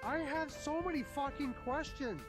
I have so many fucking questions.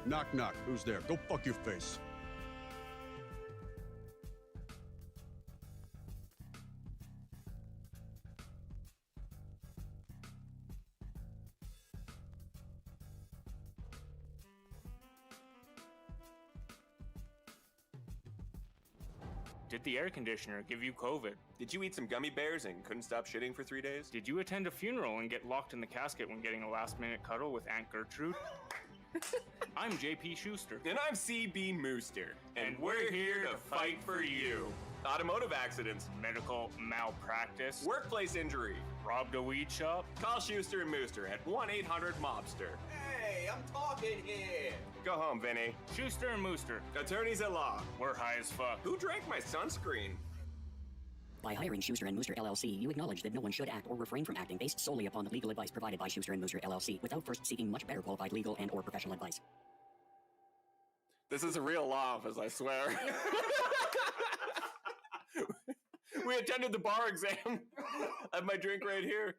Knock, knock. Who's there? Go fuck your face. Did the air conditioner give you COVID? Did you eat some gummy bears and couldn't stop shitting for 3 days? Did you attend a funeral and get locked in the casket when getting a last-minute cuddle with Aunt Gertrude? I'm JP Schuster. And I'm CB Mooster. And we're here to fight for you. Automotive accidents. Medical malpractice. Workplace injury. Robbed a weed shop. Call Schuster and Mooster at 1-800-MOBSTER. Hey, I'm talking here. Go home, Vinny. Schuster and Mooster. Attorneys at law. We're high as fuck. Who drank my sunscreen? By hiring Schuster and Mooster LLC, you acknowledge that no one should act or refrain from acting based solely upon the legal advice provided by Schuster and Mooster LLC without first seeking much better qualified legal and or professional advice. This is a real law office, I swear. We attended the bar exam. I have my drink right here.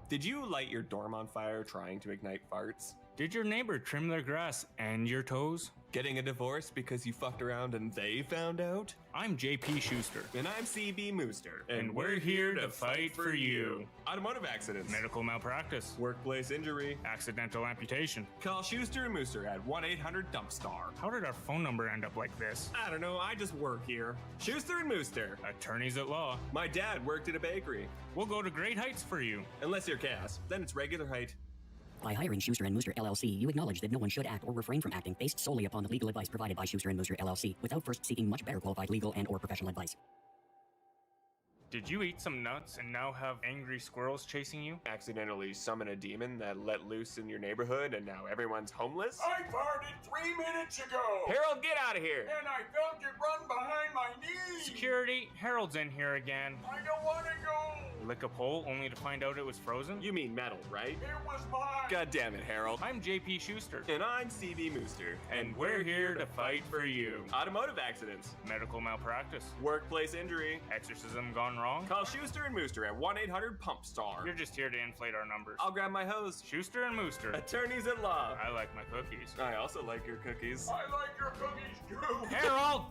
Did you light your dorm on fire trying to ignite farts? Did your neighbor trim their grass and your toes? Getting a divorce because you fucked around and they found out? I'm JP Schuster. And I'm CB Mooster. And we're here to fight for you. Automotive accidents. Medical malpractice. Workplace injury. Accidental amputation. Call Schuster and Mooster at 1-800-DUMP-STAR. How did our phone number end up like this? I don't know, I just work here. Schuster and Mooster. Attorneys at law. My dad worked at a bakery. We'll go to great heights for you. Unless you're Cass, then it's regular height. By hiring Schuster and Mooster LLC, you acknowledge that no one should act or refrain from acting based solely upon the legal advice provided by Schuster and Mooster LLC, without first seeking much better qualified legal and/or professional advice. Did you eat some nuts and now have angry squirrels chasing you? Accidentally summon a demon that let loose in your neighborhood and now everyone's homeless? I farted 3 minutes ago! Harold, get out of here! And I felt it run behind my knees! Security, Harold's in here again. I don't want to go! Lick a pole only to find out it was frozen? You mean metal, right? It was mine! God damn it, Harold. I'm JP Schuster. And I'm CB Mooster. And we're here to fight for you. Automotive accidents. Medical malpractice. Workplace injury. Exorcism gone wrong? Call Schuster and Mooster at 1-800-PUMP-STAR. You're just here to inflate our numbers. I'll grab my hose. Schuster and Mooster. Attorneys at law. I like my cookies. I also like your cookies. I like your cookies too! Harold!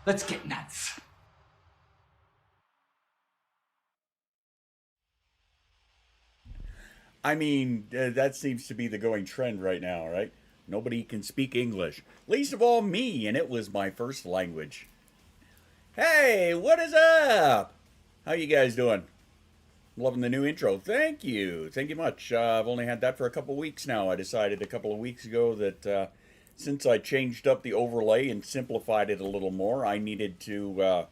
Let's get nuts. I mean, that seems to be the going trend right now, right? Nobody can speak English. Least of all me, and it was my first language. Hey, what is up? How you guys doing? Loving the new intro. Thank you. Thank you much. I've only had that for a couple weeks now. I decided a couple of weeks ago that since I changed up the overlay and simplified it a little more, I needed to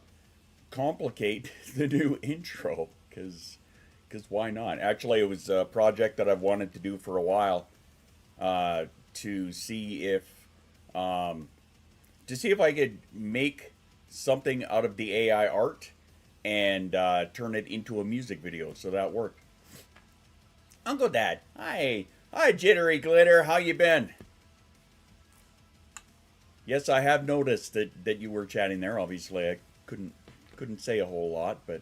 complicate the new intro, because why not? Actually, it was a project that I've wanted to do for a while, to see if I could make something out of the AI art and turn it into a music video, so that worked. Uncle Dad, hi, Jittery Glitter, how you been? Yes, I have noticed that you were chatting there. Obviously, I couldn't say a whole lot, but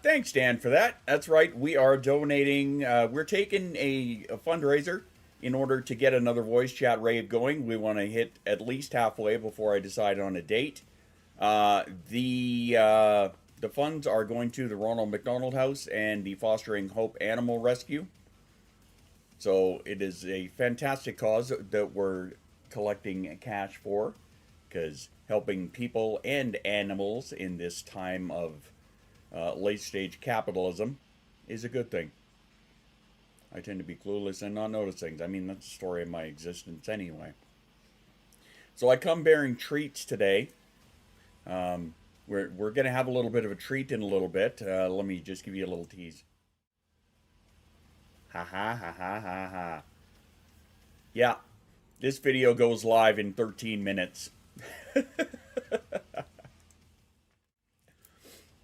thanks, Dan, for that. That's right. We are donating. We're taking a fundraiser in order to get another voice chat rave going. We want to hit at least halfway before I decide on a date. The funds are going to the Ronald McDonald House and the Fostering Hope Animal Rescue. So it is a fantastic cause that we're collecting cash for, because helping people and animals in this time of late-stage capitalism is a good thing. I tend to be clueless and not notice things. I mean, that's the story of my existence anyway. So I come bearing treats today. We're going to have a little bit of a treat in a little bit. Let me just give you a little tease. Ha ha ha ha ha ha. Yeah, this video goes live in 13 minutes.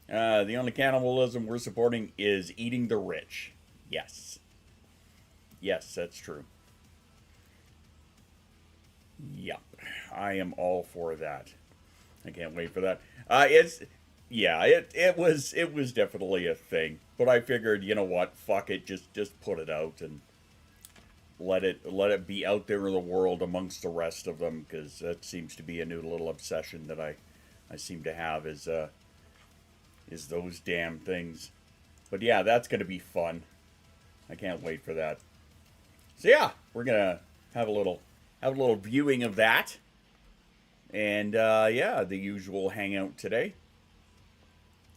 The only cannibalism we're supporting is eating the rich. Yes. Yes, that's true. Yep. I am all for that. I can't wait for that. It was definitely a thing. But I figured, you know what, fuck it, just put it out and let it be out there in the world amongst the rest of them, because that seems to be a new little obsession that I seem to have is those damn things. But yeah, that's gonna be fun. I can't wait for that. So yeah, we're gonna have a little viewing of that. And yeah, the usual hangout today.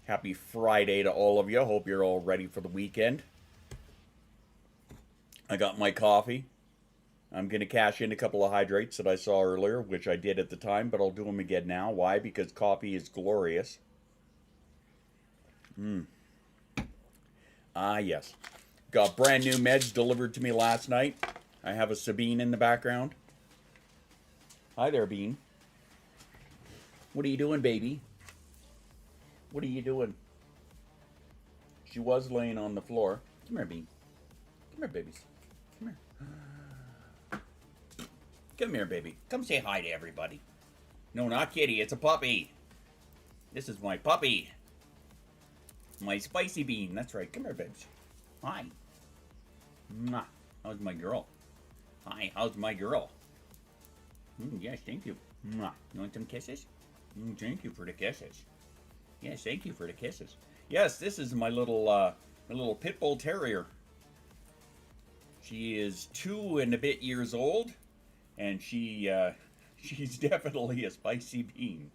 Happy Friday to all of you. Hope you're all ready for the weekend. I got my coffee. I'm going to cash in a couple of hydrates that I saw earlier, which I did at the time, but I'll do them again now. Why? Because coffee is glorious. Yes. Got brand new meds delivered to me last night. I have a Sabine in the background. Hi there, Bean. What are you doing, baby? What are you doing? She was laying on the floor. Come here, Bean. Come here, babies. Come here. Come here, baby. Come say hi to everybody. No, not kitty. It's a puppy. This is my puppy. My spicy bean. That's right. Come here, babes. Hi. Mwah. How's my girl? Hi. How's my girl? Yes, thank you. Mwah. You want some kisses? Thank you for the kisses. Yes, thank you for the kisses. Yes, this is my little pit bull terrier. She is 2 and a bit years old, and she's definitely a spicy bean.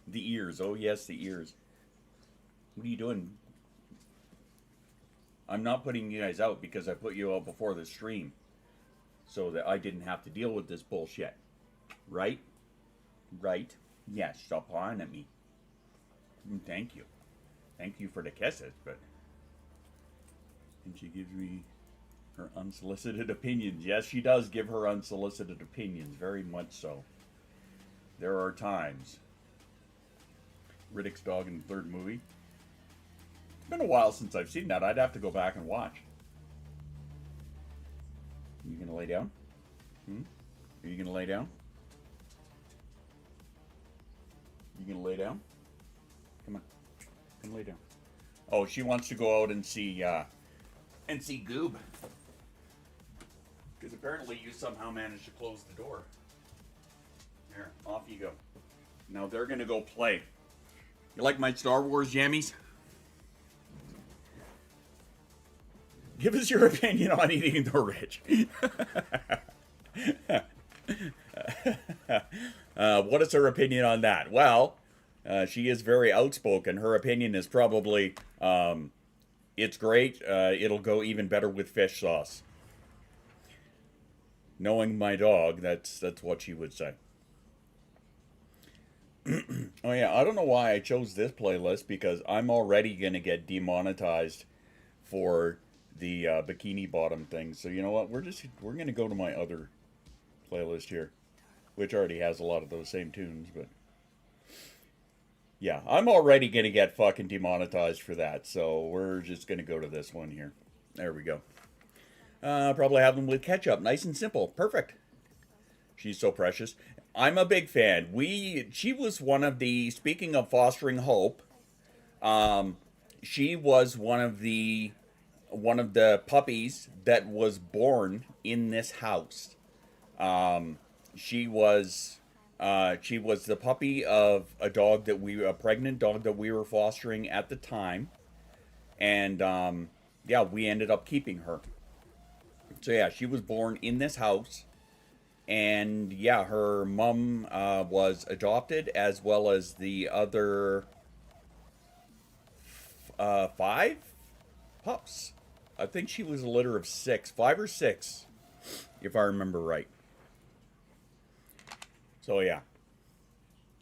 The ears, oh yes, the ears. What are you doing? I'm not putting you guys out because I put you out before the stream, so that I didn't have to deal with this bullshit. Right? Right? Yes, stop pawing at me. Thank you. Thank you for the kisses, but... And she gives me her unsolicited opinions. Yes, she does give her unsolicited opinions, very much so. There are times. Riddick's dog in the third movie. It's been a while since I've seen that. I'd have to go back and watch. You gonna lay down? Are you gonna lay down? You gonna lay down? Come on. Come lay down. Oh, she wants to go out and see Goob. Because apparently you somehow managed to close the door. There, off you go. Now they're gonna go play. You like my Star Wars jammies? Give us your opinion on eating the rich. What is her opinion on that? Well, she is very outspoken. Her opinion is probably, it's great. It'll go even better with fish sauce. Knowing my dog, that's what she would say. Oh yeah, I don't know why I chose this playlist, because I'm already going to get demonetized for the bikini bottom thing. So you know what? We're going to go to my other playlist here, which already has a lot of those same tunes, but Yeah, I'm already going to get fucking demonetized for that, so we're just going to go to this one here. There we go. Probably have them with ketchup. Nice and simple. Perfect. She's so precious. I'm a big fan. She was one of the, speaking of fostering hope, she was one of the puppies that was born in this house. She was the puppy of a pregnant dog that we were fostering at the time, and yeah, we ended up keeping her. So yeah, she was born in this house, and yeah, her mom was adopted, as well as the other 5 pups. I think she was a litter of 6, 5 or 6, if I remember right. So yeah,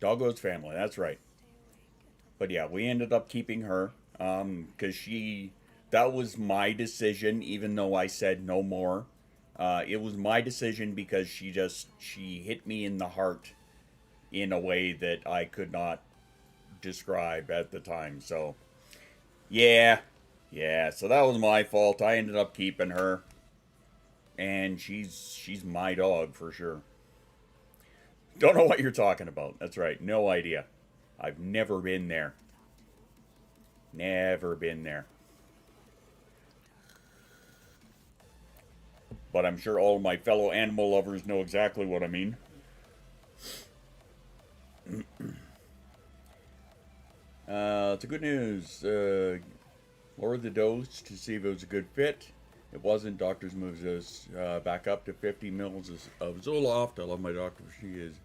Doggo's family, that's right. But yeah, we ended up keeping her, because that was my decision, even though I said no more. It was my decision because she hit me in the heart in a way that I could not describe at the time. So yeah, so that was my fault. I ended up keeping her, and she's my dog for sure. Don't know what you're talking about. That's right. No idea. I've never been there. Never been there. But I'm sure all of my fellow animal lovers know exactly what I mean. It's a good news. Lowered the dose to see if it was a good fit. It wasn't. Doctors moved us back up to 50 mils of Zoloft. I love my doctor. She is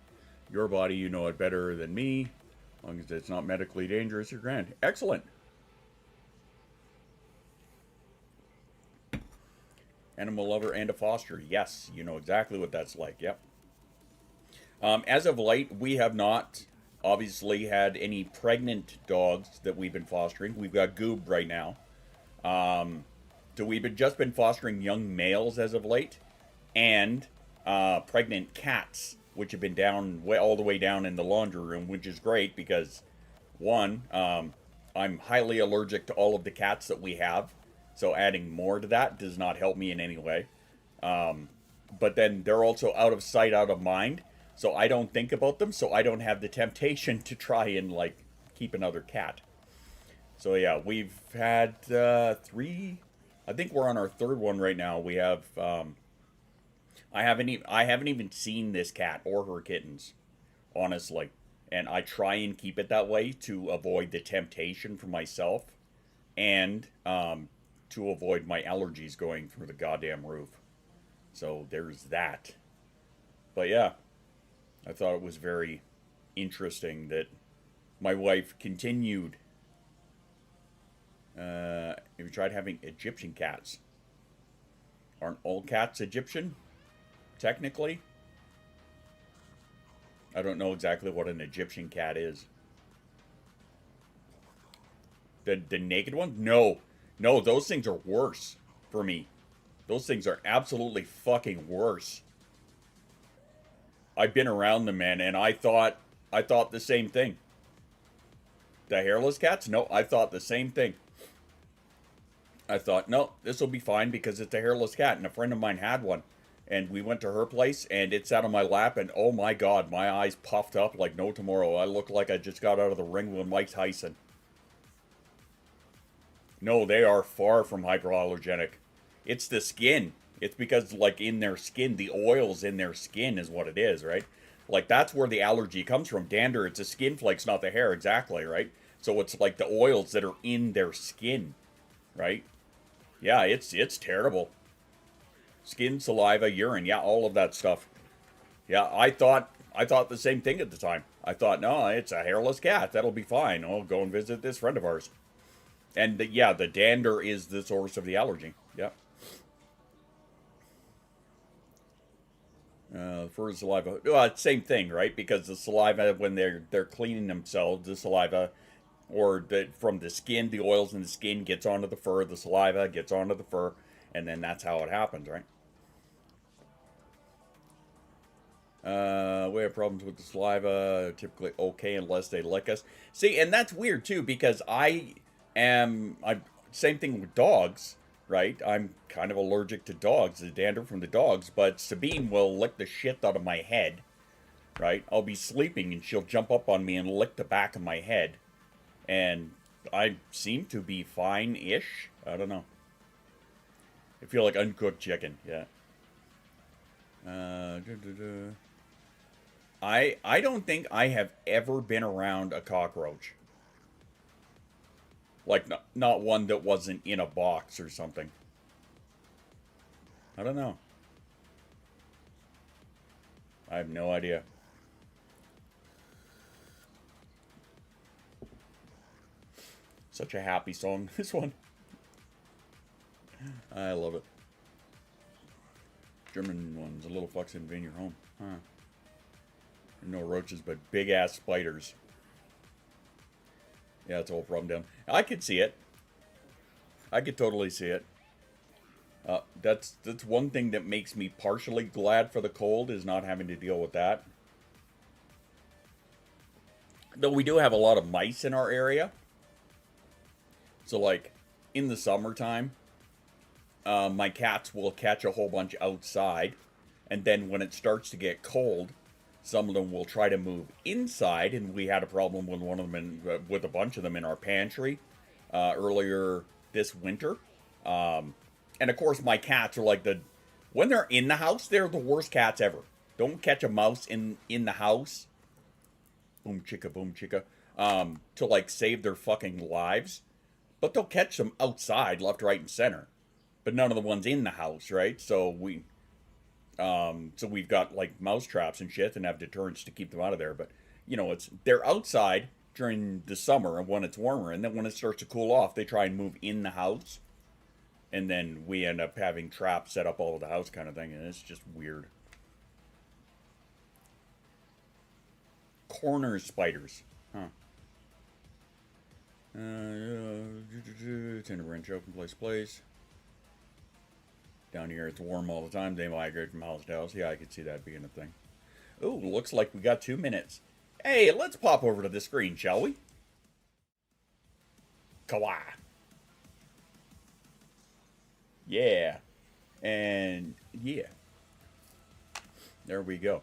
your body. You know it better than me. As long as it's not medically dangerous, you're grand. Excellent. Animal lover and a foster. Yes, you know exactly what that's like. Yep. As of late, we have not obviously had any pregnant dogs that we've been fostering. We've got Goob right now. So we've just been fostering young males as of late, and pregnant cats, which have been all the way down in the laundry room, which is great because, one, I'm highly allergic to all of the cats that we have, so adding more to that does not help me in any way. But then they're also out of sight, out of mind, so I don't think about them, so I don't have the temptation to try and, like, keep another cat. So yeah, we've had 3... I think we're on our 3rd one right now. We have... I haven't even seen this cat or her kittens, honestly. And I try and keep it that way to avoid the temptation for myself, and to avoid my allergies going through the goddamn roof. So there's that. But yeah, I thought it was very interesting that my wife continued. Have you tried having Egyptian cats? Aren't all cats Egyptian? Technically? I don't know exactly what an Egyptian cat is. The naked one? No. No, those things are worse for me. Those things are absolutely fucking worse. I've been around them, man, and I thought the same thing. The hairless cats? No, I thought the same thing. I thought, no, this will be fine because it's a hairless cat, and a friend of mine had one. And we went to her place, and it sat on my lap, and oh my god, my eyes puffed up like no tomorrow. I looked like I just got out of the ring with Mike Tyson. No, they are far from hyperallergenic. It's the skin. It's because, like, in their skin, the oils in their skin is what it is, right? Like, that's where the allergy comes from. Dander, it's the skin flakes, not the hair, exactly, right? So it's like the oils that are in their skin, right? Yeah, it's terrible. Skin, saliva, urine, yeah, all of that stuff. Yeah, I thought the same thing at the time. I thought, no, it's a hairless cat. That'll be fine. I'll go and visit this friend of ours. And yeah, the dander is the source of the allergy. Yeah. For the saliva, well, same thing, right? Because the saliva, when they're cleaning themselves, the saliva, or from the skin, the oils in the skin gets onto the fur, the saliva gets onto the fur, and then that's how it happens, right? We have problems with the saliva, typically okay unless they lick us. See, and that's weird too, because same thing with dogs, right? I'm kind of allergic to dogs, the dander from the dogs, but Sabine will lick the shit out of my head, right? I'll be sleeping and she'll jump up on me and lick the back of my head. And I seem to be fine-ish. I don't know. I feel like uncooked chicken, yeah. I don't think I have ever been around a cockroach. Like, not one that wasn't in a box or something. I don't know. I have no idea. Such a happy song, this one. I love it. German ones, a little fucks invade your home. Huh. No roaches, but big-ass spiders. Yeah, it's all from down. I could see it. I could totally see it. That's one thing that makes me partially glad for the cold, is not having to deal with that. Though we do have a lot of mice in our area. So, like, in the summertime, my cats will catch a whole bunch outside. And then when it starts to get cold, some of them will try to move inside, and we had a problem with one of them, with a bunch of them in our pantry earlier this winter. And of course, my cats are like when they're in the house, they're the worst cats ever. Don't catch a mouse in the house. Boom chicka, to like save their fucking lives. But they'll catch them outside, left, right, and center. But none of the ones in the house, right? So we've got like mouse traps and shit and have deterrents to keep them out of there. But, you know, they're outside during the summer and when it's warmer. And then when it starts to cool off, they try and move in the house. And then we end up having traps set up all over the house kind of thing. And it's just weird. Corner spiders. Huh. Tend to branch out from place to place. Down here it's warm all the time. They migrate from house to house. Yeah, I could see that being a thing. Ooh, looks like we got 2 minutes. Hey, let's pop over to the screen, shall we? Kawaii. Yeah. And yeah. There we go.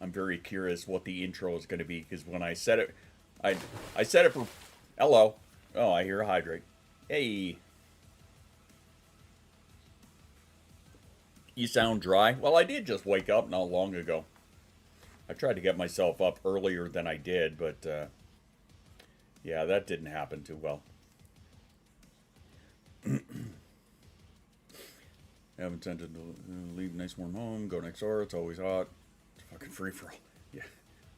I'm very curious what the intro is going to be, because when I said it, I said it for... Hello. Oh, I hear a hydrate. Hey. You sound dry? Well, I did just wake up not long ago. I tried to get myself up earlier than I did, but yeah, that didn't happen too well. Haven't tended to leave a nice warm home, go next door, it's always hot. It's fucking free-for-all. Yeah,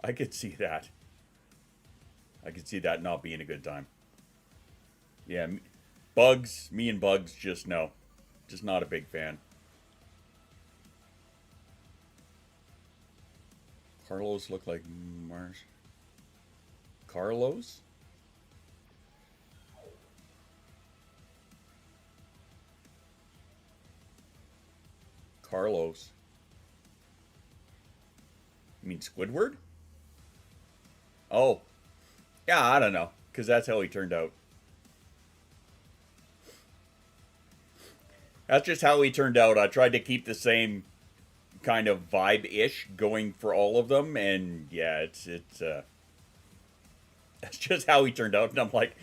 I could see that. I could see that not being a good time. Yeah, me and Bugs, just no. Just not a big fan. Carlos looked like Mars. Carlos? Carlos. You mean Squidward? Oh. Yeah, I don't know. Because that's how he turned out. That's just how he turned out. I tried to keep the same kind of vibe-ish going for all of them. And yeah, that's just how he turned out. And I'm like,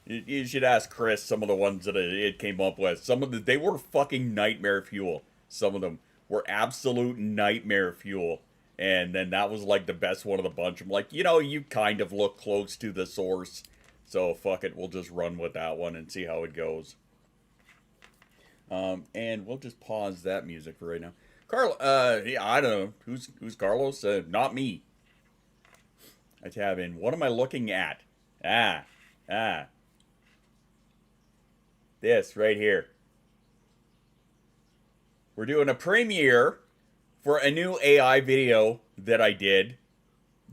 you should ask Chris some of the ones that it came up with. They were fucking nightmare fuel. Some of them were absolute nightmare fuel. And then that was like the best one of the bunch. I'm like, you know, you kind of look close to the source. So fuck it, we'll just run with that one and see how it goes. And we'll just pause that music for right now. Yeah, I don't know. Who's Carlos? Not me. I tab in. What am I looking at? This right here. We're doing a premiere for a new AI video that I did.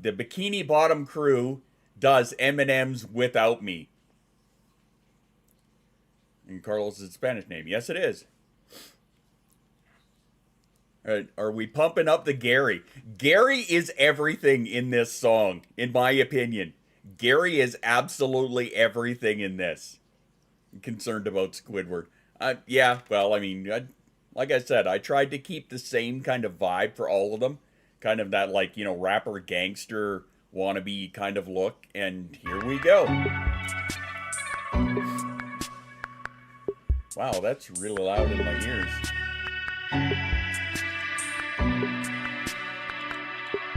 The Bikini Bottom crew does M&M's without me. And Carlos is a Spanish name. Yes, it is. Are we pumping up the Gary? Gary is everything in this song, in my opinion. Gary is absolutely everything in this. I'm concerned about Squidward. Yeah, well, I mean, like I said, I tried to keep the same kind of vibe for all of them. Kind of that, like, you know, rapper gangster wannabe kind of look. And here we go. Wow, that's really loud in my ears.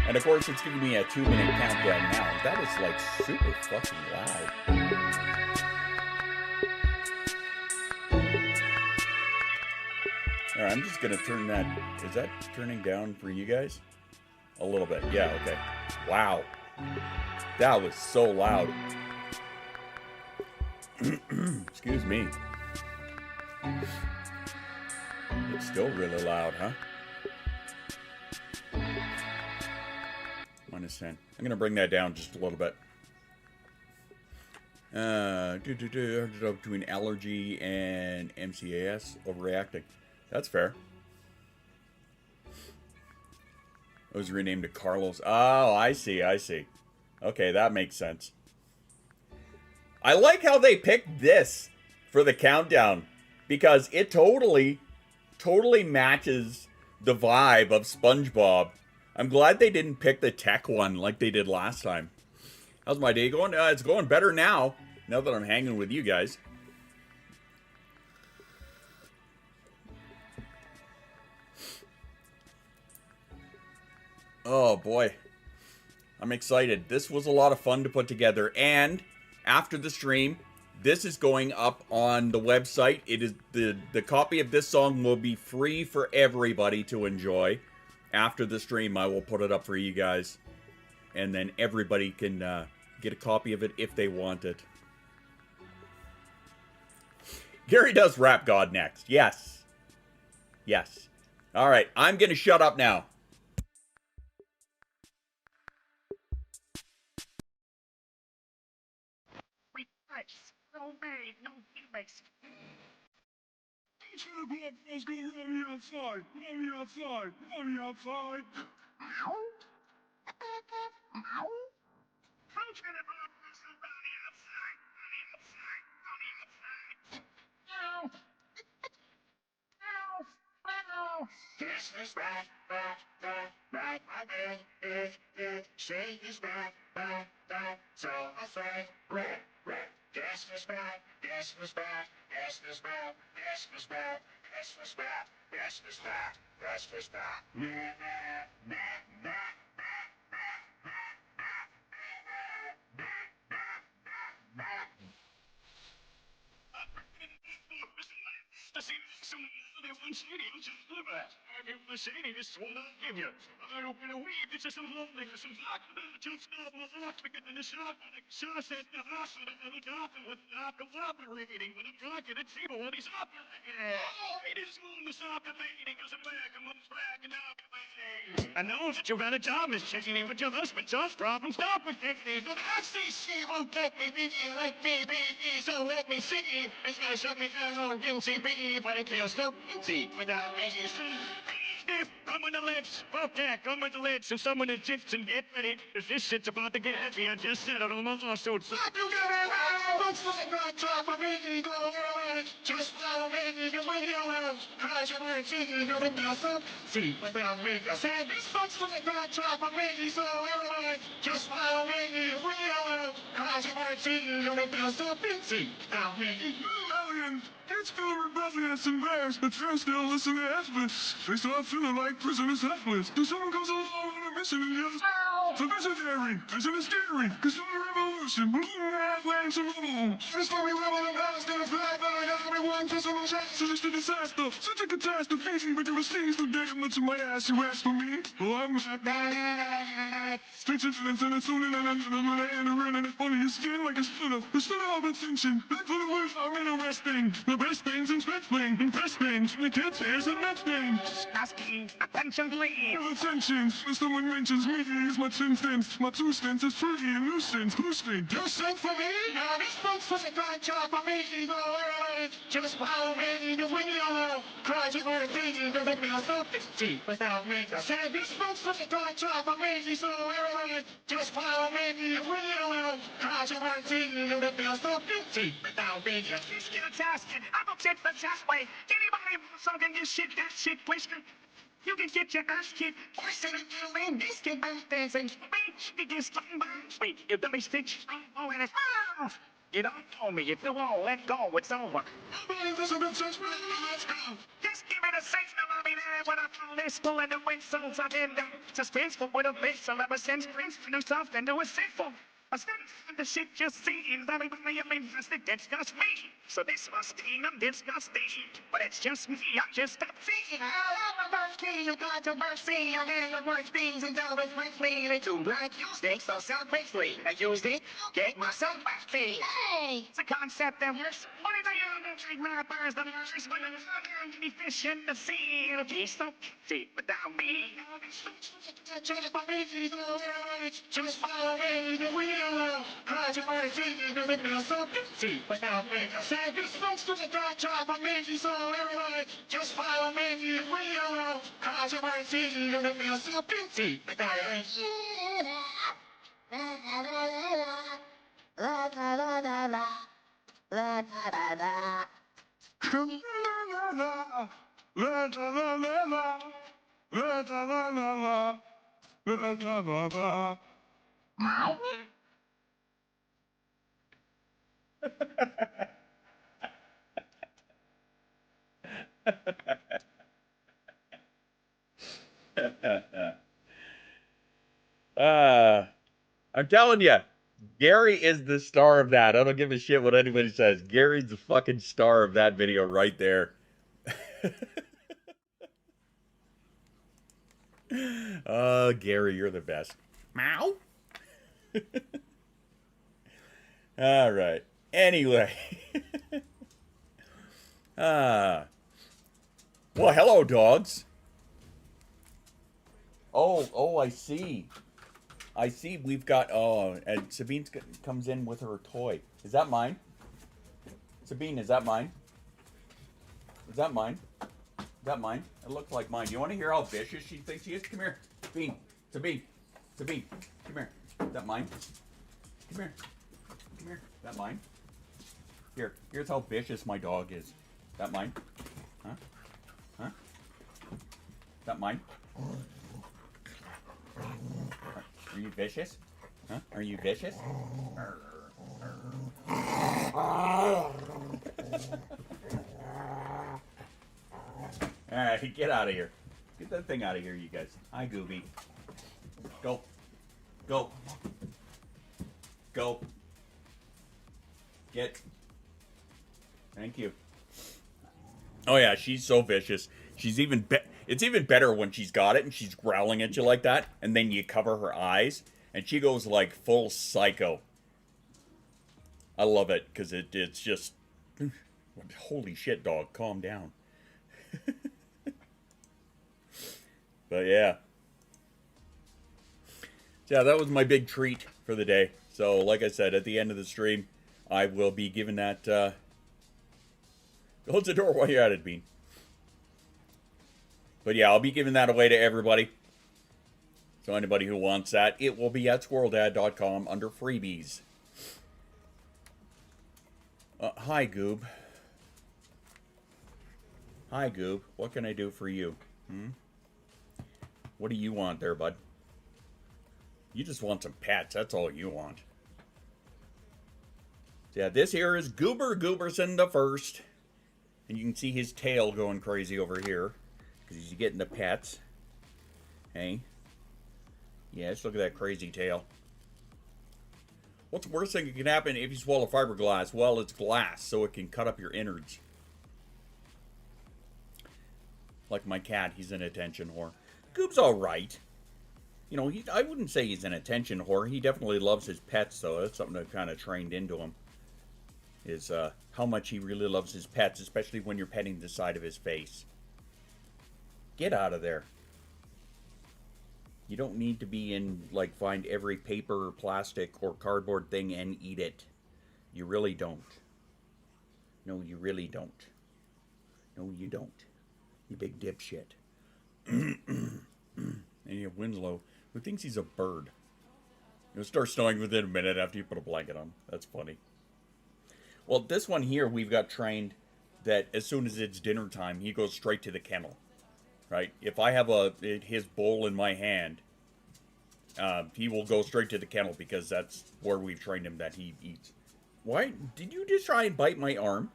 And of course, it's giving me a 2-minute countdown now. That is like super fucking loud. Alright, I'm just gonna turn that. Is that turning down for you guys? A little bit. Yeah, okay. Wow. That was so loud. Excuse me. It's still really loud, huh? -10. I'm going to bring that down just a little bit. Between allergy and MCAS overreacting. That's fair. It was renamed to Carlos. Oh, I see, I see. Okay, that makes sense. I like how they picked this for the countdown, because it totally matches the vibe of SpongeBob. I'm glad they didn't pick the tech one like they did last time. How's my day going? It's going better now that I'm hanging with you guys. Oh boy. I'm excited. This was a lot of fun to put together, and after the stream, this is going up on the website. It is the copy of this song will be free for everybody to enjoy. After the stream, I will put it up for you guys, and then everybody can get a copy of it if they want it. Gary does Rap God next. Yes. Yes. All right, I'm going to shut up now. I know that you've got a job as checking in with your husband. Just drop and stop with technique. I see she won't take me, biggie like BBE, so let me see. It's gonna shut me down on MCB, but it feels so easy without making come with the lips, okay, come with the lips, and someone in tips and get ready, cause this shit's about to get heavy. I just said it on my lawsuit. Just follow me, you will hear cause you weren't thinking you're the best of see without me. I said this fuck's like not top of me, so everyone just follow me, you will hear cause you weren't thinking you're the best of see without me. It's filled with rebellious and bears, but first they'll listen to F-list. They start feeling like prisoners F-list. Till someone comes along on a mission and yells, so visionary, vision is scary, cause you're a revolution, halfway to rule. This time we rebel and balance, then it's black, but I got everyone kissing on shots, so it's a disaster. Such a catastrophe, but you receive so damn much of my ass, you ask for me. Well, I'm straight incidents and it's soon and I'm running it funny, your skin like a splitter. The splitter of attention, back for the words I'm interesting. The best things and stretch things, and best things, the kids here's the next thing. Disgusting, attention please. Attention, when someone mentions me, it's my nuisance. My nuisance is pretty a nuisance. Nuisance. You sing for me? Now this folks was a good job for me. Just follow me the window. Cause you were thinking of the real deep without me. I said this folks was a good job for me. So just follow me the window. Cause you were thinking of the real deep without me. Just get a task. I'm gonna take the task way. Anybody want something this shit, that shit, wasted? You can get your ass kicked. Listen to me, these kid birthdays and speech. You get stung by sweet. You dummy stitch. Oh, and it's off. You don't told me if you won't let go, it's over. Just give it a sense now. I'll be there when I found this school and the whistles I've been down. Suspenseful with a vessel ever since Prince new stuff and do a sinful. I stand the shit just seems everybody I'm interested, that's just me. So this must mean I'm disgusting. But it's just me, I just stopped seeing. You got to mercy, I had the worst things and double with me. Into black you stink so selfishly. I used it, get myself back free. Hey! It's a concept that works. What is it? Rappers, the nurse, when I'm be fish in the sea. It'll be so deep without me. Just follow me, the wheel. Cause you want to see the window so deep without me. I said this folks to the dark job of me. So everybody, just follow me, the wheel. Cause you want to see the window so deep without me. La la la la la la la la. La la la la. La la la la. La la la la. La la la la. La la la la. Meow. I'm telling you, Gary is the star of that. I don't give a shit what anybody says. Gary's the fucking star of that video right there. Oh, Gary, you're the best. Meow. All right. Anyway. Well, hello, dogs. Oh, I see. I see we've got, and Sabine comes in with her toy. Is that mine? Sabine, is that mine? Is that mine? Is that mine? It looks like mine. You want to hear how vicious she thinks she is? Come here. Sabine. Sabine. Sabine. Come here. Is that mine? Come here. Come here. Is that mine? Here. Here's how vicious my dog is. Is that mine? Huh? Huh? Is that mine? Are you vicious? Huh? Are you vicious? Alright, get out of here. Get that thing out of here, you guys. Hi, Gooby. Go. Go. Go. Get. Thank you. Oh yeah, she's so vicious. She's even it's even better when she's got it and she's growling at you like that, and then you cover her eyes, and she goes like full psycho. I love it, because it's just... Holy shit, dog. Calm down. But yeah. Yeah, that was my big treat for the day. So, like I said, at the end of the stream, I will be giving that... Close the door while you're at it, Bean. But yeah, I'll be giving that away to everybody. So anybody who wants that, it will be at squirreldad.com under freebies. Hi, Goob. Hi, Goob. What can I do for you? What do you want there, bud? You just want some pets. That's all you want. Yeah, this here is Goober Gooberson the First. And you can see his tail going crazy over here. Because he's getting the pets. Hey. Yes, look at that crazy tail. What's the worst thing that can happen if you swallow fiberglass? Well, it's glass, so it can cut up your innards. Like my cat, he's an attention whore. Goob's alright. You know, I wouldn't say he's an attention whore. He definitely loves his pets, though. That's something that kind of trained into him. Is how much he really loves his pets, especially when you're petting the side of his face. Get out of there. You don't need to be in, like, find every paper or plastic or cardboard thing and eat it. You really don't. No, you really don't. No, you don't. You big dipshit. And you have Winslow, who thinks he's a bird. It'll start snowing within a minute after you put a blanket on. That's funny. Well, this one here, we've got trained that as soon as it's dinner time, he goes straight to the kennel. Right? If I have his bowl in my hand, he will go straight to the kennel because that's where we've trained him that he eats. Why? Did you just try and bite my arm?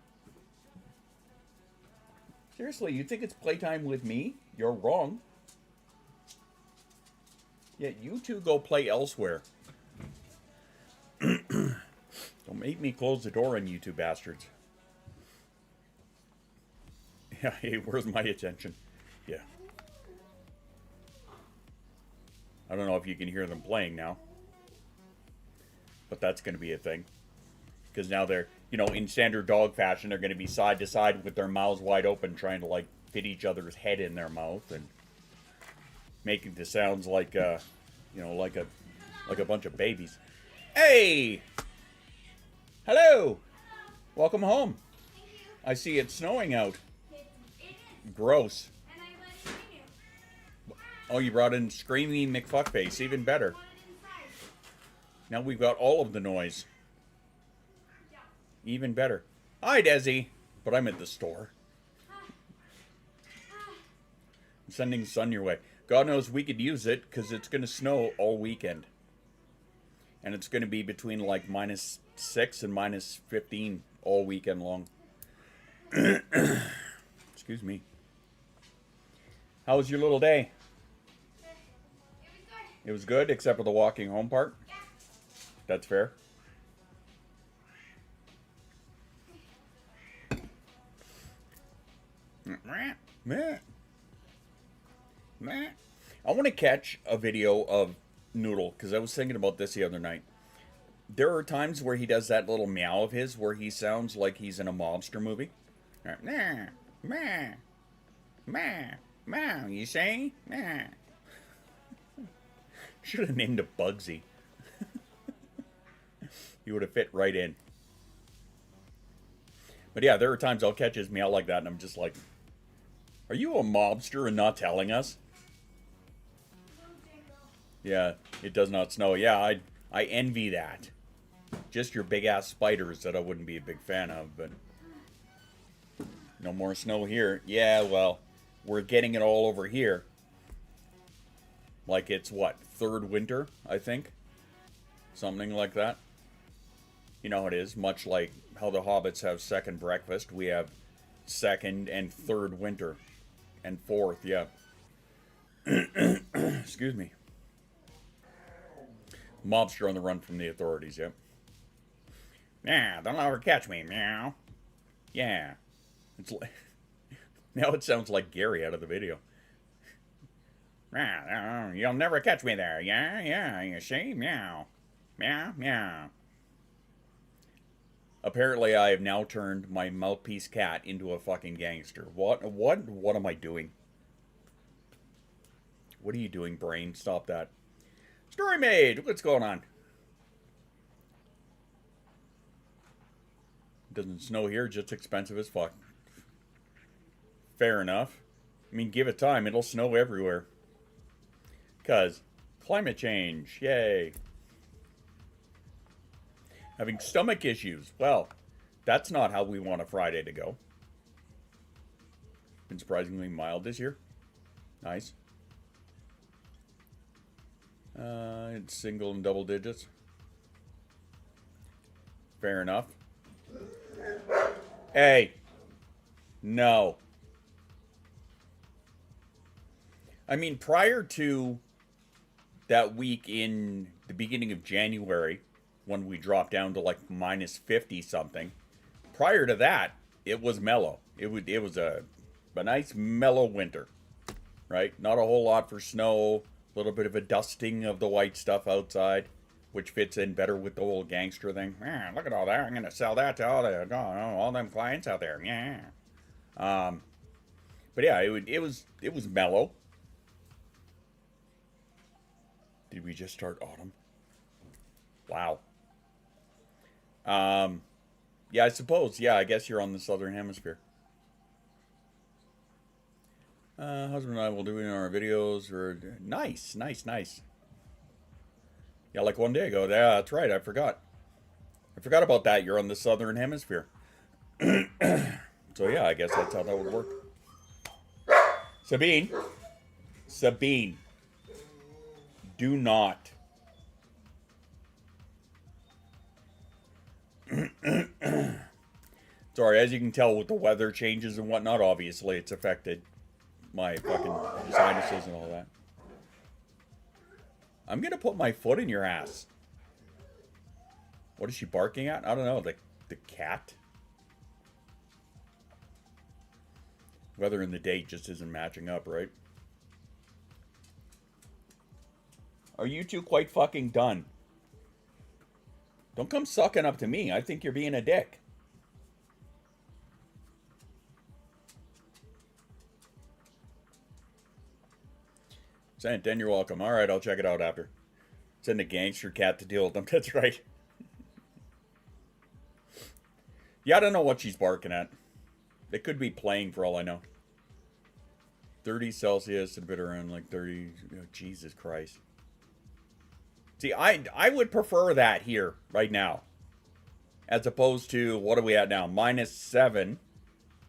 Seriously, you think it's playtime with me? You're wrong. Yeah, you two go play elsewhere. Don't make me close the door on you two bastards. Yeah, hey, where's my attention? Yeah. I don't know if you can hear them playing now. But that's going to be a thing. Because now they're, you know, in standard dog fashion, they're going to be side to side with their mouths wide open, trying to, like, fit each other's head in their mouth and making the sounds like, you know, like a bunch of babies. Hey! Hello! Welcome home. I see it's snowing out. Gross. Oh, you brought in Screaming McFuckface. Even better. Now we've got all of the noise. Even better. Hi, Desi. But I'm at the store. I'm sending Sun your way. God knows we could use it, because it's going to snow all weekend. And it's going to be between, like, -6 and -15 all weekend long. Excuse me. How was your little day? It was good, except for the walking home part? That's fair. I want to catch a video of Noodle, because I was thinking about this the other night. There are times where he does that little meow of his, where he sounds like he's in a mobster movie. Meow, meow, meow, meow, you say? Meow. Should have named it Bugsy. He would have fit right in. But yeah, there are times I'll catch his meow like that, and I'm just like, are you a mobster and not telling us? Yeah, it does not snow. Yeah, I envy that. Just your big-ass spiders that I wouldn't be a big fan of, but no more snow here. Yeah, well, we're getting it all over here. Like it's, what, third winter, I think? Something like that. You know how it is, much like how the hobbits have second breakfast, we have second and third winter. And fourth, yeah. Excuse me. Mobster on the run from the authorities, yep. Yeah, they'll never catch me, meow. Yeah. It's like, now it sounds like Gary out of the video. Yeah, you'll never catch me there, yeah, yeah, you see, meow. Meow, meow. Apparently I have now turned my mouthpiece cat into a fucking gangster. What am I doing? What are you doing, brain? Stop that. Story made! What's going on? Doesn't snow here, just expensive as fuck. Fair enough. I mean, give it time, it'll snow everywhere. 'Cause climate change, yay. Having stomach issues. Well, that's not how we want a Friday to go. Been surprisingly mild this year. Nice. It's single and double digits. Fair enough. Hey. No. I mean, prior to that week in the beginning of January, when we dropped down to like -50 something, prior to that, it was mellow. It was a nice mellow winter, right? Not a whole lot for snow, a little bit of a dusting of the white stuff outside, which fits in better with the whole gangster thing. Yeah, look at all that. I'm going to sell that to all them clients out there. Yeah. But yeah, it was mellow. Did we just start autumn? Wow. Yeah, I suppose. Yeah, I guess you're on the southern hemisphere. Husband and I will do it in our videos. Or nice, nice, nice. Yeah, like one day ago. Yeah, that's right. I forgot. I forgot about that. You're on the southern hemisphere. So yeah, I guess that's how that would work. Sabine. Sabine. Do not. Sorry, as you can tell with the weather changes and whatnot, obviously it's affected my fucking sinuses and all that. I'm gonna put my foot in your ass. What is she barking at? I don't know, the cat? Weather and the date just isn't matching up, right? Are you two quite fucking done? Don't come sucking up to me. I think you're being a dick. Sent, then you're welcome. Alright, I'll check it out after. Send a gangster cat to deal with them. That's right. Yeah, I don't know what she's barking at. It could be playing for all I know. 30 Celsius and a bit around like 30. Oh, Jesus Christ. See, I would prefer that here, right now. As opposed to, what are we at now? -7.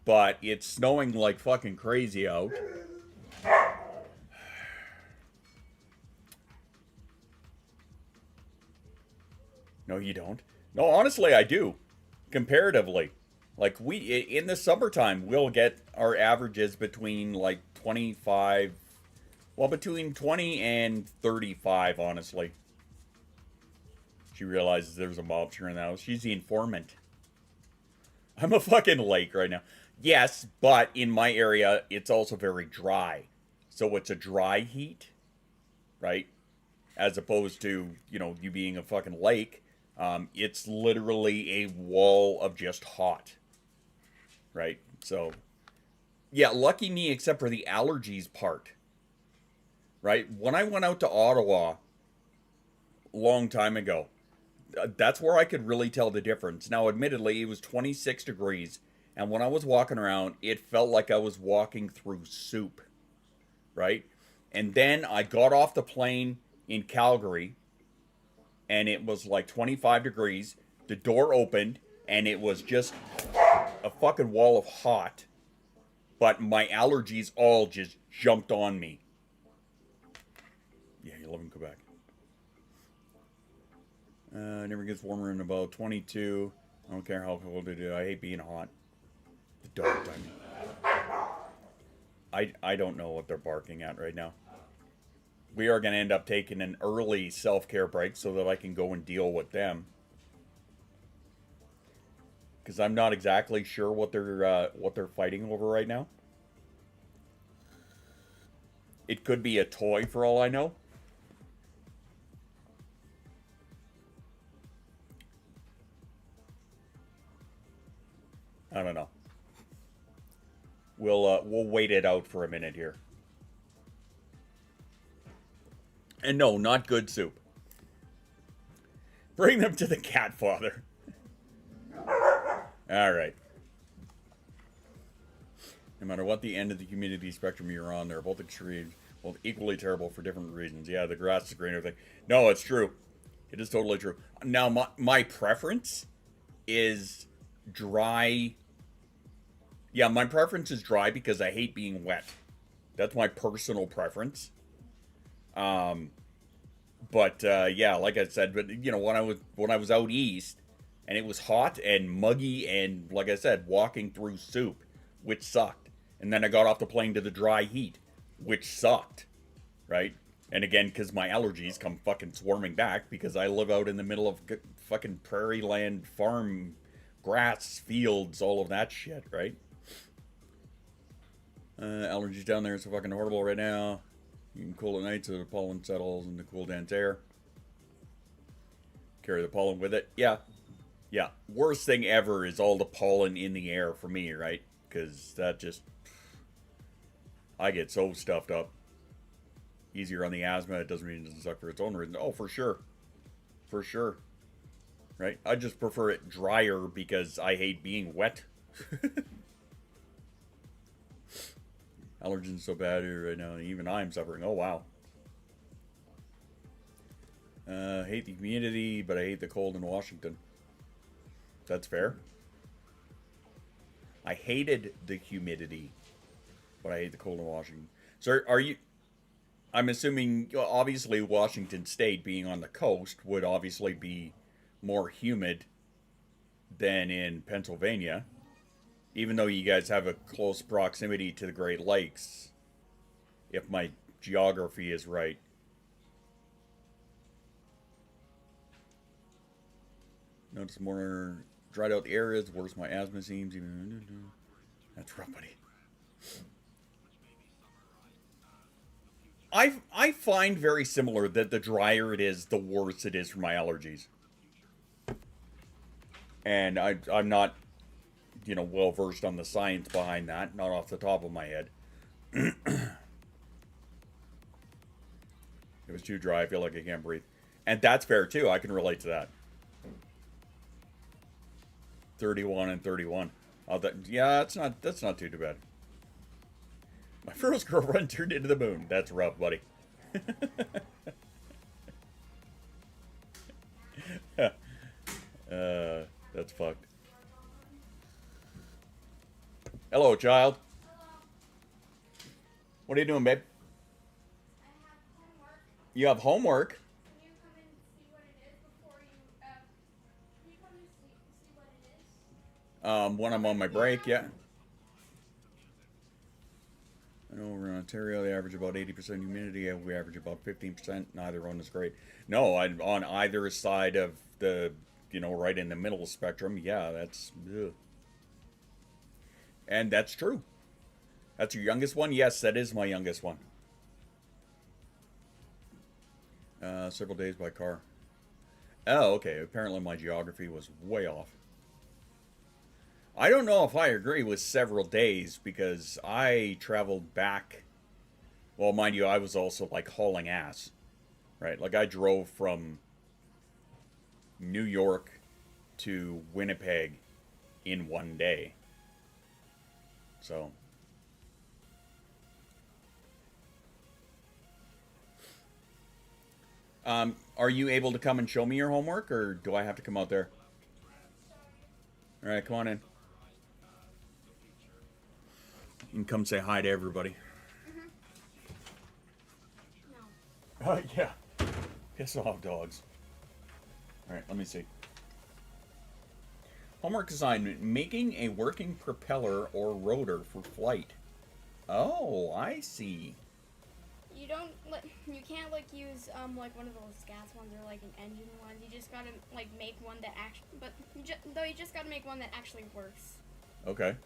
But it's snowing like fucking crazy out. No, you don't. No, honestly, I do. Comparatively. Like, in the summertime, we'll get our averages between, like, 25... Well, between 20 and 35, honestly. She realizes there's a mobster in the house. She's the informant. I'm a fucking lake right now. Yes, but in my area, it's also very dry. So it's a dry heat, right? As opposed to, you know, you being a fucking lake. It's literally a wall of just hot. Right? So, yeah, lucky me except for the allergies part. Right? When I went out to Ottawa a long time ago, that's where I could really tell the difference. Now, admittedly, it was 26 degrees, and when I was walking around, it felt like I was walking through soup. Right? And then I got off the plane in Calgary, and it was like 25 degrees. The door opened, and it was just a fucking wall of hot. But my allergies all just jumped on me. Yeah, you live in Quebec. Never gets warmer than about 22. I don't care how cold it is. I hate being hot. The dog timing. I don't know what they're barking at right now. We are going to end up taking an early self-care break so that I can go and deal with them. Because I'm not exactly sure what they're fighting over right now. It could be a toy for all I know. I don't know. We'll wait it out for a minute here. And no, not good soup. Bring them to the cat father. All right. No matter what the end of the humidity spectrum you're on, they're both extremes, both equally terrible for different reasons. Yeah, the grass is green and everything. No, it's true. It is totally true. Now, my preference is dry. Yeah, my preference is dry because I hate being wet. That's my personal preference. But yeah, like I said, but you know, when I was out east and it was hot and muggy and like I said, walking through soup, which sucked. And then I got off the plane to the dry heat, which sucked. Right? And again, because my allergies come fucking swarming back because I live out in the middle of fucking prairie land, farm, grass, fields, all of that shit, right? Allergies down there is so fucking horrible right now. You can cool at night so the pollen settles in the cool, dense air. Carry the pollen with it. Yeah. Yeah. Worst thing ever is all the pollen in the air for me, right? Because that just... I get so stuffed up. easier on the asthma. It doesn't mean it doesn't suck for its own reason. Oh, for sure. For sure. Right? I just prefer it drier because I hate being wet. Allergens so bad here right now. Even I'm suffering. Oh, wow. Hate the humidity, but I hate the cold in Washington. That's fair. I hated the humidity, but I hate the cold in Washington. So are you... I'm assuming, obviously, Washington State, being on the coast, would obviously be more humid than in Pennsylvania. Even though you guys have a close proximity to the Great Lakes, if my geography is right. Notice more dried out areas, worse my asthma seems. Even that's rough, buddy. I find very similar that the drier it is, the worse it is for my allergies. And I'm not, you know, well versed on the science behind that, not off the top of my head. It was too dry, I feel like I can't breathe. And that's fair too, I can relate to that. 31 and 31. Oh, yeah, that's not too bad. My first girlfriend turned into the moon. That's rough, buddy. That's fucked. Hello, child. What are you doing, babe? You have homework? When I'm on my break, yeah. I know we're in Ontario, they average about 80% humidity. We average about 15%. Neither one is great. No, I'm on either side of the, you know, right in the middle spectrum. Yeah, that's... Ugh. And that's true. That's your youngest one? Yes, that is my youngest one. Several days by car. Oh, okay. Apparently my geography was way off. I don't know if I agree with several days because I traveled back. Well, mind you, I was also like hauling ass, right? Like I drove from New York to Winnipeg in one day. So. Are you able to come and show me your homework, or do I have to come out there? All right, come on in. You can come say hi to everybody. No. Yeah. Piss off, dogs. All right, let me see. Homework assignment: making a working propeller or rotor for flight. Oh, I see. You can't like use like one of those gas ones or like an engine one. You just gotta like make one that you just gotta make one that actually works. Okay.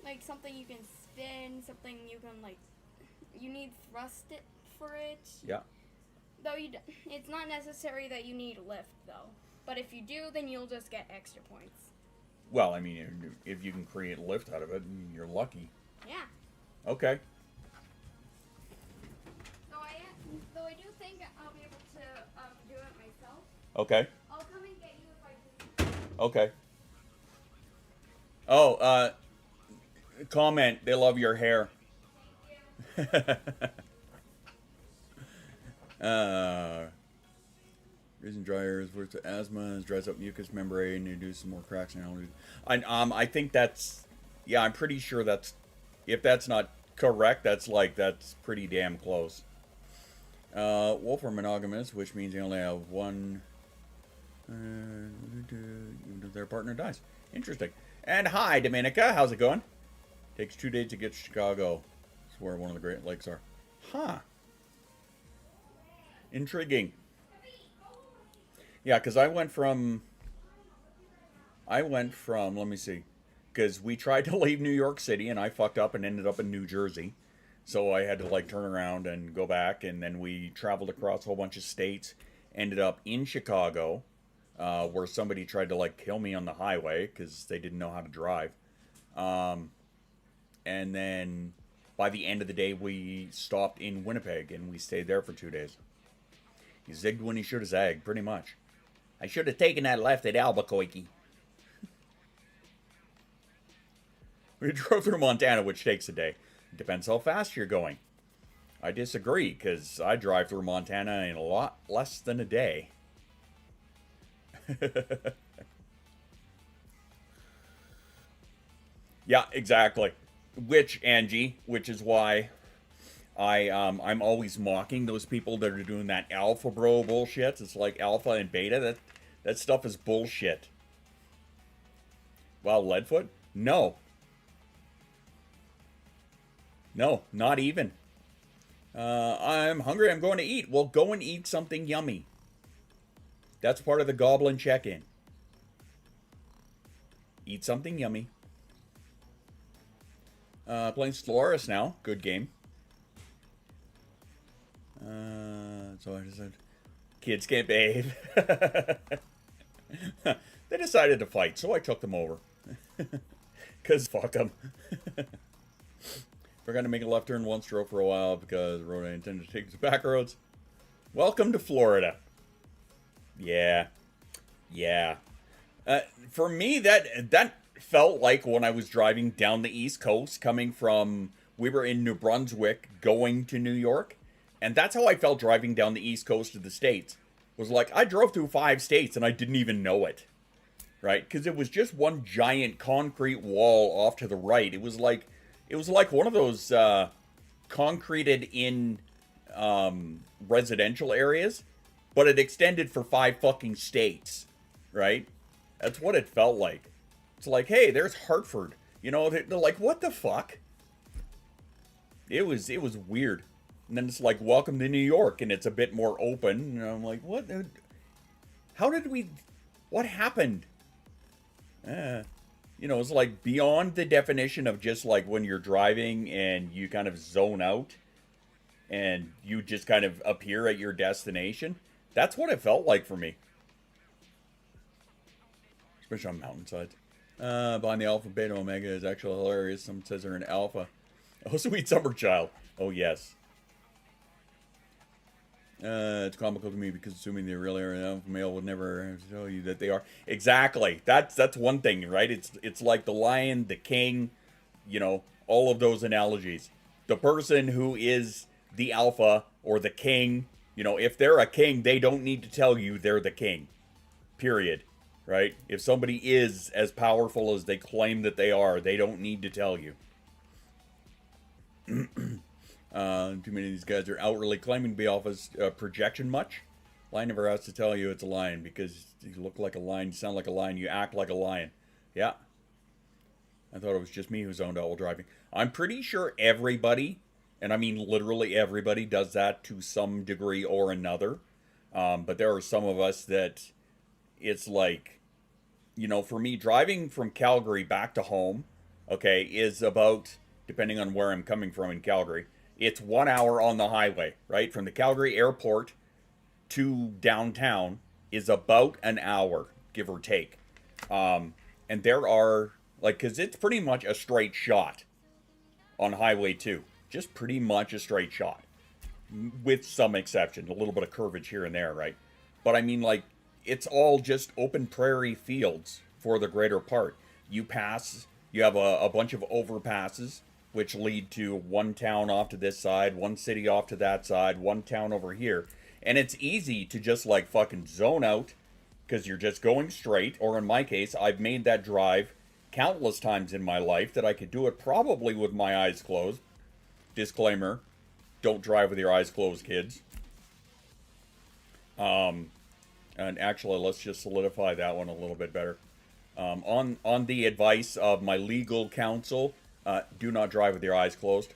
Like something you can spin, something you can like. You need thrust it for it. Yeah. Though it's not necessary that you need lift though. But if you do, then you'll just get extra points. Well, I mean, if you can create lift out of it, you're lucky. Yeah. Okay. Though I do think I'll be able to do it myself. Okay. I'll come and get you if I do. Okay. Oh, comment. They love your hair. Thank you. Reason dryer is worse to asthma, dries up mucous membrane, reduces more cracks and allergies. I think that's, yeah, I'm pretty sure that's, if that's not correct, that's pretty damn close. Wolf are monogamous, which means they only have one, even if their partner dies. Interesting. And hi, Dominica, how's it going? Takes 2 days to get to Chicago. That's where one of the Great Lakes are. Huh. Intriguing. Yeah, because I went from, let me see, because we tried to leave New York City and I fucked up and ended up in New Jersey. So I had to like turn around and go back, and then we traveled across a whole bunch of states, ended up in Chicago, where somebody tried to like kill me on the highway because they didn't know how to drive. And then by the end of the day, we stopped in Winnipeg, and we stayed there for 2 days. He zigged when he should have zagged, pretty much. I should have taken that left at Albuquerque. We drove through Montana, which takes a day. Depends how fast you're going. I disagree, because I drive through Montana in a lot less than a day. Yeah, exactly. Which, Angie, which is why I'm always mocking those people that are doing that alpha bro bullshit. It's like alpha and beta. That stuff is bullshit. Wow, Leadfoot? No. No, not even. I'm hungry, I'm going to eat. Well, go and eat something yummy. That's part of the goblin check-in. Eat something yummy. Playing Stellaris now. Good game. So I decided, kids can't behave. They decided to fight, so I took them over. Because fuck them. Forgot to make a left turn once, drove for a while because the road I intended to take was back roads. Welcome to Florida. Yeah. Yeah. For me, that felt like when I was driving down the East Coast, coming from, we were in New Brunswick, going to New York. And that's how I felt driving down the East Coast of the States. Was like, I drove through 5 states and I didn't even know it. Right? Because it was just one giant concrete wall off to the right. It was like one of those concreted in residential areas, but it extended for 5 fucking states, right? That's what it felt like. It's like, hey, there's Hartford. You know, they're like, what the fuck? It was weird. And then it's like, welcome to New York, and it's a bit more open. And I'm like, what? How did we? What happened? You know, it's like beyond the definition of just like when you're driving and you kind of zone out and you just kind of appear at your destination. That's what it felt like for me. Especially on mountainsides. Behind the Alpha, Beta, Omega is actually hilarious. Someone says they're an Alpha. Oh, sweet summer child. Oh, yes. It's comical to me because assuming they really are an alpha male would never tell you that they are. Exactly. That's one thing, right? It's like the lion, the king, you know, all of those analogies. The person who is the alpha or the king, you know, if they're a king, they don't need to tell you they're the king. Period. Right? If somebody is as powerful as they claim that they are, they don't need to tell you. Too many of these guys are outwardly claiming to be alphas. Projection much? Lion never has to tell you it's a lion because you look like a lion, you sound like a lion, you act like a lion. Yeah. I thought it was just me who zoned out while driving. I'm pretty sure everybody, and I mean literally everybody, does that to some degree or another. But there are some of us that it's like, you know, for me, driving from Calgary back to home, okay, is about, depending on where I'm coming from in Calgary, it's 1 hour on the highway, right? From the Calgary airport to downtown is about an hour, give or take. And there are, like, because it's pretty much a straight shot on Highway 2. Just pretty much a straight shot. With some exception, a little bit of curvage here and there, right? But I mean, like, it's all just open prairie fields for the greater part. You pass, you have a bunch of overpasses, which lead to one town off to this side, one city off to that side, one town over here. And it's easy to just like fucking zone out because you're just going straight. Or in my case, I've made that drive countless times in my life that I could do it probably with my eyes closed. Disclaimer, don't drive with your eyes closed, kids. And actually, let's just solidify that one a little bit better. On the advice of my legal counsel, do not drive with your eyes closed.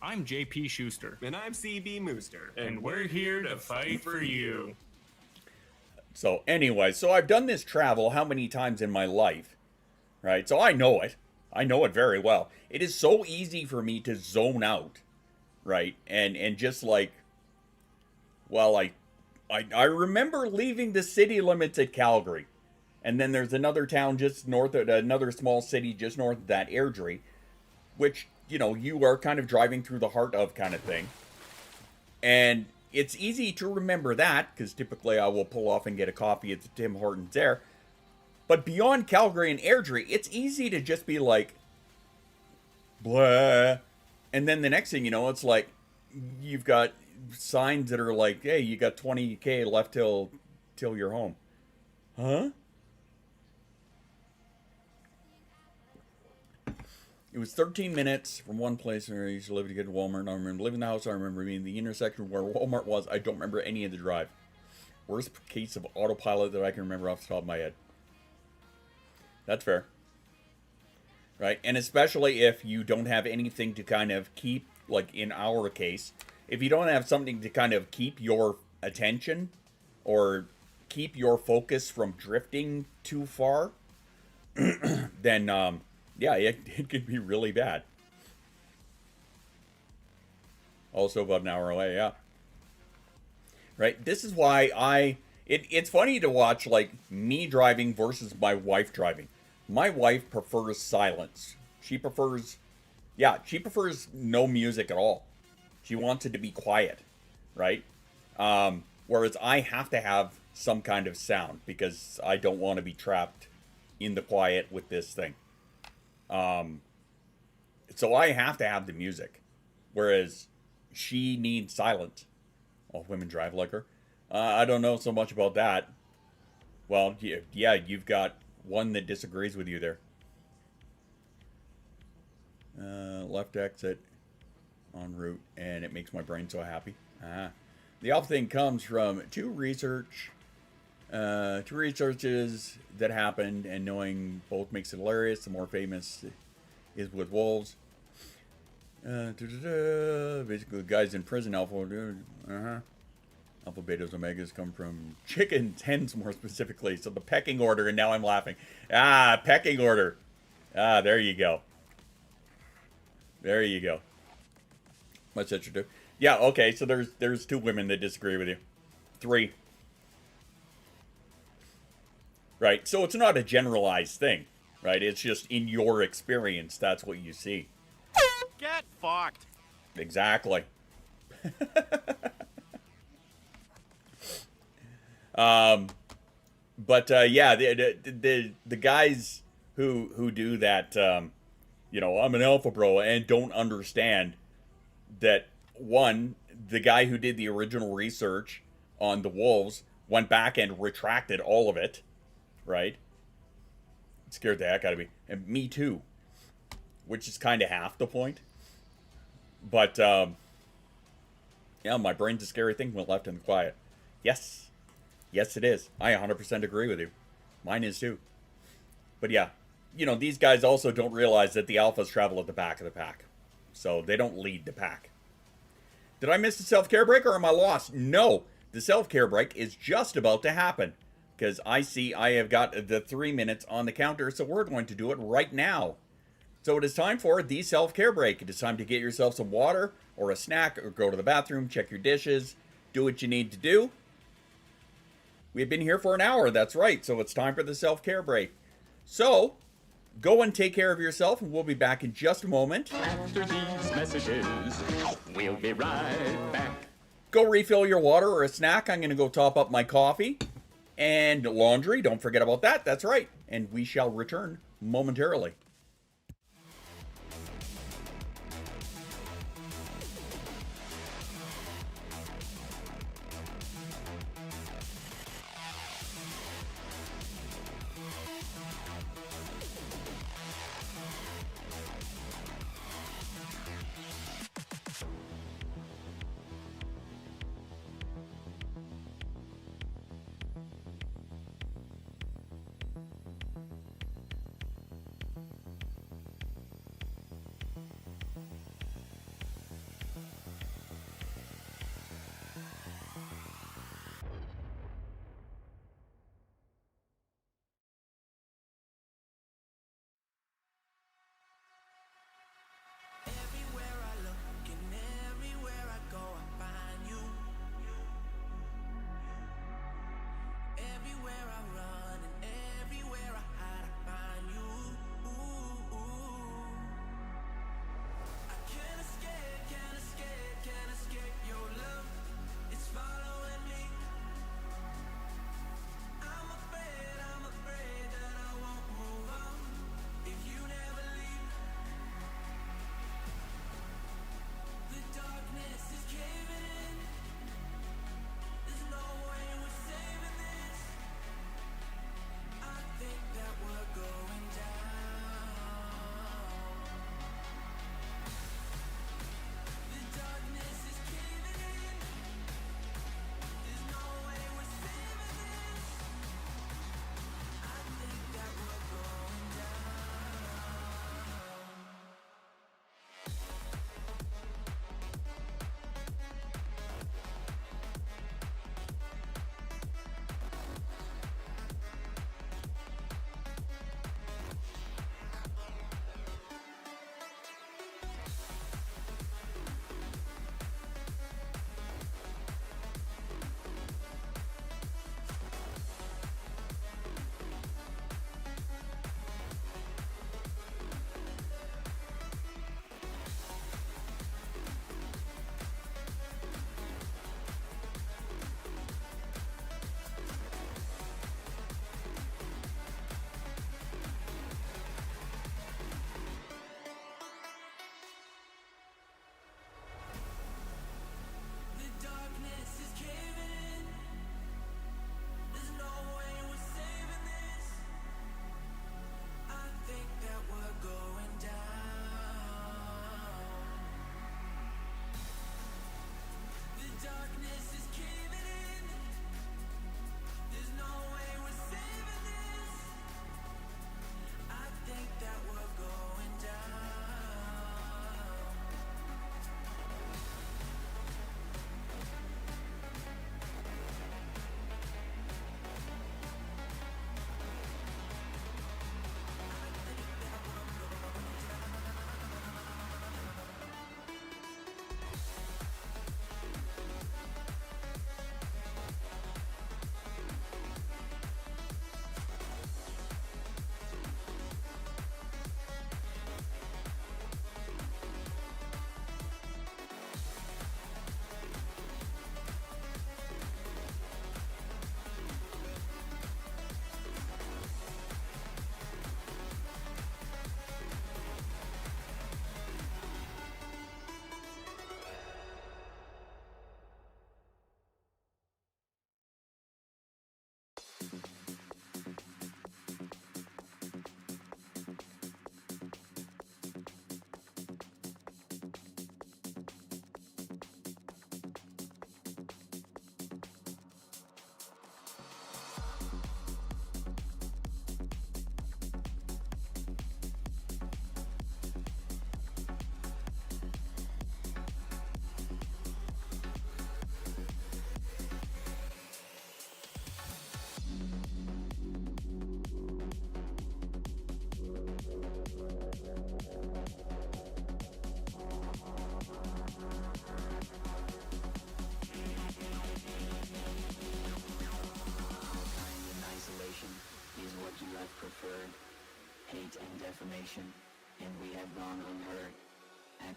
I'm JP Schuster. And I'm CB Mooster. And we're here to fight for you. So anyway, so I've done this travel how many times in my life, right? So I know it. I know it very well. It is so easy for me to zone out, right? And just like, well, I remember leaving the city limits at Calgary. And then there's another town just north of, another small city just north of that, Airdrie, which, you know, you are kind of driving through the heart of kind of thing. And it's easy to remember that, because typically I will pull off and get a coffee at the Tim Hortons there. But beyond Calgary and Airdrie, it's easy to just be like, blah. And then the next thing you know, it's like, you've got signs that are like, hey, you got 20K left till you're home. Huh? It was 13 minutes from one place where I used to live to get to Walmart. I remember living in the house. I remember being in the intersection where Walmart was. I don't remember any of the drive. Worst case of autopilot that I can remember off the top of my head. That's fair. Right? And especially if you don't have anything to kind of keep, like in our case, if you don't have something to kind of keep your attention or keep your focus from drifting too far, then, yeah, it could be really bad. Also about an hour away, yeah. Right? This is why it's funny to watch, like, me driving versus my wife driving. My wife prefers silence. She prefers no music at all. She wants it to be quiet, right? Whereas I have to have some kind of sound because I don't want to be trapped in the quiet with this thing. So I have to have the music, whereas she needs silence. All women drive like her. I don't know so much about that. Well, yeah, you've got one that disagrees with you there. Left exit en route, and it makes my brain so happy. The alpha thing comes from two researches that happened, and knowing both makes it hilarious. The more famous is with wolves. Basically, guys in prison, alpha, alpha, betas, omegas come from chickens, hens more specifically. So the pecking order, and now I'm laughing. Pecking order. There you go. There you go. What's that you do? Yeah, okay, so there's two women that disagree with you. 3. Right, so it's not a generalized thing, right? It's just in your experience, that's what you see. Get fucked. Exactly. Yeah, the guys who do that, you know, I'm an alpha bro, and don't understand that, one, the guy who did the original research on the wolves went back and retracted all of it, right? It scared the heck out of me. And me too. Which is kind of half the point. But, yeah, my brain's a scary thing when left in the quiet. Yes. Yes, it is. I 100% agree with you. Mine is too. But yeah, you know, these guys also don't realize that the alphas travel at the back of the pack. So they don't lead the pack. Did I miss the self-care break or am I lost? No, the self-care break is just about to happen. Because I see I have got the 3 minutes on the counter, so we're going to do it right now. So it is time for the self-care break. It is time to get yourself some water or a snack or go to the bathroom, check your dishes, do what you need to do. We've been here for an hour, that's right, so it's time for the self-care break. So, go and take care of yourself, and we'll be back in just a moment. After these messages, we'll be right back. Go refill your water or a snack. I'm going to go top up my coffee. And laundry, don't forget about that, that's right. And we shall return momentarily.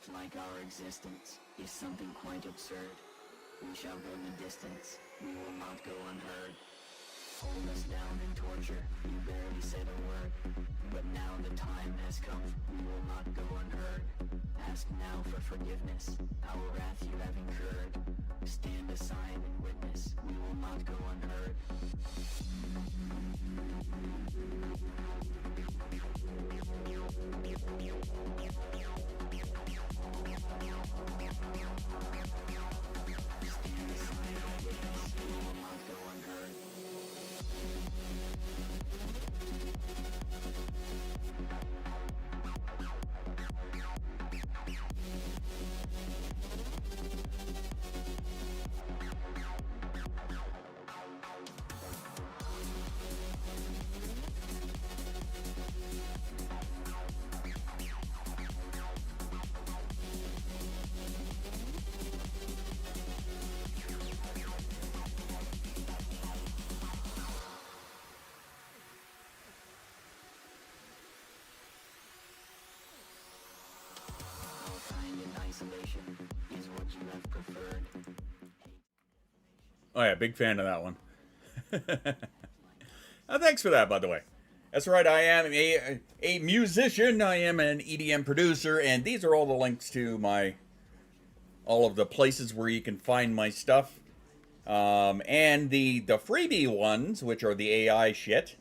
act like our existence is something quite absurd. We shall go the distance, we will not go unheard. Hold us down and torture, you barely said a word. But now the time has come, we will not go unheard. Ask now for forgiveness, our wrath you have incurred. Stand aside and witness, we will not go unheard. Isolation is what you have preferred. Oh yeah, big fan of that one. Thanks for that, by the way. That's right, I am a musician. I am an EDM producer, and these are all the links to all of the places where you can find my stuff. And the freebie ones, which are the AI shit,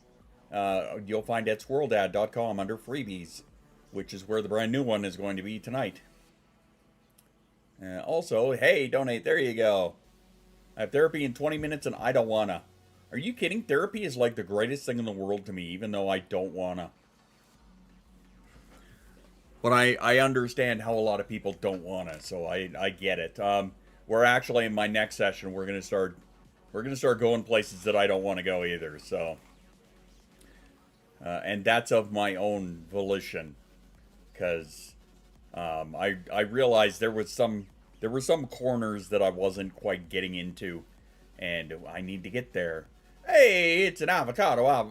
you'll find at swirldad.com under freebies, which is where the brand new one is going to be tonight. Also, hey, donate. There you go. I have therapy in 20 minutes and I don't wanna. Are you kidding? Therapy is like the greatest thing in the world to me, even though I don't wanna. But I understand how a lot of people don't wanna, so I get it. We're actually in my next session. We're gonna start going places that I don't want to go either. So, and that's of my own volition, because I realized there were some corners that I wasn't quite getting into, and I need to get there. Hey, it's an avocado. I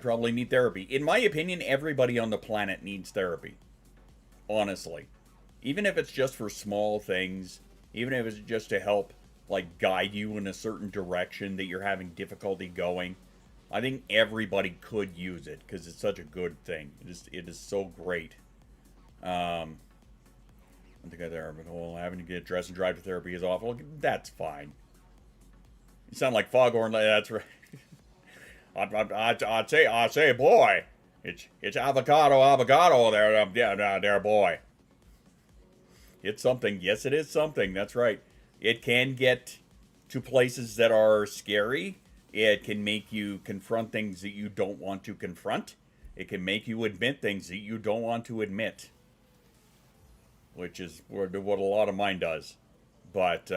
probably need therapy. In my opinion, everybody on the planet needs therapy. Honestly. Even if it's just for small things, even if it's just to help, like, guide you in a certain direction that you're having difficulty going, I think everybody could use it, because it's such a good thing. It is so great. I think having to get dressed and drive to therapy is awful. That's fine. You sound like Foghorn. That's right. I'd say, boy, it's avocado there, boy. It's something. Yes, it is something. That's right. It can get to places that are scary. It can make you confront things that you don't want to confront. It can make you admit things that you don't want to admit, which is what a lot of mine does. But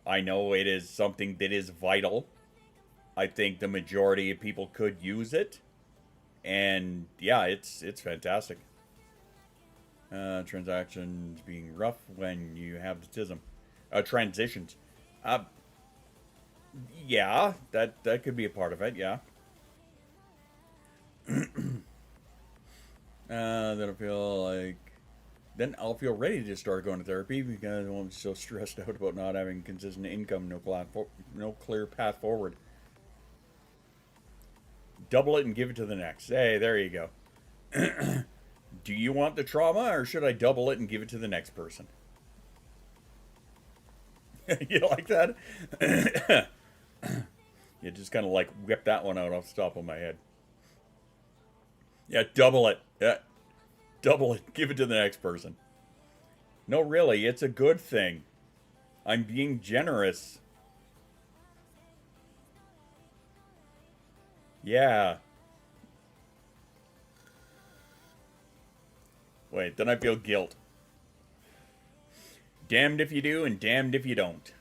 I know it is something that is vital. I think the majority of people could use it. And yeah, it's fantastic. Transactions being rough when you have autism. Transitions. Yeah, that could be a part of it, yeah. Then I'll feel ready to start going to therapy, because I won't be so stressed out about not having consistent income, no clear path forward. Double it and give it to the next. Hey, there you go. Do you want the trauma, or should I double it and give it to the next person? You like that? You just kind of like whip that one out off the top of my head. Yeah, double it. Yeah, double it. Give it to the next person. No, really, it's a good thing. I'm being generous. Yeah. Wait, then I feel guilt. Damned if you do and damned if you don't.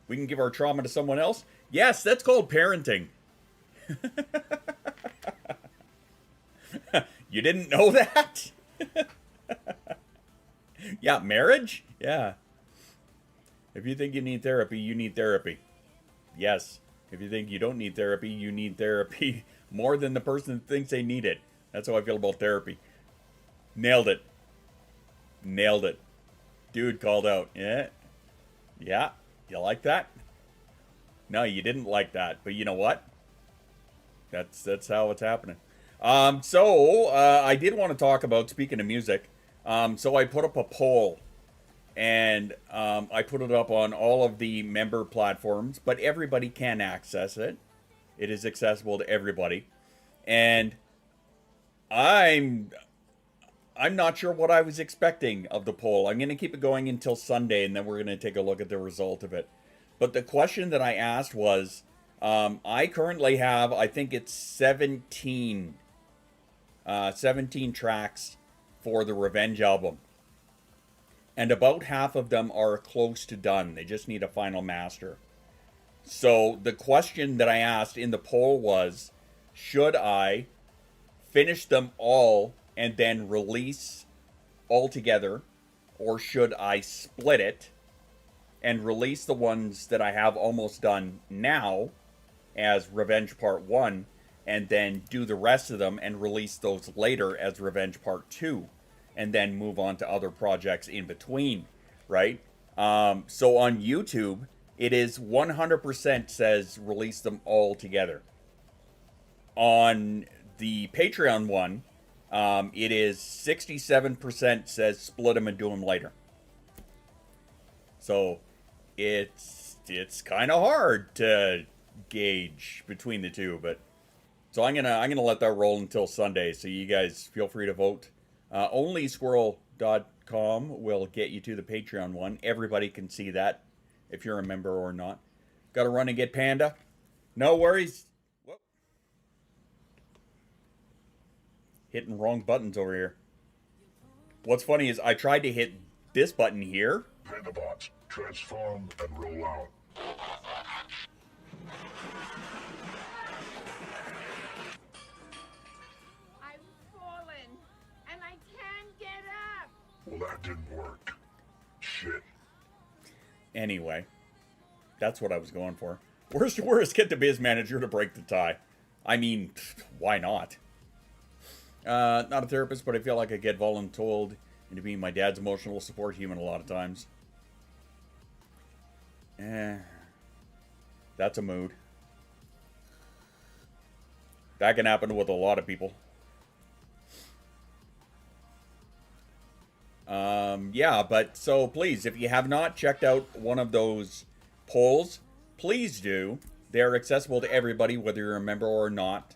We can give our trauma to someone else? Yes, that's called parenting. You didn't know that? Yeah, marriage? Yeah. If you think you need therapy, you need therapy. Yes. If you think you don't need therapy, you need therapy more than the person that thinks they need it. That's how I feel about therapy. Nailed it. Nailed it. Dude called out. Yeah. Yeah. You like that? No, you didn't like that. But you know what? That's how it's happening. I did want to talk about, speaking of music, so I put up a poll. And I put it up on all of the member platforms, but everybody can access it. It is accessible to everybody. And I'm not sure what I was expecting of the poll. I'm going to keep it going until Sunday, and then we're going to take a look at the result of it. But the question that I asked was, I currently have, I think it's 17 tracks for the Revenge album. And about half of them are close to done. They just need a final master. So the question that I asked in the poll was, should I finish them all and then release all together, or should I split it and release the ones that I have almost done now as Revenge Part 1, and then do the rest of them and release those later as Revenge Part 2? And then move on to other projects in between, right? So on YouTube, it is 100% says release them all together. On the Patreon one, it is 67% says split them and do them later. So it's kind of hard to gauge between the two, but so I'm gonna let that roll until Sunday. So you guys feel free to vote. OnlySquirrel.com will get you to the Patreon one. Everybody can see that, if you're a member or not. Got to run and get Panda? No worries. Whoop. Hitting wrong buttons over here. What's funny is I tried to hit this button here. Pandabots, transform and roll out. Well, that didn't work. Shit. Anyway, that's what I was going for. Where's Get the Biz Manager to break the tie? I mean, why not? Not a therapist, but I feel like I get voluntold into being my dad's emotional support human a lot of times. That's a mood. That can happen with a lot of people. Yeah, but so please, if you have not checked out one of those polls, please do. They're accessible to everybody, whether you're a member or not.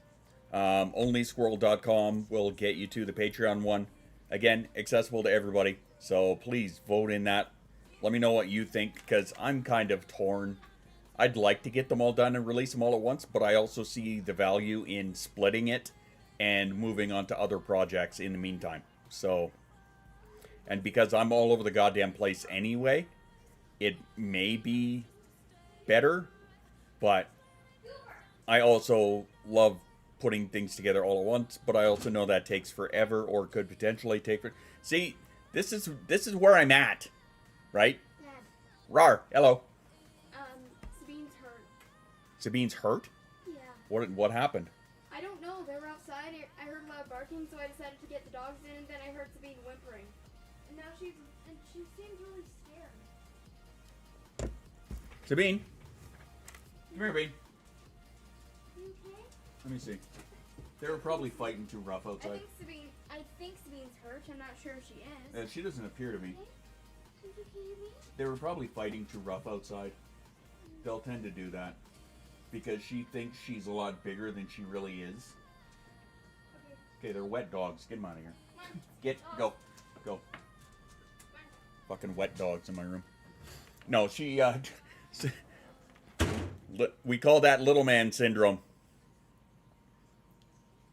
OnlySquirrel.com will get you to the Patreon one. Again, accessible to everybody. So please vote in that. Let me know what you think, because I'm kind of torn. I'd like to get them all done and release them all at once, but I also see the value in splitting it and moving on to other projects in the meantime. So, and because I'm all over the goddamn place anyway, it may be better, but I also love putting things together all at once, but I also know that takes forever, or could potentially take for... See, this is where I'm at, right? Dad. Rar, hello. Sabine's hurt. Sabine's hurt? Yeah. What happened? I don't know. They were outside. I heard loud barking, so I decided to get the dogs in, and then I heard Sabine whimpering. And now she seems really scared. Sabine? Come here, Sabine. You okay? Let me see. They were probably fighting too rough outside. I think Sabine's hurt. I'm not sure if she is. She doesn't appear to be. Is it okay? They were probably fighting too rough outside. They'll tend to do that. Because she thinks she's a lot bigger than she really is. Okay, they're wet dogs. Get them out of here. Go. Fucking wet dogs in my room. No, she, we call that little man syndrome.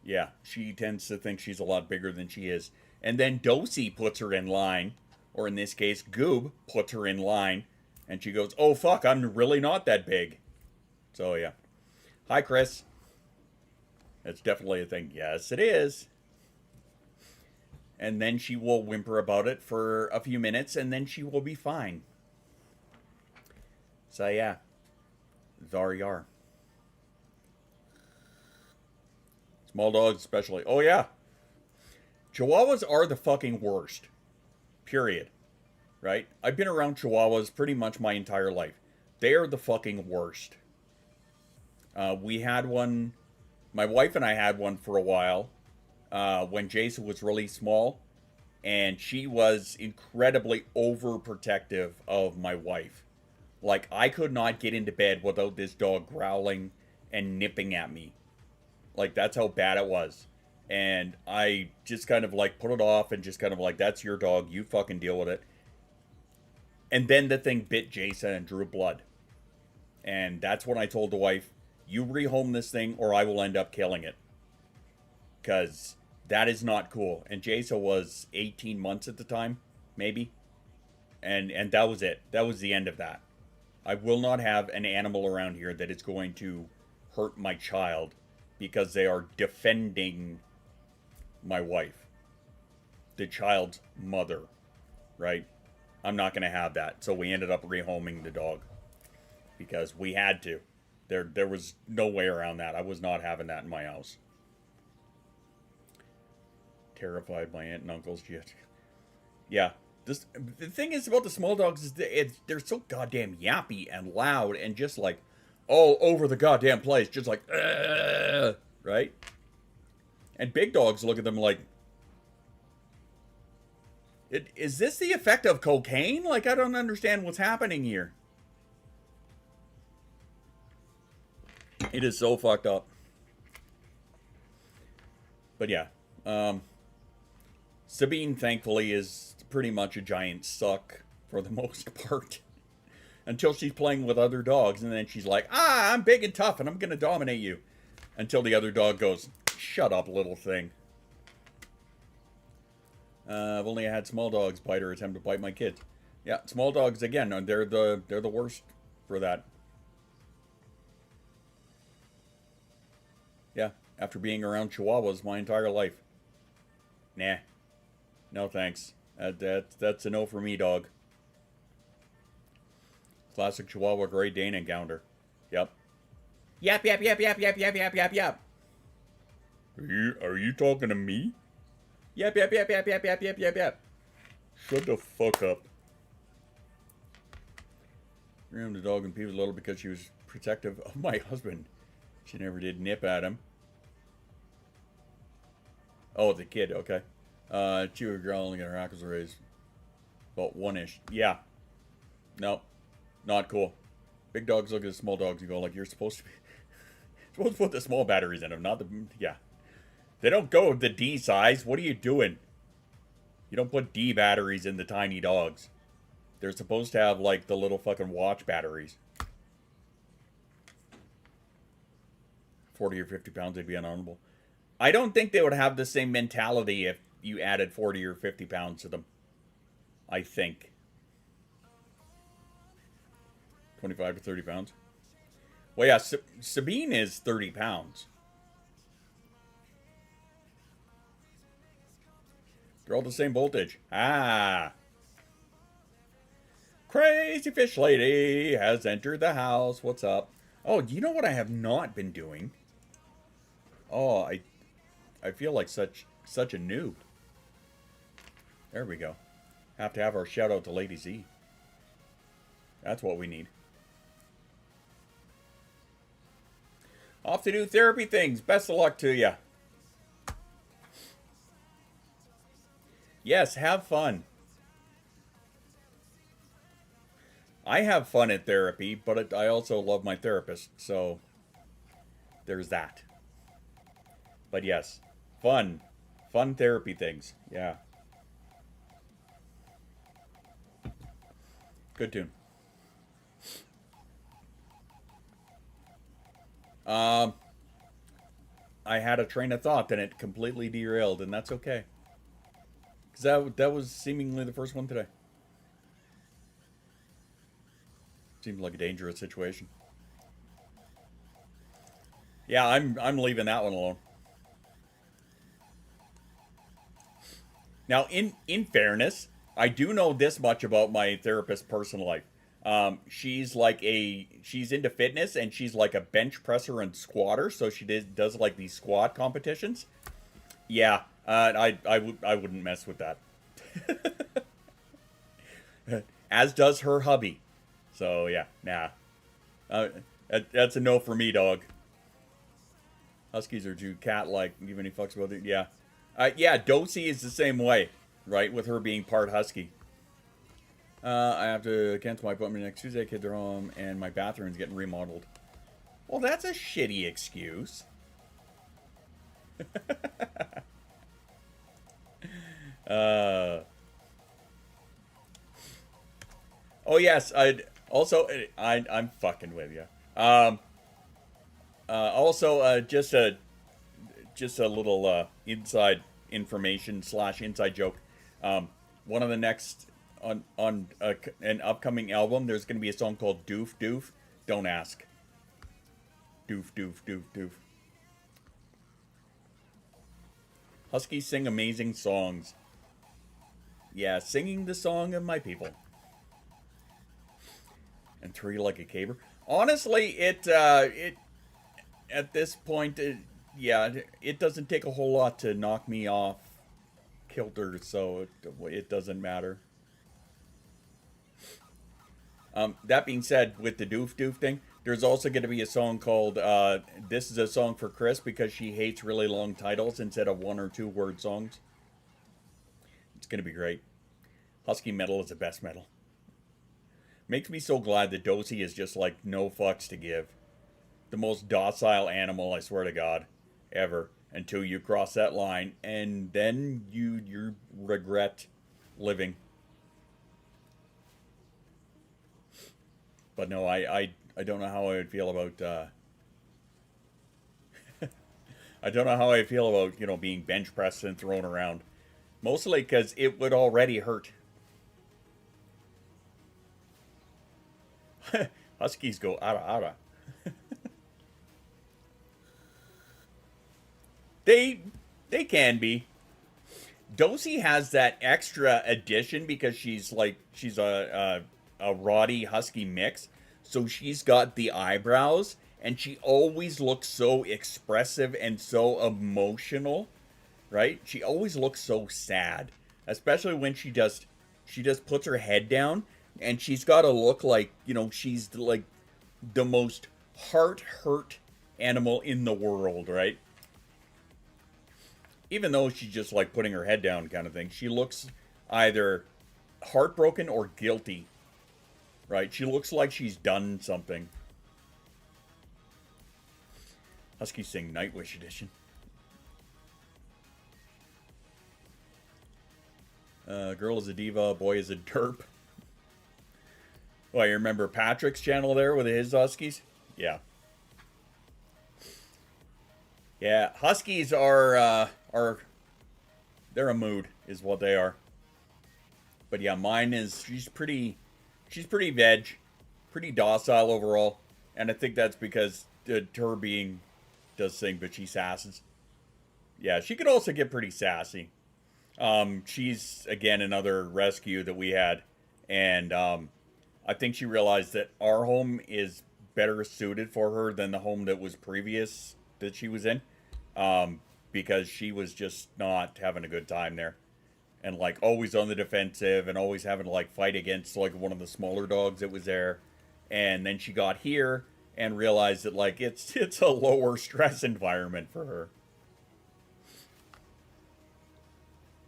Yeah, she tends to think she's a lot bigger than she is. And then Dosey puts her in line, or in this case, Goob puts her in line, and she goes, oh fuck, I'm really not that big. So yeah. Hi, Chris. That's definitely a thing. Yes, it is. And then she will whimper about it for a few minutes, and then she will be fine. So yeah. There you are. Small dogs especially. Oh, yeah. Chihuahuas are the fucking worst. Period. Right? I've been around Chihuahuas pretty much my entire life. They are the fucking worst. We had one... My wife and I had one for a while. When Jason was really small. And she was incredibly overprotective of my wife. Like, I could not get into bed without this dog growling and nipping at me. Like, that's how bad it was. And I just kind of like put it off and just kind of like, that's your dog, you fucking deal with it. And then the thing bit Jason and drew blood. And that's when I told the wife, you rehome this thing or I will end up killing it. Because that is not cool. And Jason was 18 months at the time, maybe. And that was it. That was the end of that. I will not have an animal around here that is going to hurt my child because they are defending my wife. The child's mother, right? I'm not going to have that. So we ended up rehoming the dog because we had to. There was no way around that. I was not having that in my house. Terrified my aunt and uncles. Yeah. The thing is about the small dogs is they're so goddamn yappy and loud and just like all over the goddamn place. Just like, right? And big dogs look at them like, is this the effect of cocaine? Like, I don't understand what's happening here. It is so fucked up. But yeah. Sabine, thankfully, is pretty much a giant suck for the most part. Until she's playing with other dogs, and then she's like, I'm big and tough, and I'm gonna dominate you. Until the other dog goes, shut up, little thing. I've only had small dogs bite or attempt to bite my kids. Yeah, small dogs, again, they're the worst for that. Yeah, after being around Chihuahuas my entire life. Nah. No thanks. That's a no for me, dog. Classic Chihuahua Great Dane encounter. Yep. Yap, yap, yap, yap, yap, yap, yap, yap, yap. Are you talking to me? Yap, yap, yap, yap, yap, yap, yap, yap, yap. Shut the fuck up. Ran the dog and peeved a little because she was protective of my husband. She never did nip at him. Oh, the kid, okay. Chewer growling and her hackles raised. About one-ish. Yeah. No. Not cool. Big dogs look at small dogs and go like, you're supposed to be... supposed to put the small batteries in them, not the... Yeah. They don't go the D size. What are you doing? You don't put D batteries in the tiny dogs. They're supposed to have, like, the little fucking watch batteries. 40 or 50 pounds, they'd be unhonorable. I don't think they would have the same mentality if you added 40 or 50 pounds to them. I think. 25 to 30 pounds. Well, yeah, Sabine is 30 pounds. They're all the same voltage. Ah. Crazy Fish Lady has entered the house. What's up? Oh, do you know what I have not been doing? Oh, I feel like such a noob. There we go. Have to have our shout out to Lady Z. That's what we need. Off to do therapy things. Best of luck to you. Yes, have fun. I have fun at therapy, but I also love my therapist, so there's that. But yes, fun. Fun therapy things. Yeah. Good tune. I had a train of thought, and it completely derailed, and that's okay. Because that was seemingly the first one today. Seemed like a dangerous situation. Yeah, I'm leaving that one alone. Now, in fairness, I do know this much about my therapist's personal life. She's into fitness, and she's like a bench presser and squatter, so she does like these squat competitions. Yeah, I wouldn't mess with that. As does her hubby. So yeah, nah. That's a no for me, dog. Huskies are too cat-like. Give any fucks about it? Yeah. Yeah, Dosey is the same way, right? With her being part husky. I have to cancel my appointment next Tuesday. Kids are home, and my bathroom's getting remodeled. Well, that's a shitty excuse. Oh yes, I'm fucking with you. Just a little inside information / inside joke. One of the next on an upcoming album, there's going to be a song called Doof Doof. Don't ask. Doof Doof Doof Doof. Huskies sing amazing songs. Yeah, singing the song of my people. And three like a caber. Honestly, it at this point, it doesn't take a whole lot to knock me off kilter, so it doesn't matter. That being said, with the Doof Doof thing, there's also going to be a song called This is a Song for Chris, because she hates really long titles instead of 1 or 2 word songs. It's going to be great. Husky metal is the best metal. Makes me so glad that Dosey is just like no fucks to give. The most docile animal, I swear to God, ever. Until you cross that line, and then you regret living. But no, I don't know how I would feel about I don't know how I feel about, you know, being bench pressed and thrown around. Mostly because it would already hurt. Huskies go ara. They can be. Dosey has that extra addition because she's a Roddy Husky mix. So she's got the eyebrows, and she always looks so expressive and so emotional, right? She always looks so sad, especially when she just puts her head down, and she's got to look like, you know, she's like the most heart-hurt animal in the world, right? Even though she's just like putting her head down kind of thing, she looks either heartbroken or guilty, right? She looks like she's done something. Huskies sing Nightwish Edition. Girl is a diva, boy is a derp. Oh, you remember Patrick's channel there with his Huskies? Yeah. Yeah, Huskies are they're a mood, is what they are. But yeah, mine is, she's pretty veg, pretty docile overall, and I think that's because her being does sing, but she sasses. Yeah, she could also get pretty sassy. She's again another rescue that we had, and I think she realized that our home is better suited for her than the home that was previous that she was in. Because she was just not having a good time there. And, like, always on the defensive and always having to, like, fight against, like, one of the smaller dogs that was there. And then she got here and realized that, like, it's a lower stress environment for her.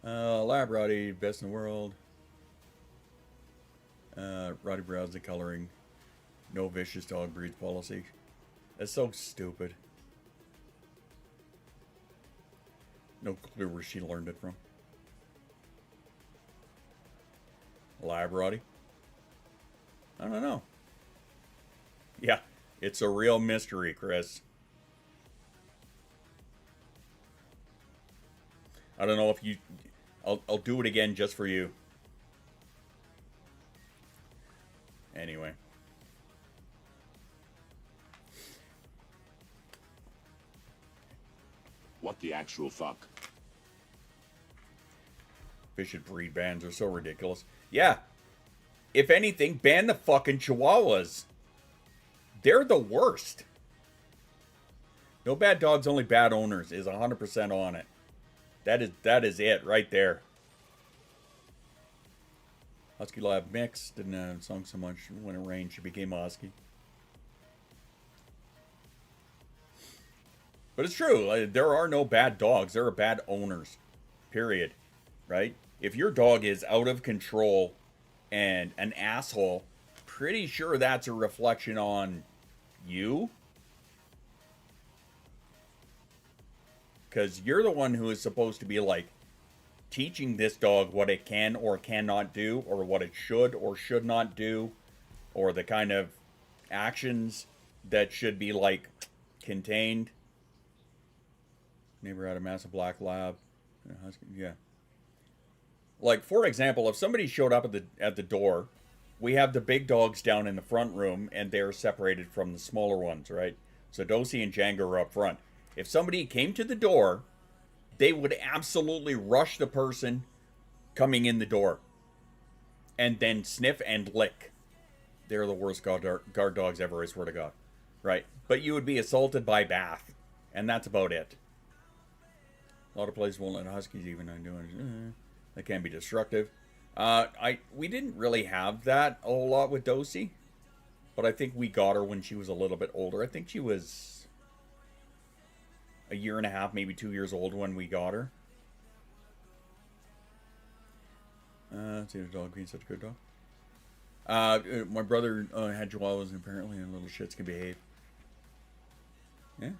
Lab Roddy, best in the world. Roddy Browse coloring. No vicious dog breeds policy. That's so stupid. No clue where she learned it from. Lab Roddy? I don't know. Yeah, it's a real mystery, Chris. I don't know if you... I'll do it again just for you. Anyway. What the actual fuck? Fish and breed bans are so ridiculous. Yeah. If anything, ban the fucking Chihuahuas. They're the worst. No bad dogs, only bad owners is 100% on it. That is it right there. Husky Lab mix. Didn't song so much when it rained. She became a husky. But it's true. Like, there are no bad dogs. There are bad owners. Period. Right? If your dog is out of control and an asshole, pretty sure that's a reflection on you. Because you're the one who is supposed to be like teaching this dog what it can or cannot do, or what it should or should not do, or the kind of actions that should be like contained. Neighbor had a massive black lab. Yeah. Like, for example, if somebody showed up at the door, we have the big dogs down in the front room, and they're separated from the smaller ones, right? So Dosey and Django are up front. If somebody came to the door, they would absolutely rush the person coming in the door and then sniff and lick. They're the worst guard dogs ever, I swear to God. Right? But you would be assaulted by Bath, and that's about it. A lot of places won't let huskies even do it. They can be destructive. We didn't really have that a whole lot with Dosey, but I think we got her when she was a little bit older. I think she was a year and a half, maybe 2 years old when we got her. Let's see, the dog being such a good dog. My brother had Chihuahuas, and apparently little shits can behave. Yeah.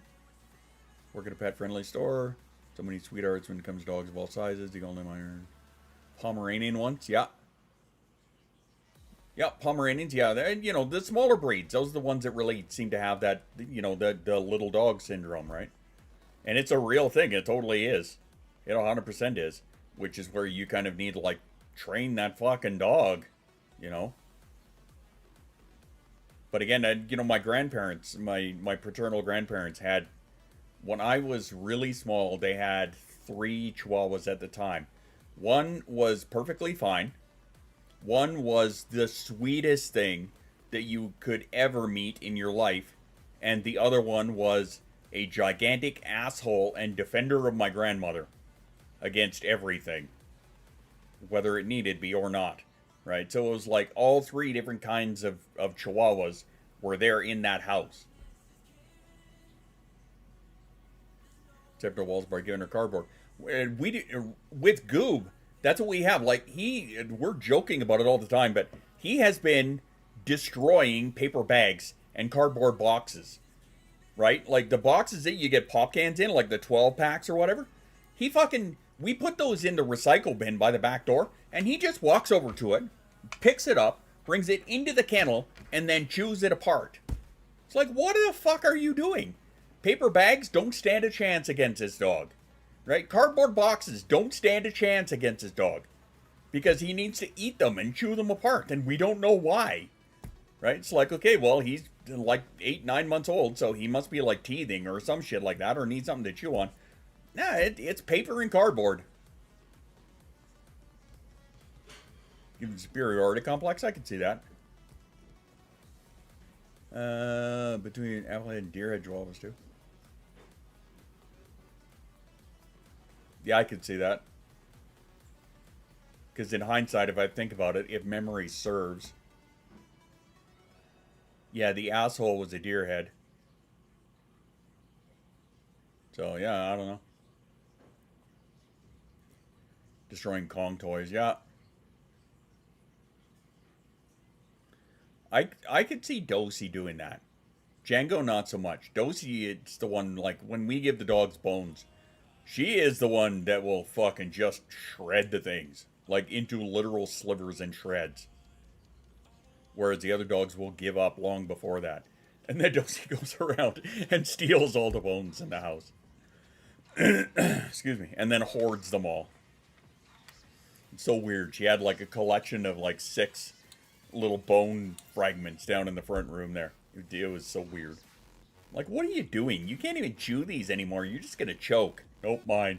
Work at a pet-friendly store. So many sweethearts when it comes to dogs of all sizes. The only minor Pomeranian ones, yeah. Yeah, Pomeranians, yeah. The smaller breeds, those are the ones that really seem to have that, the little dog syndrome, right? And it's a real thing. It totally is. It 100% is. Which is where you kind of need to, like, train that fucking dog, But again, my grandparents, my paternal grandparents had, when I was really small, they had 3 Chihuahuas at the time. One was perfectly fine. One was the sweetest thing that you could ever meet in your life. And the other one was a gigantic asshole and defender of my grandmother against everything, whether it needed be or not, right? So it was like all 3 different kinds of Chihuahuas were there in that house. Except for walls by giving her cardboard. With Goob, that's what we have. Like, we're joking about it all the time, but he has been destroying paper bags and cardboard boxes. Right? Like, the boxes that you get pop cans in, like the 12 packs or whatever, we put those in the recycle bin by the back door, and he just walks over to it, picks it up, brings it into the kennel, and then chews it apart. It's like, what the fuck are you doing? Paper bags don't stand a chance against this dog. Right? Cardboard boxes don't stand a chance against his dog. Because he needs to eat them and chew them apart, and we don't know why. Right? It's like, okay, well, he's like 8-9 months old, so he must be like teething or some shit like that, or need something to chew on. Nah, it's paper and cardboard. Give him superiority complex, I can see that. Between Applehead and Deerhead Chihuahuas too. Yeah, I could see that. Because in hindsight, if I think about it, if memory serves, yeah, the asshole was a Deerhead. So, yeah, I don't know. Destroying Kong toys, yeah. I could see Dosey doing that. Django, not so much. Dosey, it's the one, like, when we give the dogs bones, she is the one that will fucking just shred the things. Like, into literal slivers and shreds. Whereas the other dogs will give up long before that. And then Dosey goes around and steals all the bones in the house. Excuse me. And then hoards them all. It's so weird. She had like a collection of like 6 little bone fragments down in the front room there. It was so weird. Like, what are you doing? You can't even chew these anymore. You're just gonna choke. Nope, mine.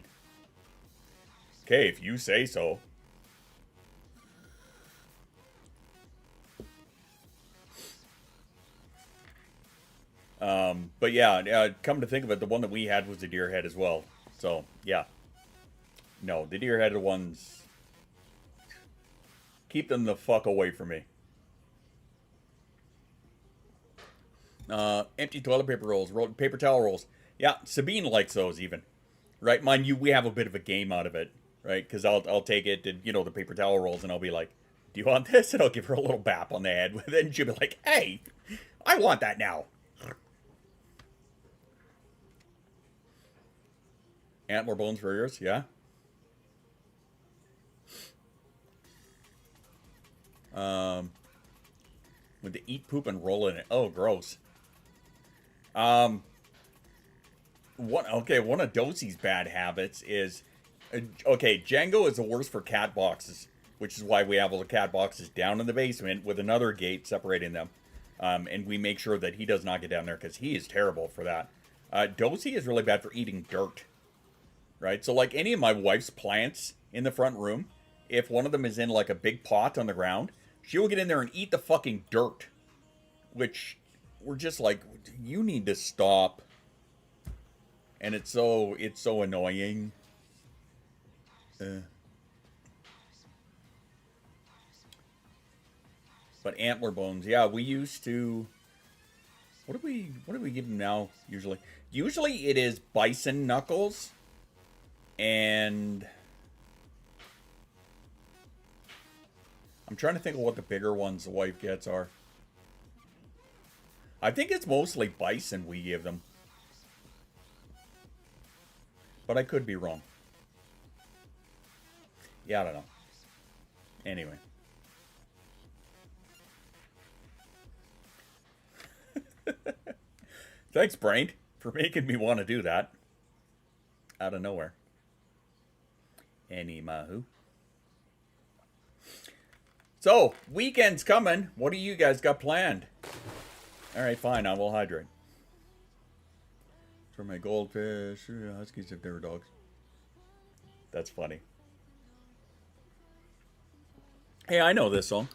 Okay, if you say so. But yeah, come to think of it, the one that we had was the deer head as well. So, yeah. No, the deer headed ones, keep them the fuck away from me. Empty toilet paper rolls, paper towel rolls. Yeah, Sabine likes those even. Right? Mind you, we have a bit of a game out of it. Right? Because I'll take it, and, you know, the paper towel rolls, and I'll be like, do you want this? And I'll give her a little bap on the head with it, and she'll be like, hey, I want that now. Antler bones for ears, yeah. With the eat, poop, and roll in it. Oh, gross. One of Dosey's bad habits is, okay, Django is the worst for cat boxes, which is why we have all the cat boxes down in the basement with another gate separating them. And we make sure that he does not get down there because he is terrible for that. Dosey is really bad for eating dirt. Right? So like any of my wife's plants in the front room, if one of them is in like a big pot on the ground, she will get in there and eat the fucking dirt. Which we're just like, you need to stop. And it's so annoying. But antler bones, yeah, we used to. What do we give them now? Usually it is bison knuckles, and I'm trying to think of what the bigger ones the wife gets are. I think it's mostly bison we give them, but I could be wrong. Yeah, I don't know. Anyway. Thanks, Brain, for making me want to do that. Out of nowhere. Anywho. So, weekend's coming. What do you guys got planned? Alright, fine. I will hydrate. For my goldfish. Huskies if they were dogs. That's funny. Hey, I know this song.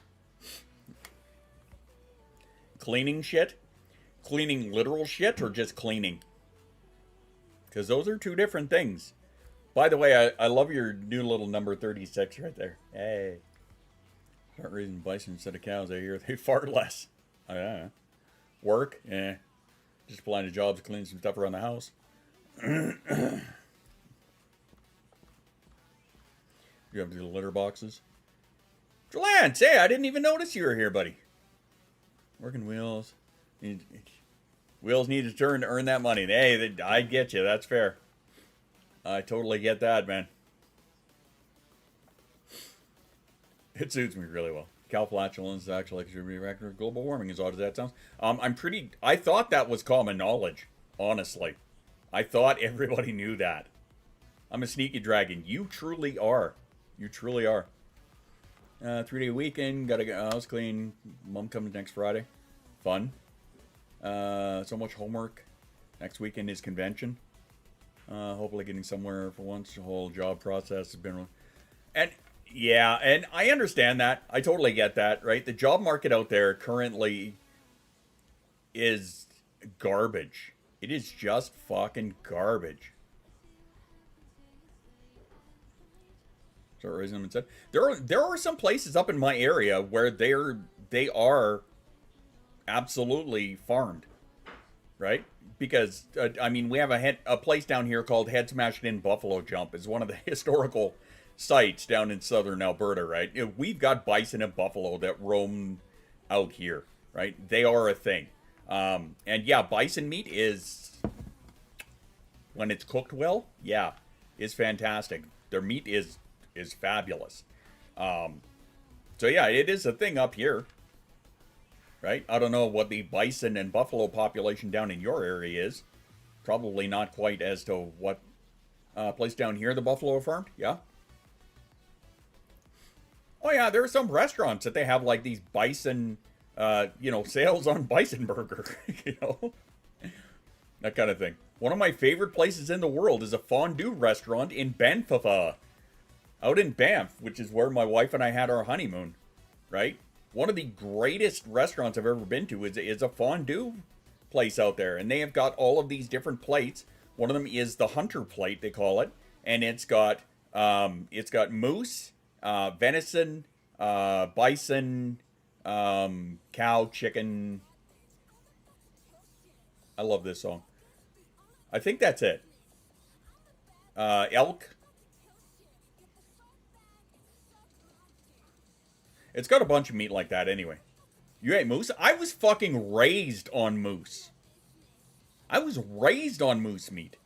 Cleaning shit? Cleaning literal shit or just cleaning? Because those are two different things. By the way, I love your new little number 36 right there. Hey. Start raising bison instead of cows. I hear they fart less. I don't know. Work? Eh. Just applying to jobs, cleaning some stuff around the house. You have to do the litter boxes. Joanne, say, I didn't even notice you were here, buddy. Working wheels. Wheels need to turn to earn that money. Hey, I get you. That's fair. I totally get that, man. It suits me really well. Cow flatulence is actually should be reckoned with global warming, as odd as that sounds. I thought that was common knowledge, honestly. I thought everybody knew that. I'm a sneaky dragon. You truly are. You truly are. 3-day weekend. Gotta get house clean. Mom comes next Friday. Fun. So much homework. Next weekend is convention. Hopefully getting somewhere for once. The whole job process has been... And, yeah, and I understand that. I totally get that, right? The job market out there currently is garbage. It is just fucking garbage. So raising them instead. There are some places up in my area where they are absolutely farmed, right? Because I mean, we have a place down here called Head Smashed In Buffalo Jump. Is one of the historical sites down in southern Alberta, right? We've got bison and buffalo that roam out here, right? They are a thing. And yeah, bison meat is, when it's cooked well, yeah, is fantastic. Their meat is fabulous. So yeah, it is a thing up here, right? I don't know what the bison and buffalo population down in your area is. Probably not quite as to what place down here the buffalo are farmed. Yeah. Oh yeah, there are some restaurants that they have like these bison, sales on bison burger, that kind of thing. One of my favorite places in the world is a fondue restaurant in Banff, out in Banff, which is where my wife and I had our honeymoon, right? One of the greatest restaurants I've ever been to is a fondue place out there, and they have got all of these different plates. One of them is the hunter plate, they call it, and it's got moose, venison, bison, cow, chicken. I love this song. I think that's it. Elk. It's got a bunch of meat like that anyway. You ate moose? I was fucking raised on moose. I was raised on moose meat.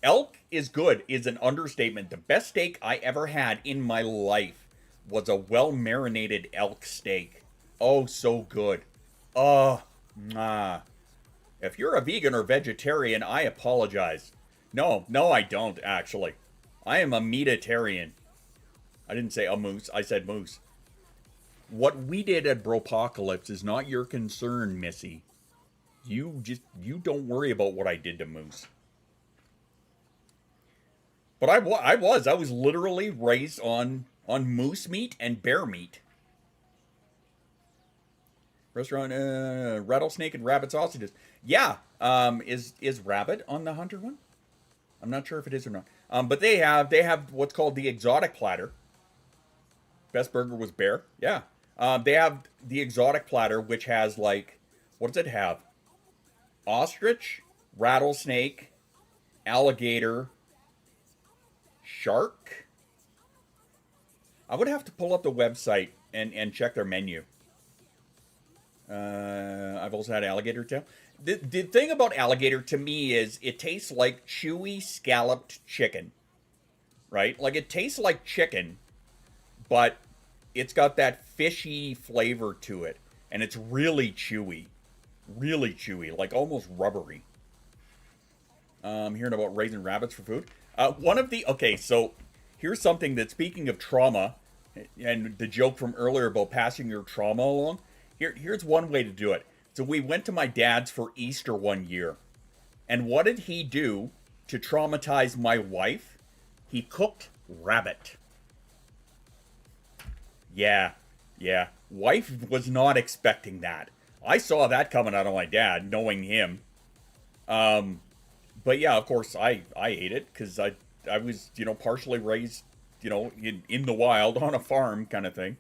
Elk is good is an understatement. The best steak I ever had in my life was a well-marinated elk steak. Oh, so good. If you're a vegan or vegetarian, I apologize. No, I don't, actually. I am a meatitarian. I didn't say a moose, I said moose. What we did at Bropocalypse is not your concern, Missy. You don't worry about what I did to moose. But I was literally raised on moose meat and bear meat. Restaurant, rattlesnake and rabbit sausages. Yeah, is rabbit on the hunter one? I'm not sure if it is or not. But they have what's called the exotic platter. Best burger was bear. Yeah. They have the exotic platter, which has like, what does it have? Ostrich, rattlesnake, alligator, shark. I would have to pull up the website and check their menu. I've also had alligator tail. The thing about alligator to me is it tastes like chewy scalloped chicken, right? Like it tastes like chicken, but it's got that fishy flavor to it, and it's really chewy, like almost rubbery. Hearing about raising rabbits for food. Okay, so here's something that, speaking of trauma, and the joke from earlier about passing your trauma along. Here's one way to do it. So we went to my dad's for Easter one year. And what did he do to traumatize my wife? He cooked rabbit. Yeah. Wife was not expecting that. I saw that coming out of my dad, knowing him. But yeah, of course, I ate it because I was, partially raised, in the wild on a farm kind of thing.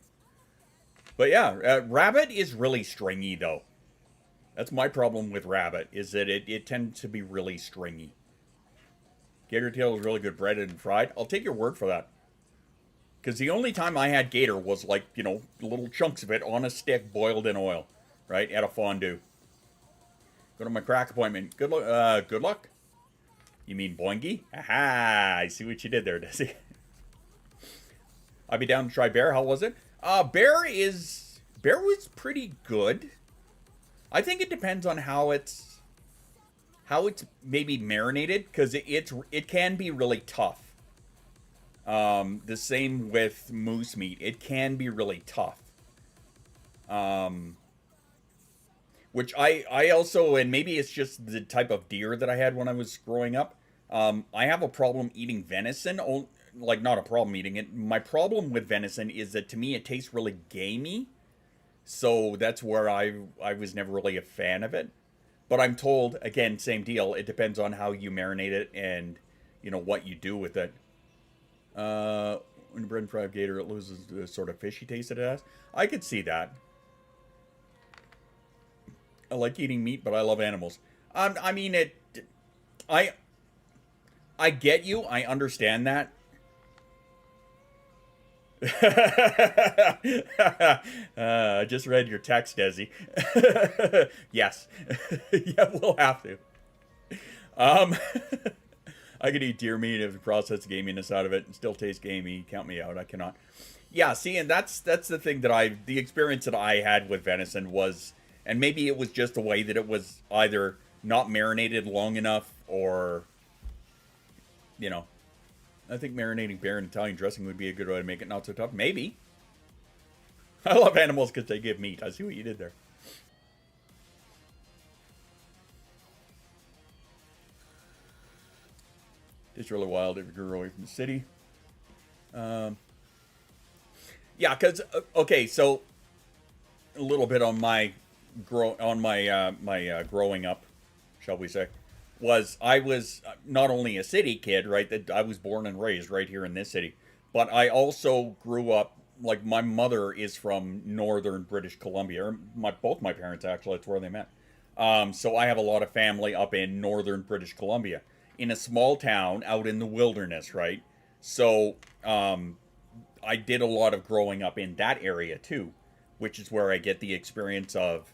But yeah, rabbit is really stringy, though. That's my problem with rabbit, is that it tends to be really stringy. Gator tail is really good breaded and fried. I'll take your word for that. Because the only time I had gator was like, little chunks of it on a stick boiled in oil, right, at a fondue. Go to my crack appointment. Good luck. You mean boingy? Aha, I see what you did there, Desi. I'd be down to try bear. How was it? Bear was pretty good. I think it depends on how it's maybe marinated, because it can be really tough. The same with moose meat. It can be really tough. Which I also, and maybe it's just the type of deer that I had when I was growing up. I have a problem eating venison. Like, not a problem eating it. My problem with venison is that, to me, it tastes really gamey. So that's where I was never really a fan of it. But I'm told, again, same deal. It depends on how you marinate it and, what you do with it. When bread and fried gator, it loses the sort of fishy taste that it has. I could see that. I like eating meat, but I love animals. I get you. I understand that. I just read your text, Desi. Yes. Yeah, we'll have to. I could eat deer meat if it processed the gaminess out of it and still taste gamey. Count me out. I cannot. Yeah, see, and that's the thing that the experience that I had with venison was, and maybe it was just the way that it was either not marinated long enough or, I think marinating bear in Italian dressing would be a good way to make it not so tough. Maybe. I love animals because they give meat. I see what you did there. It's really wild if you grew away from the city. Yeah, because, okay, so a little bit on my growing up. shall we say, was I was not only a city kid, right, that I was born and raised right here in this city, but I also grew up, like, my mother is from northern British Columbia, or both my parents, actually, that's where they met. So I have a lot of family up in northern British Columbia, in a small town out in the wilderness, right? So, I did a lot of growing up in that area too, which is where I get the experience of,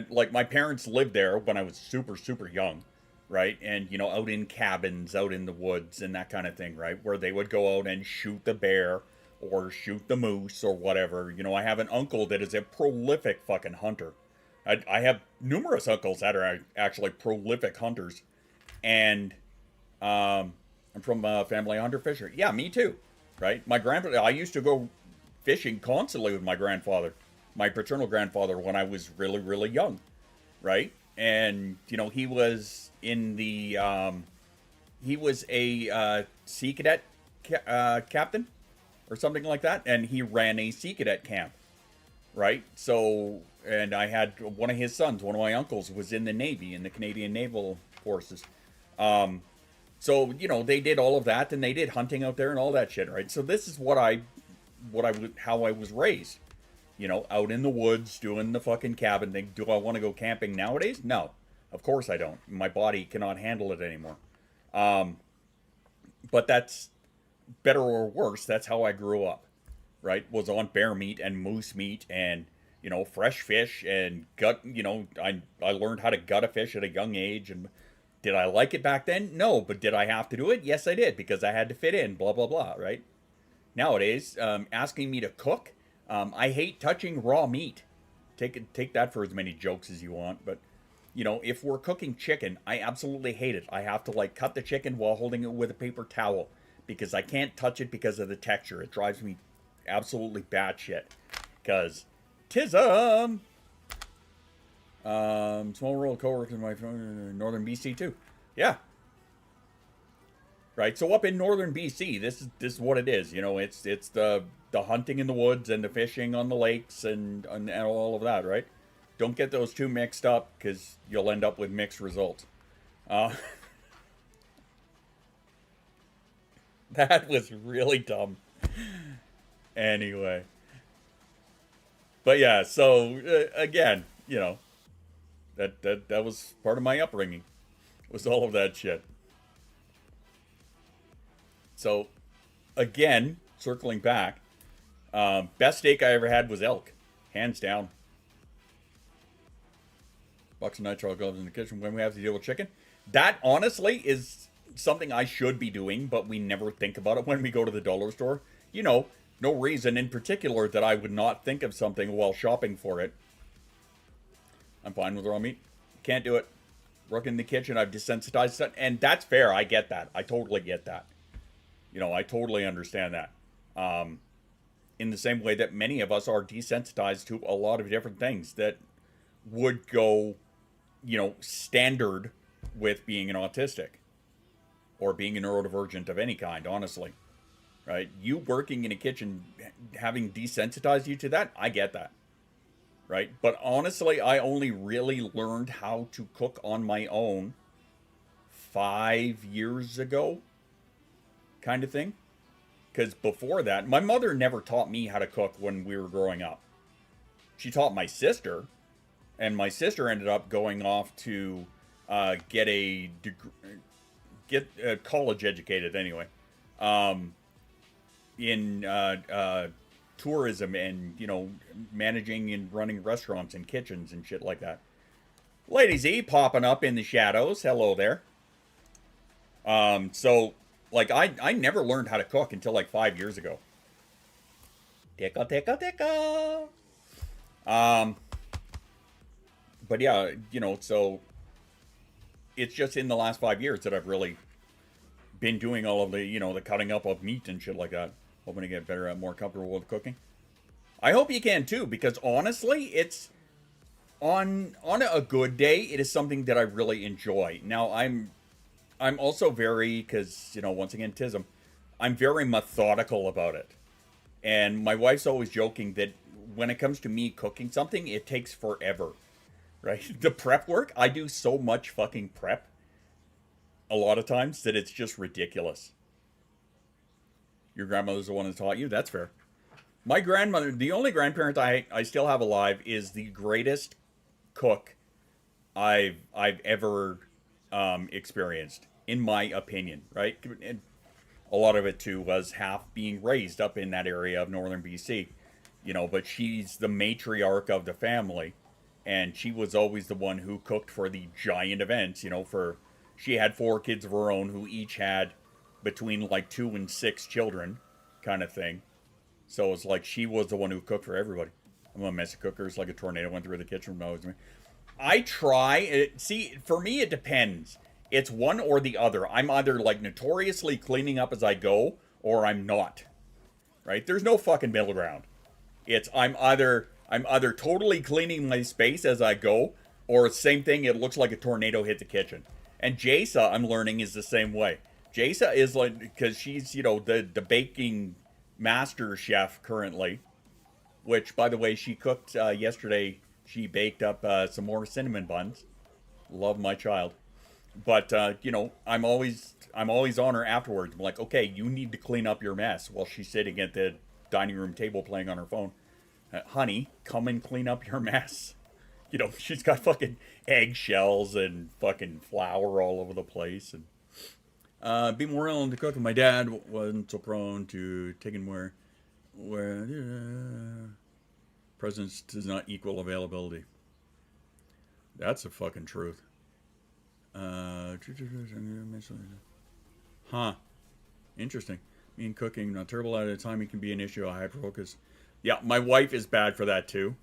like, my parents lived there when I was super, super young, right? And, you know, out in cabins, out in the woods and that kind of thing, right? Where they would go out and shoot the bear or shoot the moose or whatever. You know, I have an uncle that is a prolific fucking hunter. I have numerous uncles that are actually prolific hunters. And, I'm from a family of hunter fisher. Yeah, me too. Right? My grandfather, I used to go fishing constantly with my grandfather, my paternal grandfather, when I was really, really young, right? And, you know, he was in the, he was a sea cadet captain or something like that, and he ran a sea cadet camp, right? So, and I had one of his sons, one of my uncles, was in the Navy, in the Canadian Naval Forces. So, you know, they did all of that, and they did hunting out there and all that shit, right? So this is how I was raised. You know, out in the woods, doing the fucking cabin thing. Do I want to go camping nowadays? No. Of course I don't. My body cannot handle it anymore. But that's better or worse. That's how I grew up, right? Was on bear meat and moose meat and, you know, fresh fish and gut, you know, I learned how to gut a fish at a young age. And did I like it back then? No. But did I have to do it? Yes, I did, because I had to fit in, blah, blah, blah, right? Nowadays, asking me to cook, I hate touching raw meat. Take that for as many jokes as you want, but, you know, if we're cooking chicken, I absolutely hate it. I have to, like, cut the chicken while holding it with a paper towel, because I can't touch it because of the texture. It drives me absolutely batshit, because tism! Small world co-workers in my northern BC too. Yeah. Right, so up in northern BC, this is what it is. You know, it's the hunting in the woods and the fishing on the lakes and all of that, right? Don't get those two mixed up, because you'll end up with mixed results. That was really dumb. Anyway. But yeah, so, again, you know, that was part of my upbringing, was all of that shit. So, again, circling back, best steak I ever had was elk, hands down. Box of nitrile gloves in the kitchen when we have to deal with chicken. That, honestly, is something I should be doing, but we never think about it when we go to the dollar store. You know, no reason in particular that I would not think of something while shopping for it. I'm fine with raw meat. Can't do it. Work in the kitchen, I've desensitized it, and that's fair. I get that. I totally get that. You know, I totally understand that. In the same way that many of us are desensitized to a lot of different things that would go, you know, standard with being an autistic or being a neurodivergent of any kind, honestly. Right? You working in a kitchen, having desensitized you to that, I get that. Right? But honestly, I only really learned how to cook on my own 5 years ago, kind of thing. Because before that, my mother never taught me how to cook when we were growing up. She taught my sister, and my sister ended up going off to get a degree, college educated anyway, in tourism and, you know, managing and running restaurants and kitchens and shit like that. Lady Z popping up in the shadows. Hello there. So, like, I never learned how to cook until, like, 5 years ago. Tickle, tickle, tickle. But yeah, you know, so it's just in the last 5 years that I've really been doing all of the, you know, the cutting up of meat and shit like that. Hoping to get better and more comfortable with cooking. I hope you can too, because honestly, it's on a good day, it is something that I really enjoy. Now, I'm also very, because, you know, once again, tism, I'm very methodical about it. And my wife's always joking that when it comes to me cooking something, it takes forever. right? The prep work, I do so much fucking prep a lot of times that it's just ridiculous. Your grandmother's the one that taught you? That's fair. My grandmother, the only grandparent I still have alive, is the greatest cook I've ever experienced, in my opinion, right? And a lot of it, too, was half being raised up in that area of northern BC, you know, but she's the matriarch of the family, and she was always the one who cooked for the giant events, you know, she had 4 kids of her own who each had between like 2 and 6 children, kind of thing. So it's like she was the one who cooked for everybody. I'm a mess of cookers, like a tornado went through the kitchen. I try. See, for me, it depends. It's one or the other. I'm either like notoriously cleaning up as I go, or I'm not. Right? There's no fucking middle ground. It's I'm either totally cleaning my space as I go, or same thing. It looks like a tornado hit the kitchen. And Jasa, I'm learning, is the same way. Jasa is like, because she's, you know, the baking master chef currently, which, by the way, she cooked yesterday. She baked up some more cinnamon buns. Love my child. But, you know, I'm always on her afterwards. I'm like, okay, you need to clean up your mess, while she's sitting at the dining room table playing on her phone. Honey, come and clean up your mess. You know, she's got fucking eggshells and fucking flour all over the place. And be more willing to cook. My dad wasn't so prone to taking where presence does not equal availability. That's the fucking truth. Huh. Interesting. Me and cooking, not terrible at a time, it can be an issue. I focus. Yeah, my wife is bad for that too.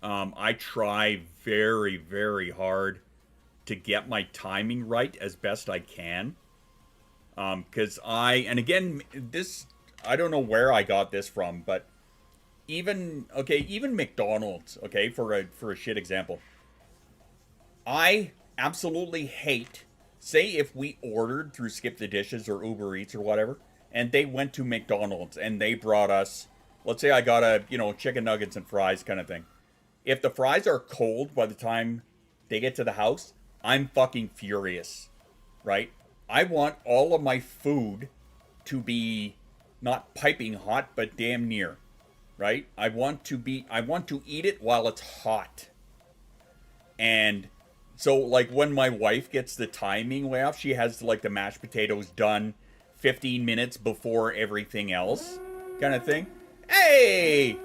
I try very, very hard to get my timing right as best I can. Because and again, this, I don't know where I got this from, but even McDonald's, okay, for a shit example. I absolutely hate, say if we ordered through Skip the Dishes or Uber Eats or whatever, and they went to McDonald's and they brought us, let's say I got a, you know, chicken nuggets and fries kind of thing. If the fries are cold by the time they get to the house, I'm fucking furious, right? I want all of my food to be not piping hot, but damn near, right? I want to eat it while it's hot. And so, like, when my wife gets the timing way off, she has, like, the mashed potatoes done 15 minutes before everything else, kind of thing. Hey!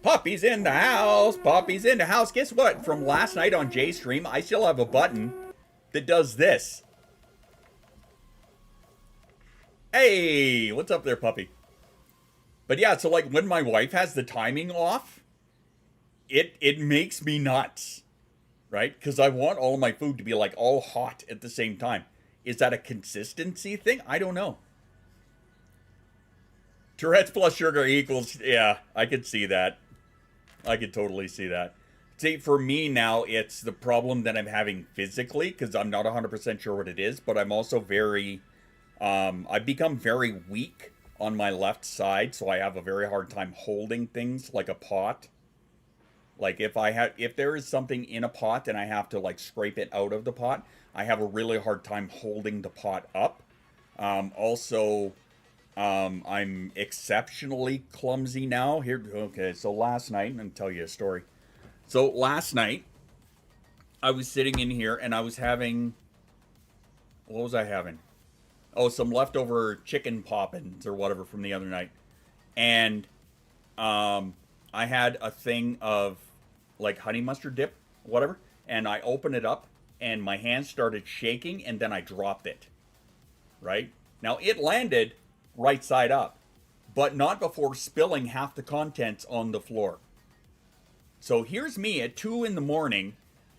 Poppy's in the house! Poppy's in the house! Guess what? From last night on Jay's stream, I still have a button that does this. Hey! What's up there, puppy? But yeah, so, like, when my wife has the timing off, it makes me nuts. Right? Because I want all of my food to be, like, all hot at the same time. Is that a consistency thing? I don't know. Tourette's plus sugar equals, yeah, I could see that. I could totally see that. See, for me now, it's the problem that I'm having physically, because I'm not 100% sure what it is, but I'm also very, I've become very weak on my left side, so I have a very hard time holding things like a pot. Like, if there is something in a pot and I have to, like, scrape it out of the pot, I have a really hard time holding the pot up. Also, I'm exceptionally clumsy now. Okay, so last night, I'm going to tell you a story. So last night, I was sitting in here and I was having, what was I having? Oh, some leftover chicken poppins or whatever from the other night. And, I had a thing of, like, honey mustard dip, whatever, and I opened it up, and my hand started shaking, and then I dropped it, right? Now, it landed right side up, but not before spilling half the contents on the floor. So here's me at 2 in the morning,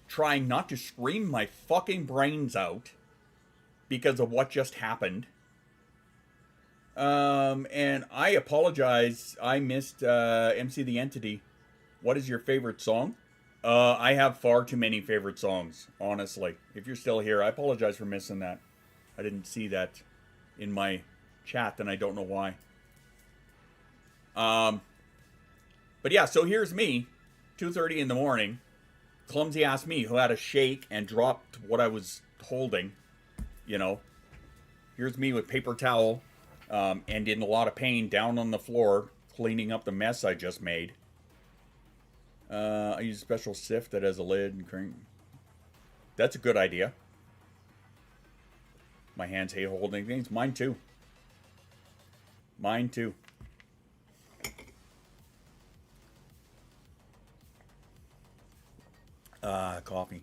trying not to scream my fucking brains out because of what just happened. And I apologize, I missed, MC the Entity. What is your favorite song? I have far too many favorite songs, honestly. If you're still here, I apologize for missing that. I didn't see that in my chat, and I don't know why. But yeah, so here's me, 2:30 in the morning, clumsy ass me who had to shake and dropped what I was holding, you know. Here's me with paper towel and in a lot of pain down on the floor cleaning up the mess I just made. I use a special sift that has a lid and crank. That's a good idea. My hands hate holding things. Mine too. Mine too. Coffee.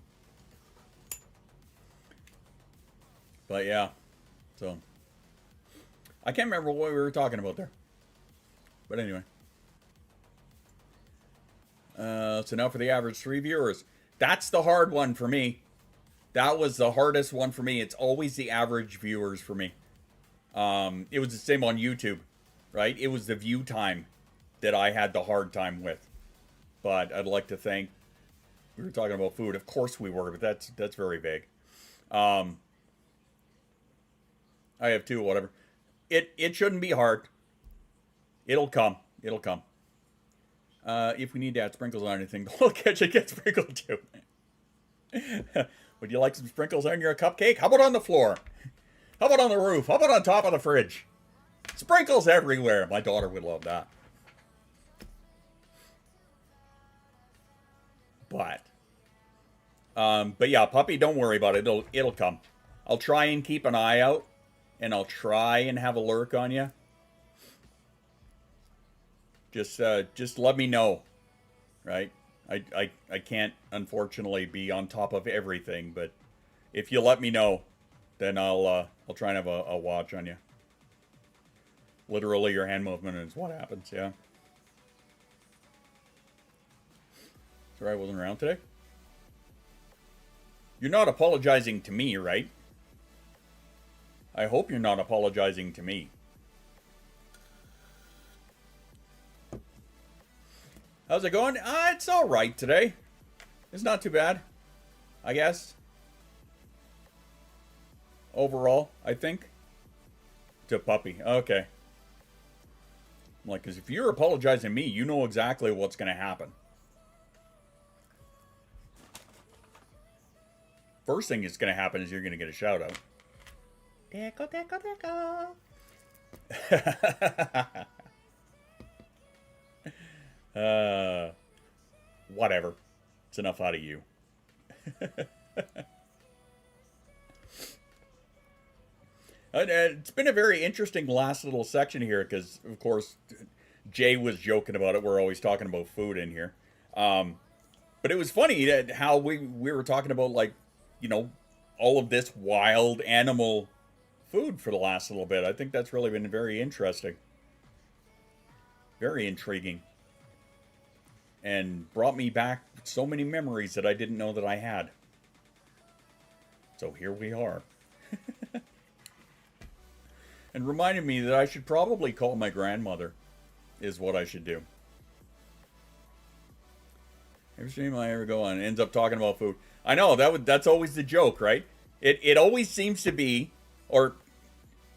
But yeah, so I can't remember what we were talking about there. But anyway. So now for the average 3 viewers. That's the hard one for me. That was the hardest one for me. It's always the average viewers for me. It was the same on YouTube, right? It was the view time that I had the hard time with. But I'd like to thank... We were talking about food. Of course we were, but that's very vague. I have two, whatever. It shouldn't be hard. It'll come. It'll come. If we need to add sprinkles on anything, the whole kitchen gets sprinkled too. Would you like some sprinkles on your cupcake? How about on the floor? How about on the roof? How about on top of the fridge? Sprinkles everywhere. My daughter would love that. But yeah, puppy, don't worry about it. It'll come. I'll try and keep an eye out, and I'll try and have a lurk on you. Just let me know, right? I can't, unfortunately, be on top of everything, but if you let me know, then I'll try and have a watch on you. Literally, your hand movement is what happens, yeah. Sorry I wasn't around today. You're not apologizing to me, right? I hope you're not apologizing to me. How's it going? It's alright today. It's not too bad, I guess. Overall, I think. To puppy. Okay. I'm like, because if you're apologizing to me, you know exactly what's going to happen. First thing that's going to happen is you're going to get a shout out. Deco, deco, deco. Whatever. It's enough out of you. It's been a very interesting last little section here because, of course, Jay was joking about it. We're always talking about food in here. But it was funny that how we were talking about, like, you know, all of this wild animal food for the last little bit. I think that's really been very interesting. Very intriguing. And brought me back so many memories that I didn't know that I had. So here we are. And reminded me that I should probably call my grandmother, is what I should do. Every stream I ever go on ends up talking about food. I know, that's always the joke, right? It always seems to be, or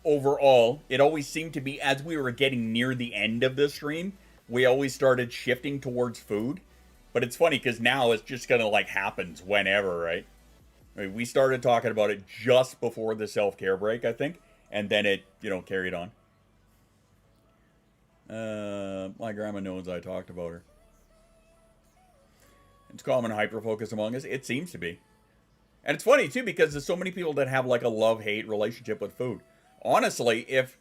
overall, it always seemed to be as we were getting near the end of the stream, we always started shifting towards food. But it's funny because now it's just kind of like happens whenever, right? I mean, we started talking about it just before the self-care break, I think. And then it, you know, carried on. My grandma knows I talked about her. It's common hyperfocus among us. It seems to be. And it's funny, too, because there's so many people that have, like, a love-hate relationship with food. Honestly, if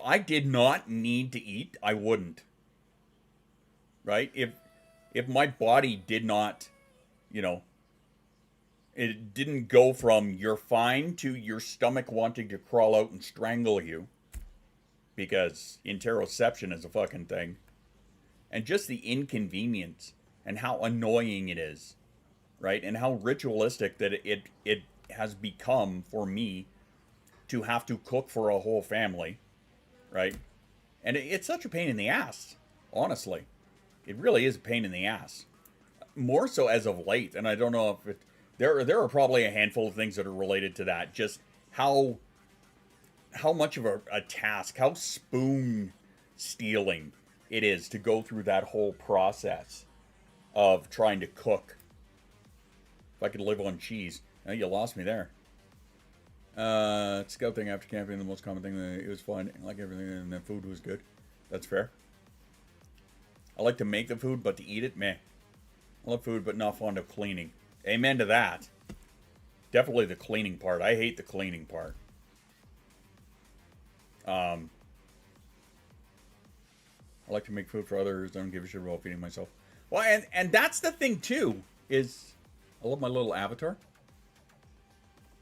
I did not need to eat, I wouldn't. Right? If my body did not, you know, it didn't go from you're fine to your stomach wanting to crawl out and strangle you. Because interoception is a fucking thing. And just the inconvenience and how annoying it is. Right? And how ritualistic that it has become for me to have to cook for a whole family. Right? And it's such a pain in the ass. Honestly. It really is a pain in the ass. More so as of late. And I don't know if it... There are probably a handful of things that are related to that. Just how much of a task, how spoon stealing it is to go through that whole process of trying to cook If I could live on cheese. Oh, you lost me there. Scouting after camping, the most common thing. It was fun, like everything, and the food was good. That's fair. I like to make the food, but to eat it, meh. I love food, but not fond of cleaning. Amen to that. Definitely the cleaning part. I hate the cleaning part. I like to make food for others. I don't give a shit about feeding myself. Well, and that's the thing too. Is I love my little avatar.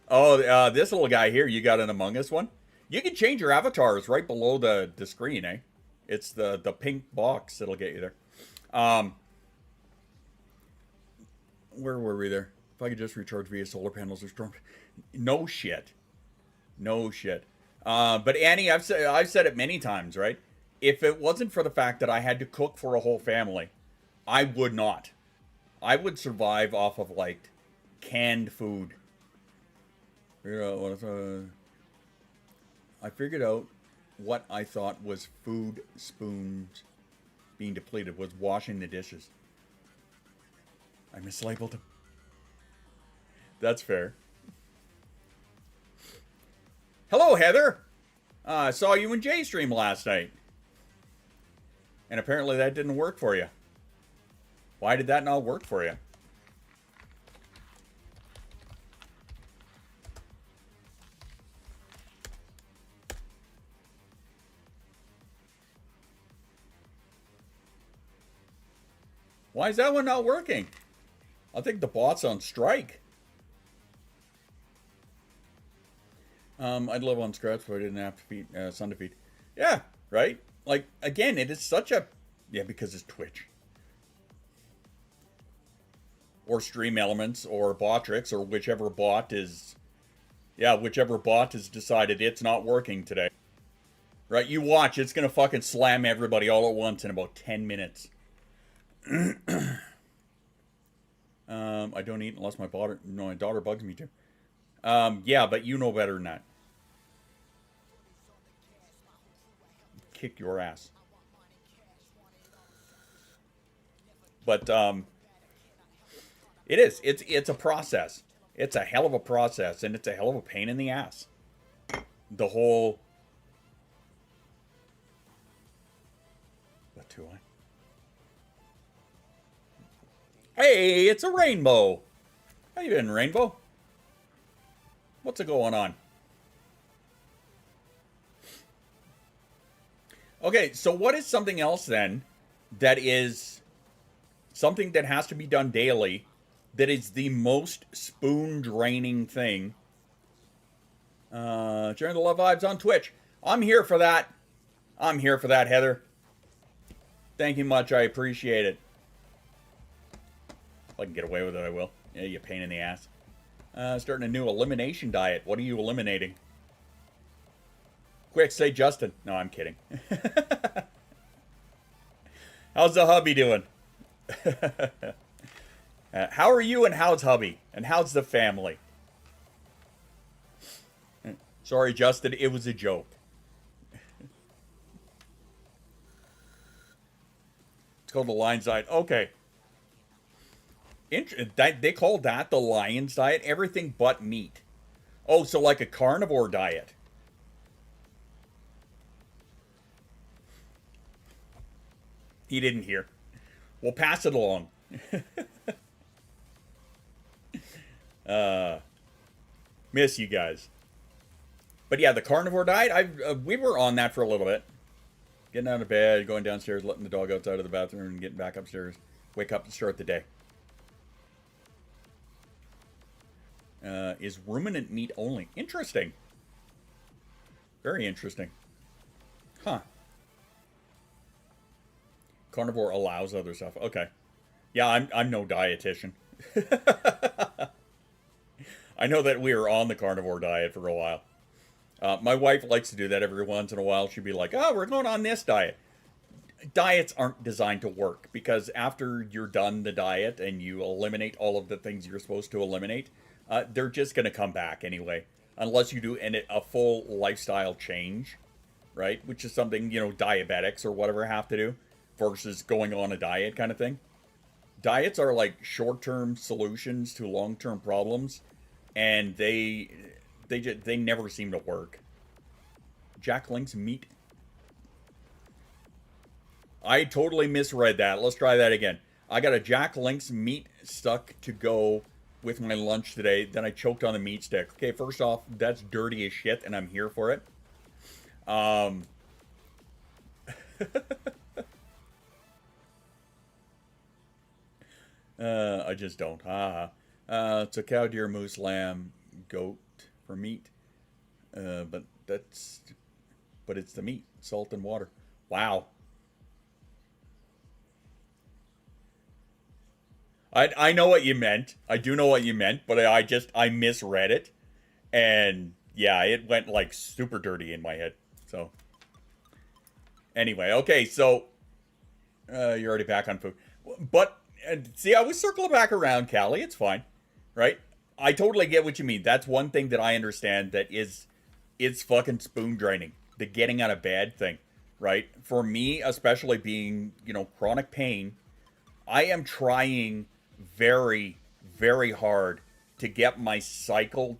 Oh, this little guy here. You got an Among Us one. You can change your avatars right below the screen, eh? It's the pink box that'll get you there. Where were we there? If I could just recharge via solar panels or storm. No shit. No shit. But Annie, I've said it many times, right? If it wasn't for the fact that I had to cook for a whole family, I would not. I would survive off of, like, canned food. I figured out what I thought was food spoons being depleted was washing the dishes. I mislabeled them. That's fair. Hello, Heather. I saw you in Jay stream last night. And apparently that didn't work for you. Why did that not work for you? Why is that one not working? I think the bot's on strike. I'd live on scratch so I didn't have to feed son to feed. Yeah, right? Like, again, it is such a... Yeah, because it's Twitch. Or Stream Elements, or Botrix, or whichever bot is... Yeah, whichever bot has decided it's not working today. Right, you watch, it's gonna fucking slam everybody all at once in about 10 minutes. I don't eat unless my daughter bugs me to. Yeah, but you know better than that. Kick your ass. But it is. It's a process. It's a hell of a process, and it's a hell of a pain in the ass. The whole. What do I? Hey, it's a Rainbow. How you been, Rainbow? What's going on? Okay, so what is something else then that is something that has to be done daily that is the most spoon draining thing? Sharing the love vibes on Twitch. I'm here for that. I'm here for that, Heather. Thank you much. I appreciate it. If I can get away with it, I will. Yeah, you pain in the ass. Starting a new elimination diet. What are you eliminating? Quick, say Justin. No, I'm kidding. How's the hubby doing? How are you and how's hubby? And how's the family? Sorry, Justin. It was a joke. It's called the Lion's Diet. Okay. They call that the Lion's Diet? Everything but meat. Oh, so like a carnivore diet. He didn't hear. We'll pass it along. Miss you guys. But yeah, the carnivore diet, we were on that for a little bit. Getting out of bed, going downstairs, letting the dog outside of the bathroom, and getting back upstairs. Wake up to start the day. Is ruminant meat only. Interesting. Very interesting. Huh. Carnivore allows other stuff. Okay. Yeah, I'm no dietitian. I know that we were on the carnivore diet for a while. My wife likes to do that every once in a while. She'd be like, oh, we're going on this diet. Diets aren't designed to work because after you're done the diet and you eliminate all of the things you're supposed to eliminate, they're just going to come back anyway. Unless you do a full lifestyle change, right? Which is something, diabetics or whatever have to do versus going on a diet kind of thing. diets are like short-term solutions to long-term problems, and they never seem to work. Jack Link's meat. I totally misread that. Let's try that again. I got a Jack Link's meat stuck to go with my lunch today. Then I choked on the meat stick. Okay, first off, that's dirty as shit, and I'm here for it. I just don't. It's a cow, deer, moose, lamb, goat for meat. But it's the meat, salt and water. Wow. I know what you meant. I do know what you meant, but I misread it. And yeah, it went like super dirty in my head. So anyway, okay, so you're already back on food. But see, I was circling back around, Callie. It's fine, right? I totally get what you mean. That's one thing that I understand that it's fucking spoon draining. The getting out of bed thing, right? For me, especially being, chronic pain, I am trying very, very hard to get my cycle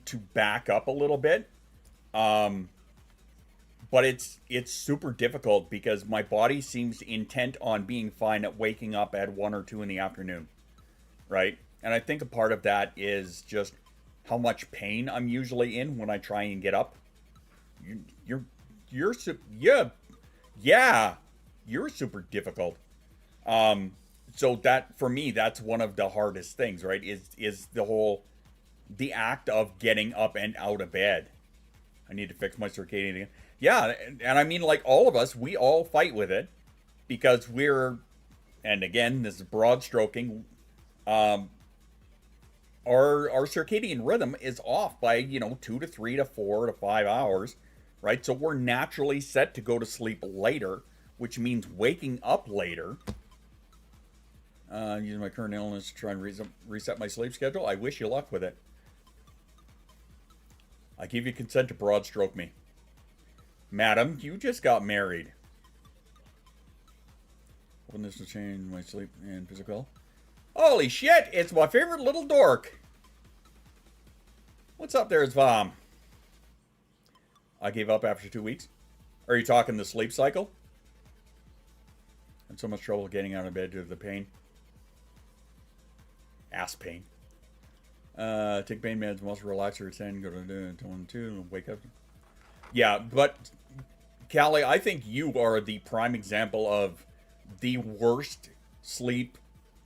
to back up a little bit. But it's super difficult because my body seems intent on being fine at waking up at 1 or 2 in the afternoon, right? And I think a part of that is just how much pain I'm usually in when I try and get up. You're super difficult. So that, for me, that's one of the hardest things, right? Is the act of getting up and out of bed. I need to fix my circadian again. Yeah, and I mean, like all of us, we all fight with it because and again, this is broad stroking, our circadian rhythm is off by, 2 to 3 to 4 to 5 hours, right? So we're naturally set to go to sleep later, which means waking up later. Using my current illness to try and reset my sleep schedule. I wish you luck with it. I give you consent to broad stroke me. Madam, you just got married. Hoping this will change my sleep and physical. Holy shit, it's my favorite little dork. What's up there, Zvam? I gave up after 2 weeks. Are you talking the sleep cycle? Had so much trouble getting out of bed due to the pain. Ass pain. Take pain meds, muscle relaxer at 10, go to 1, 2, and wake up. Yeah, but Callie, I think you are the prime example of the worst sleep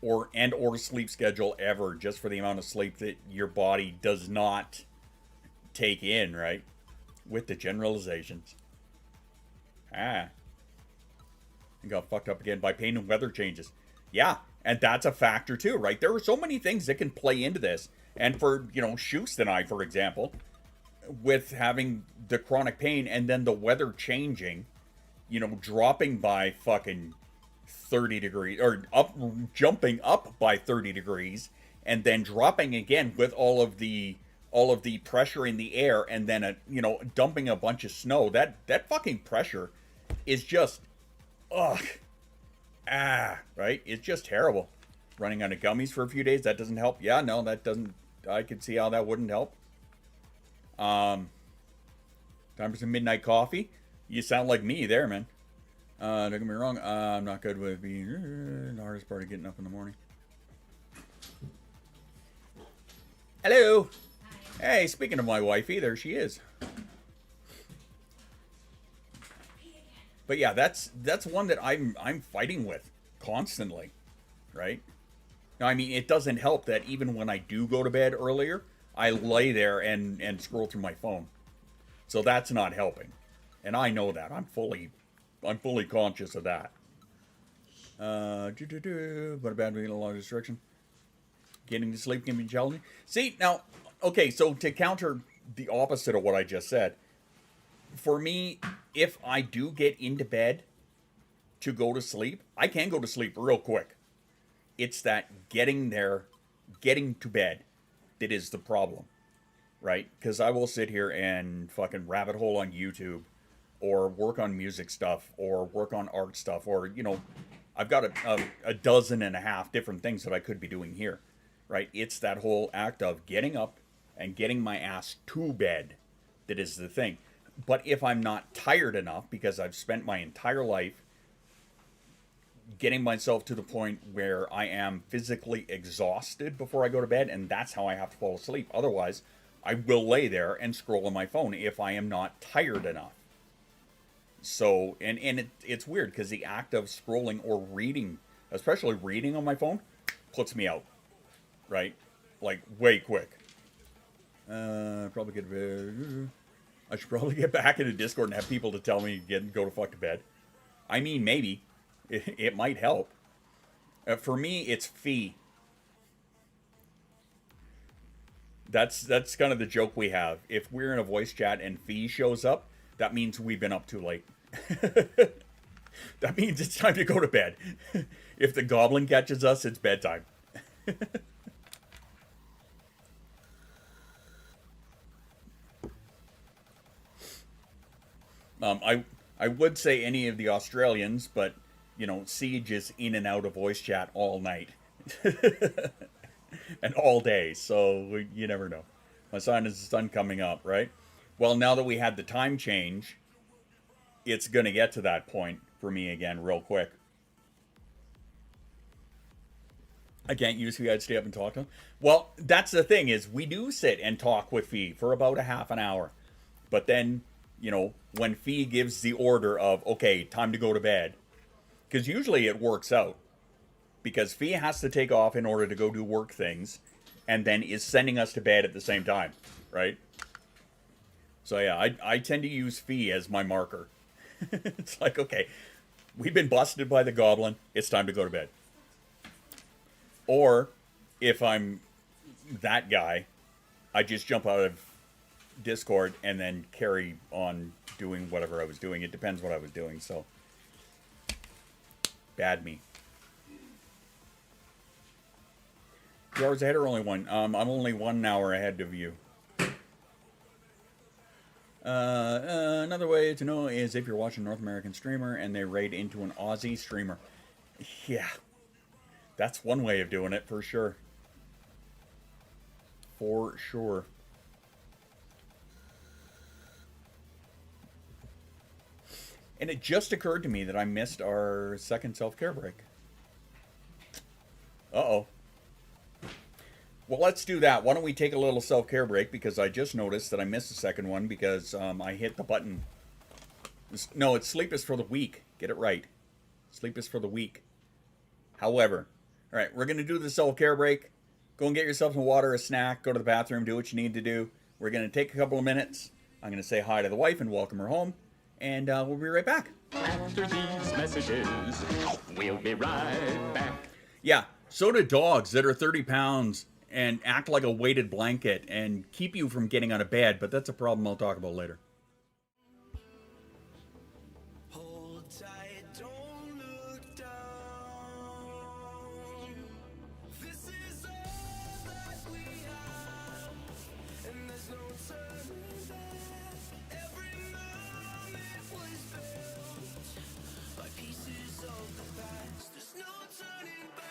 or sleep schedule ever, just for the amount of sleep that your body does not take in, right? With the generalizations. I got fucked up again by pain and weather changes. Yeah, and that's a factor too, right? There are so many things that can play into this. And for, Shoost and I, for example, with having the chronic pain and then the weather changing, dropping by fucking 30 degrees, or jumping up by 30 degrees, and then dropping again with all of the pressure in the air, and then, dumping a bunch of snow. That fucking pressure is just, right? It's just terrible. Running out of gummies for a few days, that doesn't help. Yeah, no, that doesn't, I could see how that wouldn't help. Time for some midnight coffee. You sound like me there, man. Don't get me wrong, I'm not good with being the hardest part of getting up in the morning. Hello. Hi. Hey, speaking of my wifey, there she is. But yeah, that's one that I'm fighting with constantly, right? Now, I mean, it doesn't help that even when I do go to bed earlier, I lay there and scroll through my phone. So that's not helping. And I know that. I'm fully conscious of that. But about being a lot of distraction. Getting to sleep can be challenging. See, now, okay, so to counter the opposite of what I just said, for me, if I do get into bed to go to sleep, I can go to sleep real quick. It's that getting to bed that is the problem, right? Because I will sit here and fucking rabbit hole on YouTube, or work on music stuff, or work on art stuff, or, I've got a dozen and a half different things that I could be doing here, right? It's that whole act of getting up and getting my ass to bed that is the thing. But if I'm not tired enough, because I've spent my entire life getting myself to the point where I am physically exhausted before I go to bed, and that's how I have to fall asleep. Otherwise, I will lay there and scroll on my phone if I am not tired enough. So, and it's weird because the act of scrolling or reading, especially reading on my phone, puts me out, right? Like, way quick. Probably I should probably get back into Discord and have people to tell me go to fuck to bed. I mean, maybe. It might help. For me, it's Fee. That's kind of the joke we have. If we're in a voice chat and Fee shows up, that means we've been up too late. That means it's time to go to bed. If the goblin catches us, it's bedtime. I would say any of the Australians, but, you know, Siege is in and out of voice chat all night. And all day, so you never know. My son is the sun coming up, right? Well, now that we had the time change, it's going to get to that point for me again real quick. I can't use Fee. I'd stay up and talk to him. Well, that's the thing is we do sit and talk with Fee for about a half an hour. But then, you know, when Fee gives the order of, okay, time to go to bed, because usually it works out. Because Fee has to take off in order to go do work things, and then is sending us to bed at the same time, right? So yeah, I tend to use Fee as my marker. It's like, okay, we've been busted by the goblin, it's time to go to bed. Or, if I'm that guy, I just jump out of Discord and then carry on doing whatever I was doing. It depends what I was doing, so. Bad me. 2 hours ahead or only one? I'm only 1 hour ahead of you. Another way to know is if you're watching a North American streamer and they raid into an Aussie streamer. Yeah. That's one way of doing it for sure. For sure. And it just occurred to me that I missed our second self-care break. Uh-oh. Well, let's do that. Why don't we take a little self-care break, because I just noticed that I missed the second one because I hit the button. No, it's sleep is for the weak. Get it right. Sleep is for the weak. However, all right, we're going to do the self-care break. Go and get yourself some water, a snack, go to the bathroom, do what you need to do. We're going to take a couple of minutes. I'm going to say hi to the wife and welcome her home, and we'll be right back. After these messages, we'll be right back. Yeah, so do dogs that are 30 pounds and act like a weighted blanket and keep you from getting out of bed, but that's a problem I'll talk about later. Hold tight, don't look down. This is all that we have, and there's no turning back. Every moment was built by pieces of the past. There's no turning back.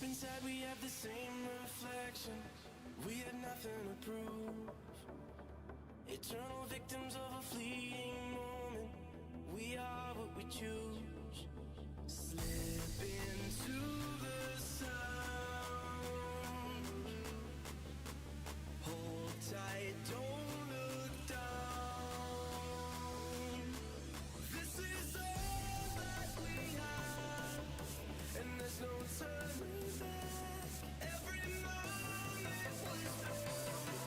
Inside we have the same reflection. We had nothing to prove. Eternal victims of a fleeting moment. We are what we choose. Slip into the sound. Hold tight, don't look down. This is all that we have, and there's no turning back. Every moment was built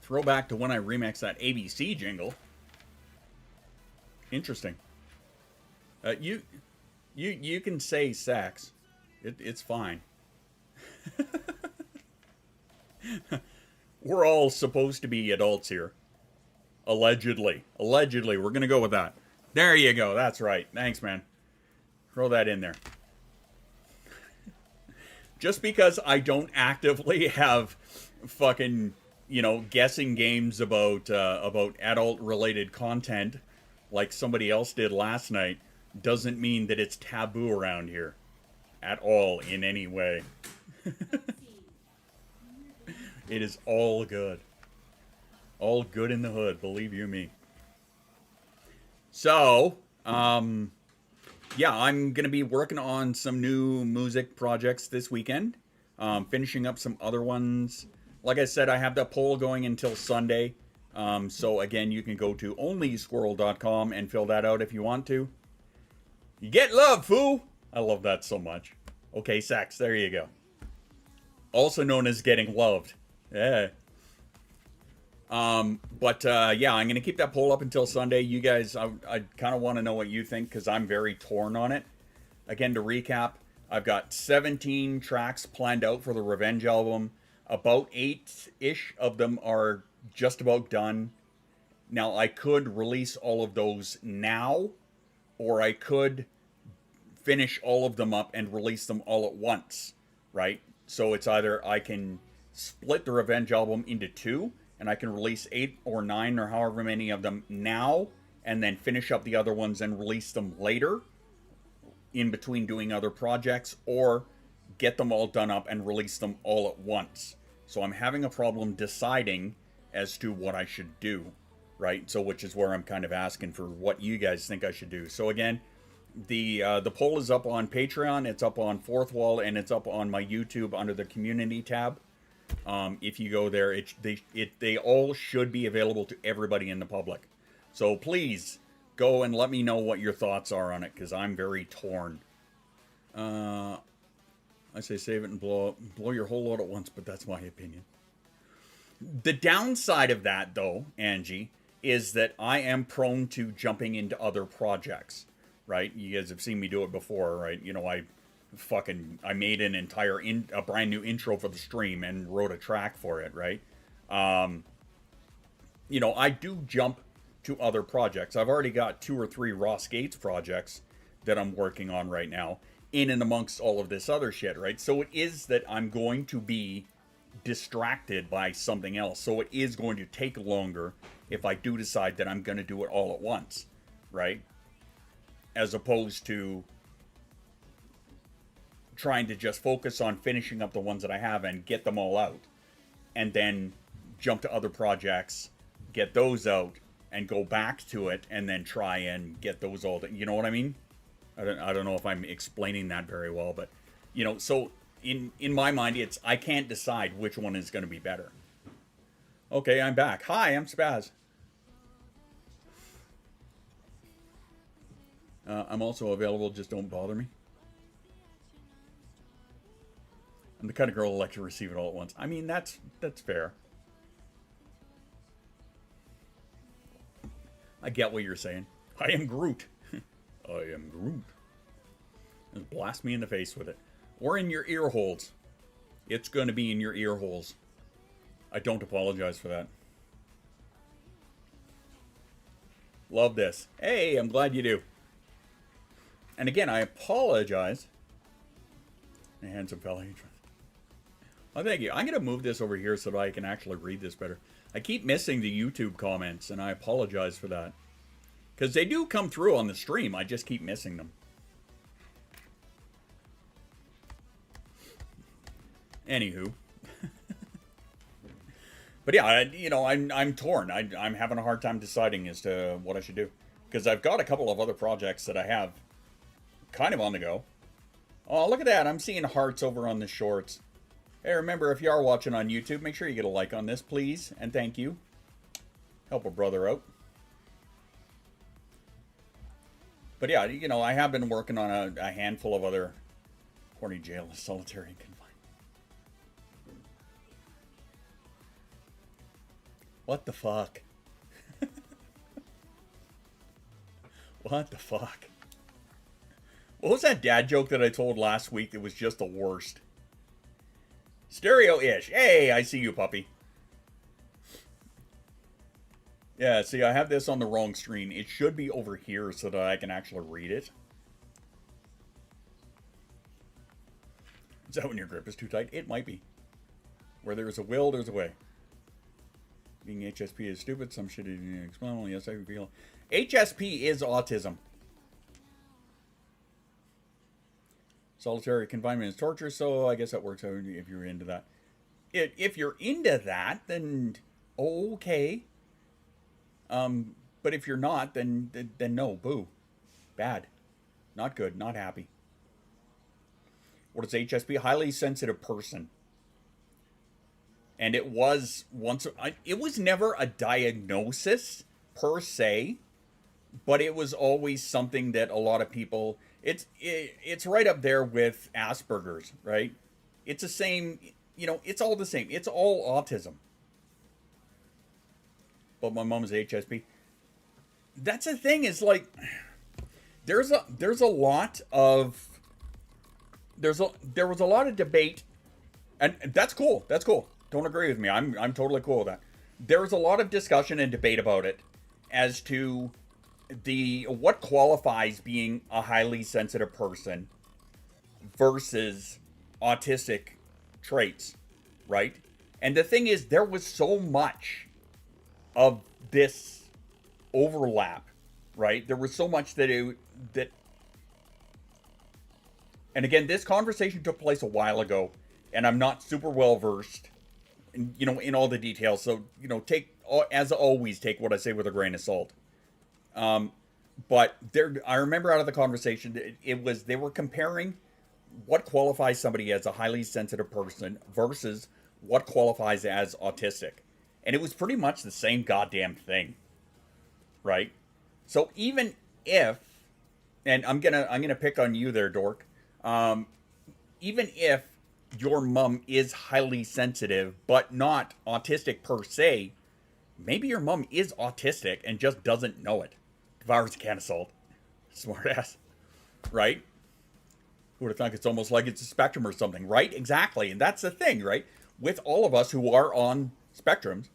Throwback to when I remixed that ABC jingle. Interesting. You can say sex. It's fine. We're all supposed to be adults here. Allegedly. Allegedly. We're going to go with that. There you go. That's right. Thanks, man. Throw that in there. Just because I don't actively have fucking, you know, guessing games about adult-related content like somebody else did last night doesn't mean that it's taboo around here. At all, in any way. It is all good. All good in the hood, believe you me. So, yeah, I'm going to be working on some new music projects this weekend. Finishing up some other ones. Like I said, I have that poll going until Sunday. So, again, you can go to onlysquirrel.com and fill that out if you want to. You get love, fool! I love that so much. Okay, sex, there you go. Also known as getting loved. Yeah. Yeah, I'm going to keep that poll up until Sunday. You guys, I kind of want to know what you think because I'm very torn on it. Again, to recap, I've got 17 tracks planned out for the Revenge album. About 8-ish of them are just about done. Now, I could release all of those now, or I could finish all of them up and release them all at once, right? So it's either I can split the Revenge album into 2, and I can release 8 or 9 or however many of them now, and then finish up the other ones and release them later, in between doing other projects, or get them all done up and release them all at once. So I'm having a problem deciding as to what I should do, right? So which is where I'm kind of asking for what you guys think I should do. So again, the poll is up on Patreon, it's up on Fourth Wall, and it's up on my YouTube under the community tab. If you go there, they all should be available to everybody in the public. So please go and let me know what your thoughts are on it, because I'm very torn. I say save it and blow your whole load at once, but that's my opinion. The downside of that, though, Angie, is that I am prone to jumping into other projects, right? You guys have seen me do it before, right? You know, I made an entire a brand new intro for the stream and wrote a track for it, right? You know, I do jump to other projects. I've already got 2 or 3 Ross Gates projects that I'm working on right now, in and amongst all of this other shit, right? So it is that I'm going to be distracted by something else. So it is going to take longer if I do decide that I'm going to do it all at once, right? As opposed to trying to just focus on finishing up the ones that I have and get them all out, and then jump to other projects, get those out, and go back to it, and then try and get those all done. You know what I mean? I don't know if I'm explaining that very well, but you know, so in my mind, it's I can't decide which one is going to be better. Okay, I'm back. Hi, I'm Spaz. I'm also available. Just don't bother me. I'm the kind of girl who likes to receive it all at once. I mean, that's fair. I get what you're saying. I am Groot. I am Groot. Just blast me in the face with it. Or in your ear holes. It's going to be in your ear holes. I don't apologize for that. Love this. Hey, I'm glad you do. And again, I apologize. A handsome fella. Oh, thank you. I'm going to move this over here so that I can actually read this better. I keep missing the YouTube comments, and I apologize for that. Because they do come through on the stream. I just keep missing them. Anywho. But yeah, you know, I'm torn. I'm having a hard time deciding as to what I should do. Because I've got a couple of other projects that I have kind of on the go. Oh, look at that. I'm seeing hearts over on the shorts. Hey, remember, if you are watching on YouTube, make sure you get a like on this, please. And thank you. Help a brother out. But yeah, you know, I have been working on a handful of other corny jail, solitary and confined. What the fuck? What the fuck? What was that dad joke that I told last week that was just the worst? Stereo-ish. Hey, I see you, puppy. Yeah, see, I have this on the wrong screen. It should be over here so that I can actually read it. Is that when your grip is too tight? It might be. Where there's a will, there's a way. Being HSP is stupid. Some shit is explanatory. Yes, I feel. HSP is autism. Solitary confinement is torture, so I guess that works out if you're into that. If you're into that, then okay. But if you're not, then no, boo. Bad. Not good, not happy. What is HSP? Highly sensitive person. And it was it was never a diagnosis per se, but it was always something that a lot of people, it's right up there with Asperger's, right? It's the same, it's all the same. It's all autism. But my mom's HSP. That's the thing, is like there was a lot of debate, and that's cool. That's cool. Don't agree with me. I'm totally cool with that. There was a lot of discussion and debate about it as to what qualifies being a highly sensitive person versus autistic traits, right? And the thing is, there was so much of this overlap, right? There was so much that and again, this conversation took place a while ago, and I'm not super well versed in all the details, so as always, take what I say with a grain of salt. But I remember out of the conversation, they were comparing what qualifies somebody as a highly sensitive person versus what qualifies as autistic, and it was pretty much the same goddamn thing, right? So even if, and I'm gonna pick on you there, dork. Even if your mom is highly sensitive, but not autistic per se, maybe your mom is autistic and just doesn't know it. Devours a can of salt. Smart ass. Right? Who would have thought? It's almost like it's a spectrum or something, right? Exactly. And that's the thing, right? With all of us who are on spectrums,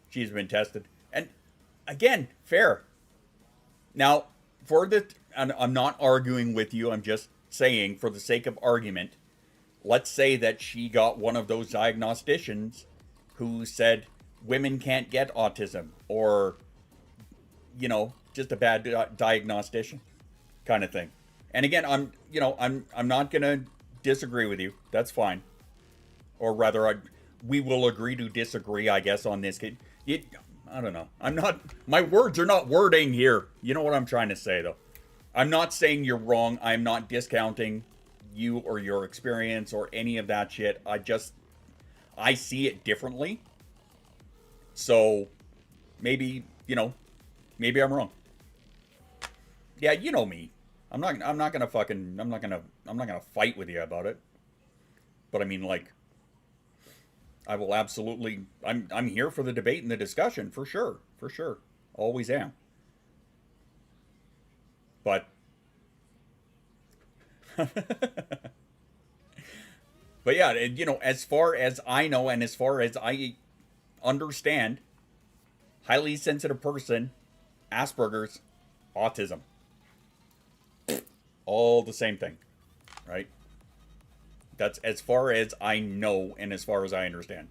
she's been tested. And again, fair. Now, and I'm not arguing with you, I'm just saying, for the sake of argument, let's say that she got one of those diagnosticians who said women can't get autism, or just a bad diagnostician kind of thing. And again, I'm not gonna disagree with you. That's fine. Or rather, we will agree to disagree, I guess, on this case. I don't know. My words are not wording here. You know what I'm trying to say, though. I'm not saying you're wrong. I'm not discounting you or your experience or any of that shit. I see it differently. So maybe I'm wrong. Yeah, you know me. I'm not gonna fight with you about it. But I mean, like, I will absolutely, I'm here for the debate and the discussion, for sure. Always am. But but yeah, as far as I know and as far as I understand, highly sensitive person, Asperger's, autism, all the same thing, right? That's as far as I know and as far as I understand.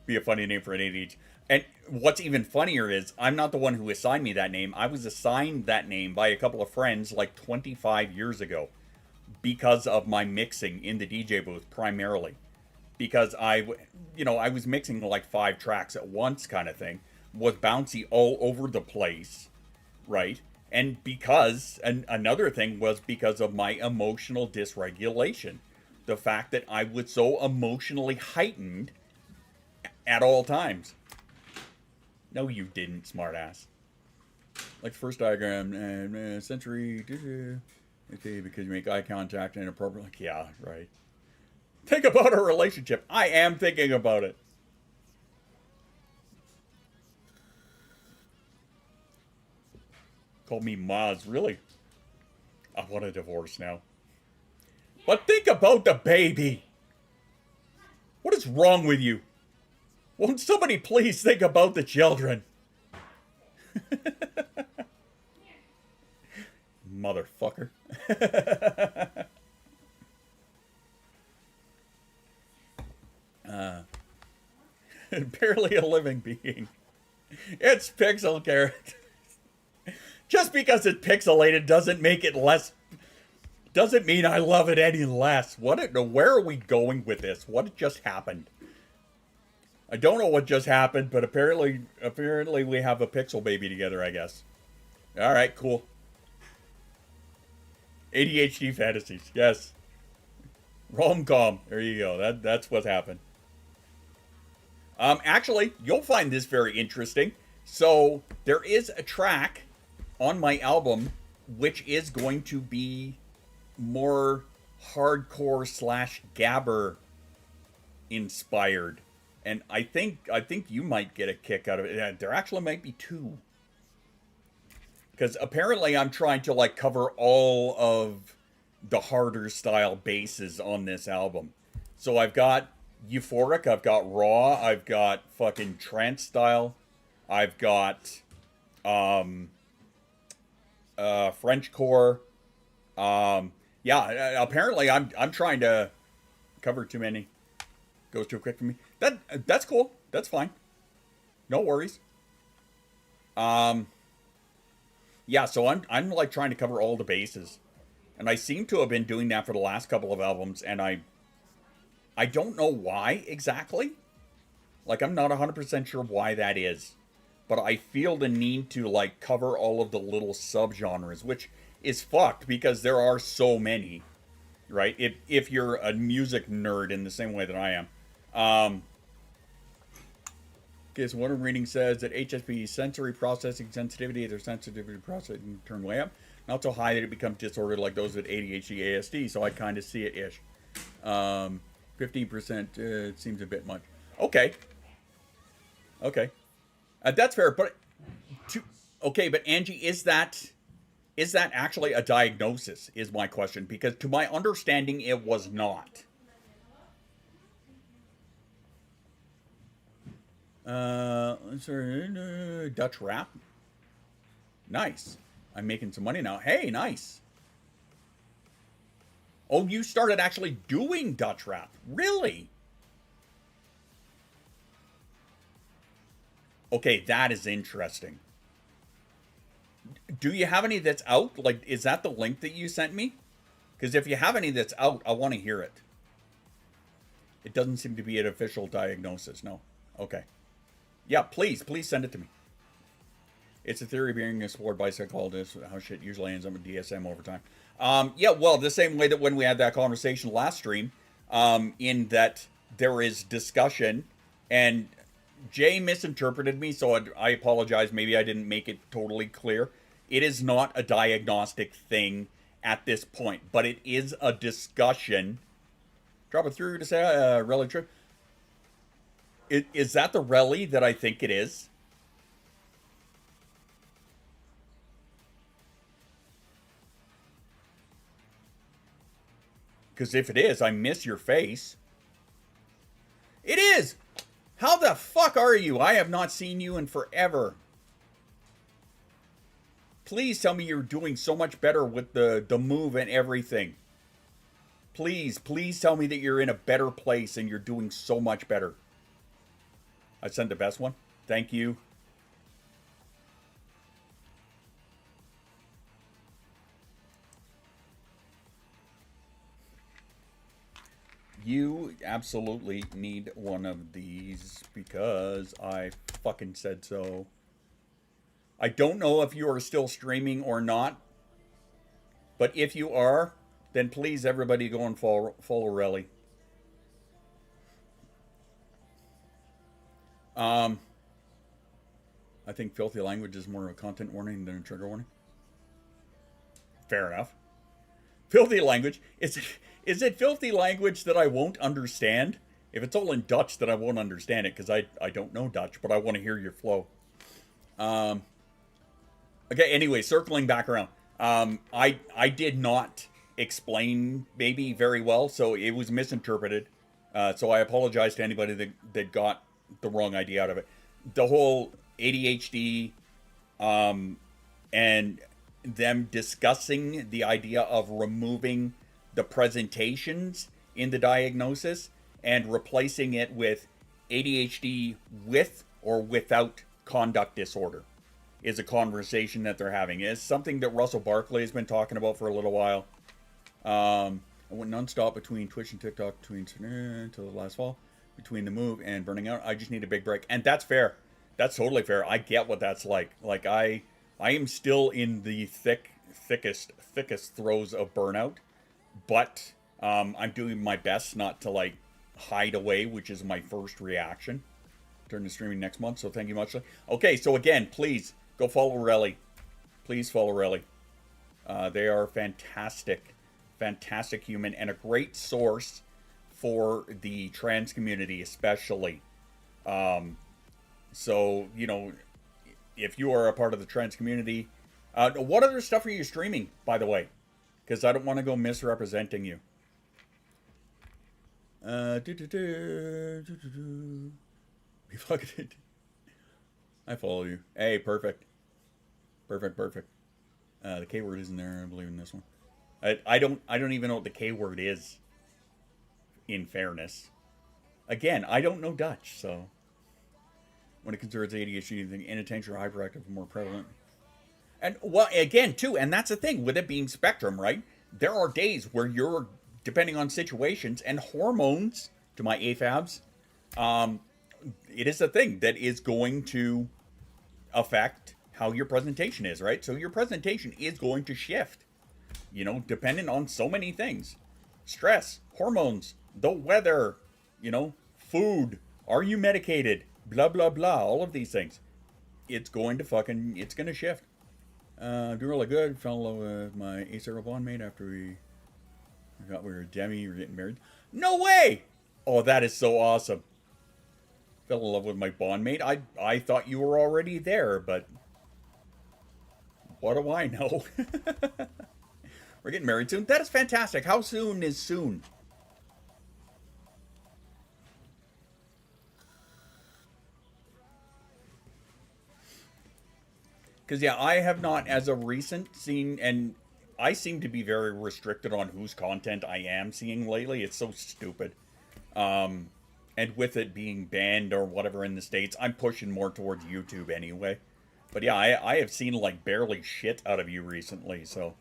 Be a funny name for an ADHD. And what's even funnier is I'm not the one who assigned me that name. I was assigned that name by a couple of friends like 25 years ago because of my mixing in the DJ booth primarily. Because I was mixing like 5 tracks at once kind of thing. Was bouncy all over the place, right? And another thing was because of my emotional dysregulation. The fact that I was so emotionally heightened at all times. No, you didn't, smartass. Like the first diagram, sensory, okay, because you make eye contact and inappropriate. Like, yeah, right. Think about a relationship. I am thinking about it. Call me Maz, really? I want a divorce now. But think about the baby. What is wrong with you? Won't somebody please think about the children? Motherfucker. Barely a living being. It's pixel character. Just because it's pixelated doesn't make it less. Doesn't mean I love it any less. Where are we going with this? What just happened? I don't know what just happened, but apparently we have a pixel baby together, I guess. All right, cool. ADHD fantasies, yes. Rom-com. There you go. That's what happened. Actually, you'll find this very interesting. So there is a track on my album which is going to be more hardcore / gabber inspired, and I think you might get a kick out of it. There actually might be two, because apparently I'm trying to like cover all of the harder style bases on this album. So I've got euphoric, I've got raw, I've got fucking trance style, I've got Frenchcore. Yeah, apparently I'm trying to cover too many. Goes too quick for me. That's cool. That's fine. No worries. Yeah, so I'm like trying to cover all the bases. And I seem to have been doing that for the last couple of albums, and I don't know why exactly. Like, I'm not 100% sure why that is. But I feel the need to, like, cover all of the little subgenres, which is fucked because there are so many, right? If you're a music nerd in the same way that I am. Okay, so one reading says that HSP sensory processing sensitivity, their sensitivity processing turn way up. Not so high that it becomes disordered like those with ADHD, ASD, so I kind of see it-ish. 15% it seems a bit much. Okay. Okay. That's fair, but but Angie, is that actually a diagnosis? Is my question, because to my understanding, it was not. Dutch rap. Nice. I'm making some money now. Hey, nice. Oh, you started actually doing Dutch rap. Really? Okay, that is interesting. Do you have any that's out? Like, is that the link that you sent me? Because if you have any that's out, I want to hear it. It doesn't seem to be an official diagnosis, no. Okay. Yeah, please send it to me. It's a theory being explored by psychologists, how shit usually ends up with DSM over time. Yeah, well, the same way that when we had that conversation last stream, in that there is discussion, and Jay misinterpreted me, so I apologize. Maybe I didn't make it totally clear. It is not a diagnostic thing at this point, but it is a discussion. Drop it through to say, Relly Trip. Is that the Relly that I think it is? Because if it is, I miss your face. It is! How the fuck are you? I have not seen you in forever. Please tell me you're doing so much better with the move and everything. Please tell me that you're in a better place and you're doing so much better. I sent the best one. Thank you. You absolutely need one of these because I fucking said so. I don't know if you are still streaming or not, but if you are, then please everybody go and follow Relly. I think filthy language is more of a content warning than a trigger warning. Fair enough. Filthy language. Is it filthy language that I won't understand? If it's all in Dutch, then I won't understand it because I don't know Dutch, but I want to hear your flow. Okay, anyway, circling back around. I did not explain maybe very well, so it was misinterpreted. So I apologize to anybody that got the wrong idea out of it. The whole ADHD and them discussing the idea of removing the presentations in the diagnosis and replacing it with ADHD with or without conduct disorder is a conversation that they're having. It's something that Russell Barkley has been talking about for a little while. I went nonstop between Twitch and TikTok until the last fall, between the move and burning out. I just need a big break, and that's fair. That's totally fair. I get what that's like. Like I am still in the thickest throes of burnout, but I'm doing my best not to like hide away, which is my first reaction. Turn to streaming next month, so thank you much. Okay, so again, please go follow Relly. Please follow Relly. They are fantastic human and a great source for the trans community, especially. So, you know, if you are a part of the trans community, what other stuff are you streaming, by the way? Because I don't want to go misrepresenting you. I follow you. Hey, perfect. Perfect. The K word isn't there, I believe, in this one. I don't even know what the K word is, in fairness. Again, I don't know Dutch, so when it concerns ADHD, inattention or hyperactive are more prevalent. And well, again, too, and that's the thing with it being spectrum, right? There are days where you're, depending on situations and hormones, to my AFABs, it is a thing that is going to affect how your presentation is, right? So your presentation is going to shift, you know, depending on so many things. Stress, hormones, the weather, you know, food, are you medicated, blah, blah, blah, all of these things. It's going to shift. Do really good. Fell in love with my asexual bondmate after we were Demi, we were getting married. No way! Oh, that is so awesome. Fell in love with my bondmate. I thought you were already there, but what do I know? We're getting married soon. That is fantastic. How soon is soon? Because, yeah, I have not, as of recent, seen, and I seem to be very restricted on whose content I am seeing lately. It's so stupid. And with it being banned or whatever in the States, I'm pushing more towards YouTube anyway. But yeah, I have seen like barely shit out of you recently, so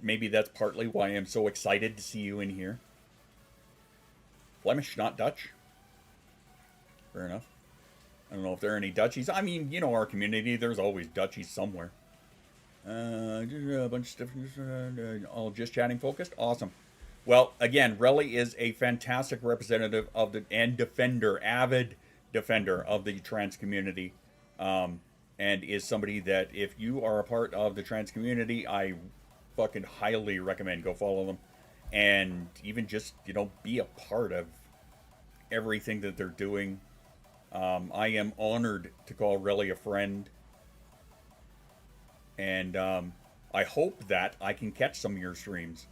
maybe that's partly why I'm so excited to see you in here. Flemish, not Dutch. Fair enough. I don't know if there are any Dutchies. I mean, you know our community, there's always Dutchies somewhere. Just a bunch of stuff, all just chatting focused. Awesome. Well, again, Relly is a fantastic representative of and defender, avid defender of the trans community. And is somebody that if you are a part of the trans community, I fucking highly recommend go follow them. And even just, you know, be a part of everything that they're doing. I am honored to call Relly a friend. And I hope that I can catch some of your streams.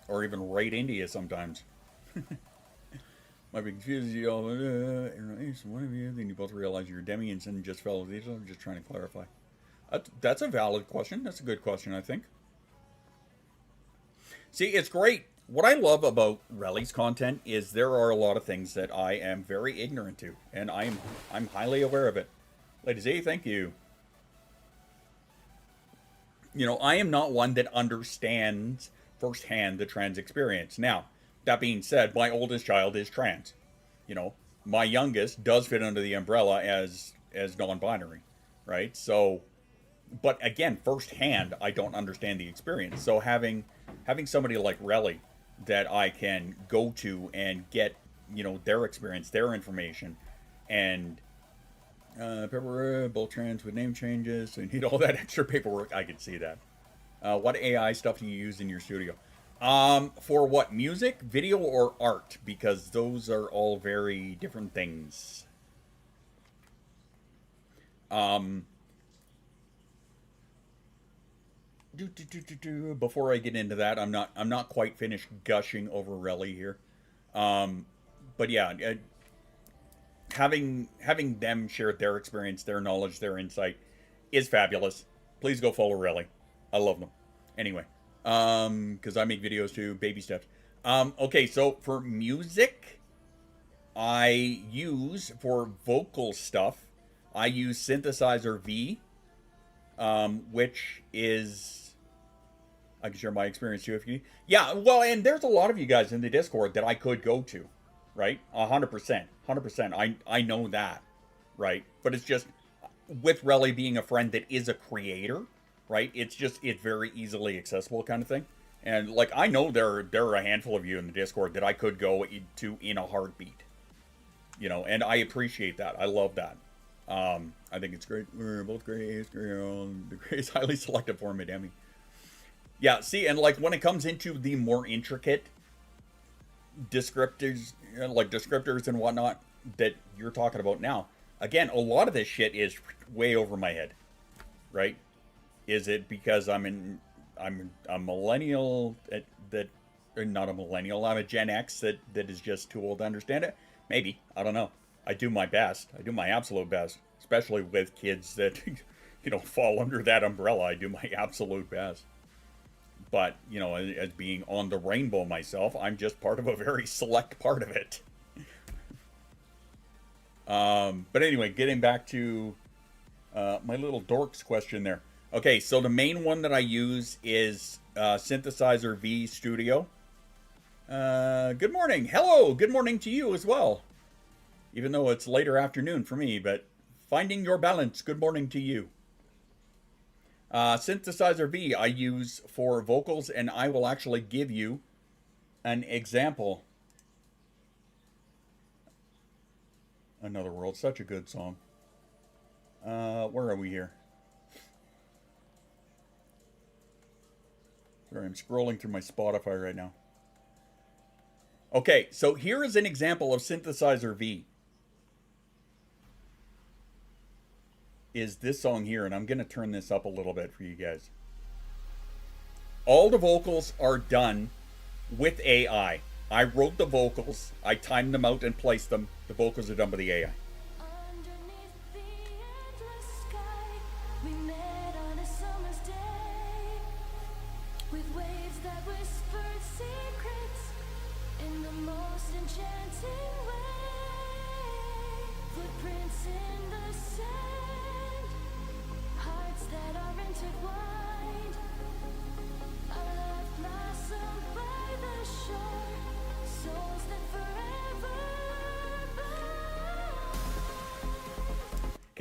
Or even right into you sometimes. Might be confused you all. One of you, then you both realize you're Demi and just fell with each other. Just trying to clarify. That's a valid question. That's a good question, I think. See, it's great. What I love about Relly's content is there are a lot of things that I am very ignorant to, and I'm highly aware of it. Ladies A, thank you. You know, I am not one that understands firsthand the trans experience. Now, that being said, my oldest child is trans. You know, my youngest does fit under the umbrella as non-binary, right? So, but again, firsthand, I don't understand the experience. So having somebody like Relly that I can go to and get, you know, their experience, their information, and paperwork, both trans with name changes, so you need all that extra paperwork. I can see that. What AI stuff do you use in your studio? For what? Music, video, or art? Because those are all very different things. Before I get into that, I'm not quite finished gushing over Relly here. But yeah, having them share their experience, their knowledge, their insight is fabulous. Please go follow Relly. I love them. Anyway, because I make videos too, baby steps. Okay, so for music, I use, for vocal stuff, I use Synthesizer V, which is, I can share my experience too if you need. Yeah, well, and there's a lot of you guys in the Discord that I could go to, right? 100%. 100%. I know that, right? But it's just, with Relly being a friend that is a creator, right? It's very easily accessible kind of thing. And, like, I know there are a handful of you in the Discord that I could go to in a heartbeat. You know, and I appreciate that. I love that. I think it's great. We're both great. The greatest highly selective form of Emmy. Yeah, see, and like when it comes into the more intricate descriptors, you know, like descriptors and whatnot that you're talking about now, again, a lot of this shit is way over my head, right? Is it because I'm a millennial or not a millennial, I'm a Gen X that is just too old to understand it? Maybe. I don't know. I do my best. I do my absolute best, especially with kids that, you know, fall under that umbrella. I do my absolute best. But, you know, as being on the rainbow myself, I'm just part of a very select part of it. But anyway, getting back to my little dorks question there. Okay, so the main one that I use is Synthesizer V Studio. Good morning. Hello. Good morning to you as well. Even though it's later afternoon for me, but finding your balance. Good morning to you. Synthesizer V I use for vocals, and I will actually give you an example. Another World, such a good song. Where are we here? Sorry, I'm scrolling through my Spotify right now. Okay, so here is an example of Synthesizer V. Is this song here, and I'm going to turn this up a little bit for you guys. All the vocals are done with AI. I wrote the vocals, I timed them out and placed them. The vocals are done by the AI.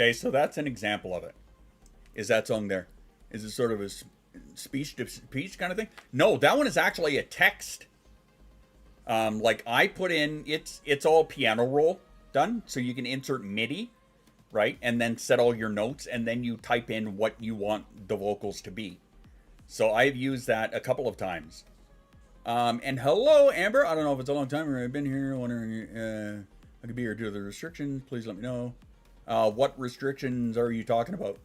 Okay, so that's an example of it. Is that song there? Is it sort of a speech-to-speech kind of thing? No, that one is actually a text. Like I put in, it's all piano roll done, so you can insert MIDI, right? And then set all your notes, and then you type in what you want the vocals to be. So I've used that a couple of times. And hello, Amber. I don't know if it's a long time or I've been here. Wondering I could be here due to the restrictions. Please let me know. What restrictions are you talking about?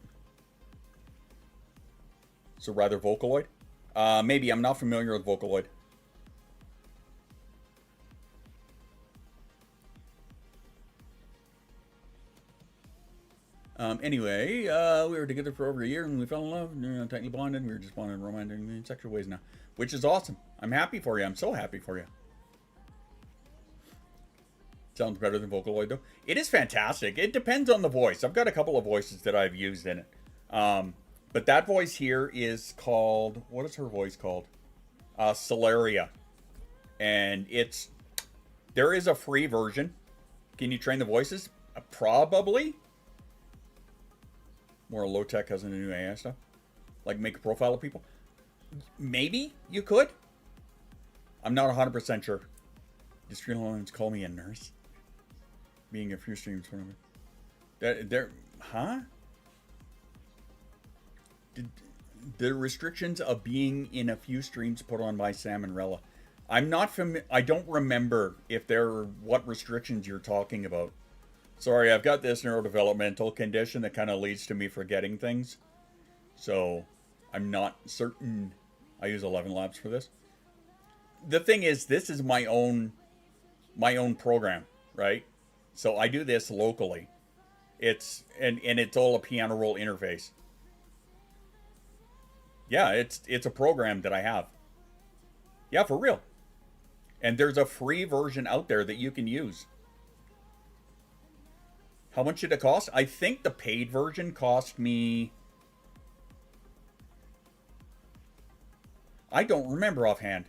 So rather Vocaloid? Maybe. I'm not familiar with Vocaloid. Anyway, we were together for over a year and we fell in love. Tightly bonded. We were just bonded in romantic and sexual ways now. Which is awesome. I'm happy for you. I'm so happy for you. Sounds better than Vocaloid, though. It is fantastic. It depends on the voice. I've got a couple of voices that I've used in it. But that voice here is called... What is her voice called? Celeria. And it's... There is a free version. Can you train the voices? Probably. More low-tech has a new AI stuff. Like make a profile of people. Maybe you could. I'm not 100% sure. Just freelance call me a nurse. Being a few streams for me. Huh? The restrictions of being in a few streams put on by Sam and Rella. I'm not I don't remember if what restrictions you're talking about. Sorry, I've got this neurodevelopmental condition that kind of leads to me forgetting things. So, I'm not certain. I use 11 Labs for this. The thing is, this is my own program, right? So I do this locally. It's all a piano roll interface. Yeah, it's a program that I have. Yeah, for real. And there's a free version out there that you can use. How much did it cost? I think the paid version cost me... I don't remember offhand.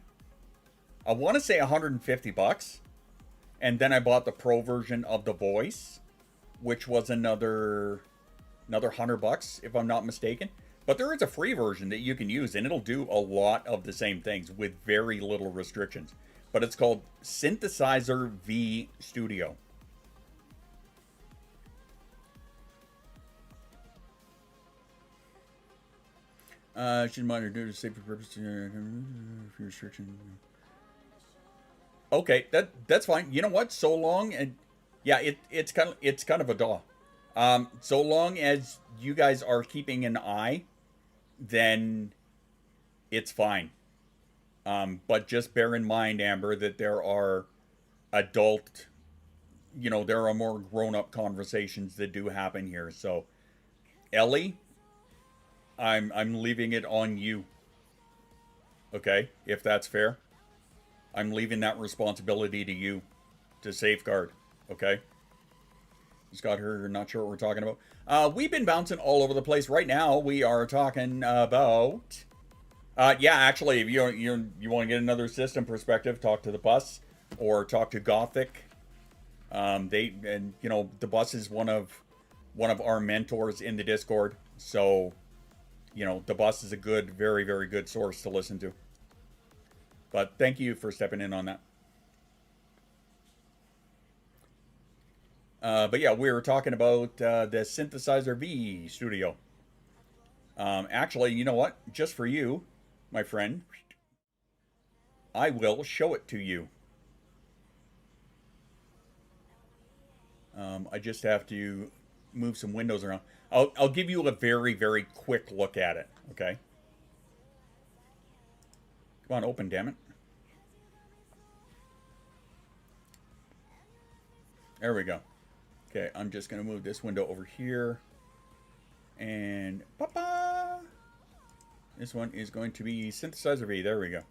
I want to say 150 bucks. And then I bought the pro version of The Voice, which was another 100 bucks, if I'm not mistaken. But there is a free version that you can use, and it'll do a lot of the same things with very little restrictions. But it's called Synthesizer V Studio. Should monitor due to safety purposes. Restriction. Okay, that's fine. You know what? So long, and yeah, it's kind of a DAW. So long as you guys are keeping an eye, then it's fine. But just bear in mind, Amber, that there are adult, there are more grown-up conversations that do happen here. So, Ellie, I'm leaving it on you. Okay, if that's fair. I'm leaving that responsibility to you to safeguard. Okay? Just got her, not sure what we're talking about. We've been bouncing all over the place. Right now, we are talking about... yeah, actually, if you want to get another system perspective, talk to the bus or talk to Gothic. The bus is one of our mentors in the Discord. So, the bus is a good, very, very good source to listen to. But thank you for stepping in on that. But yeah, we were talking about the Synthesizer V Studio. Actually, you know what? Just for you, my friend, I will show it to you. I just have to move some windows around. I'll give you a very, very quick look at it, okay? Come on, open, damn it. There we go. Okay, I'm just going to move this window over here. And papa! This one is going to be Synthesizer V. There we go.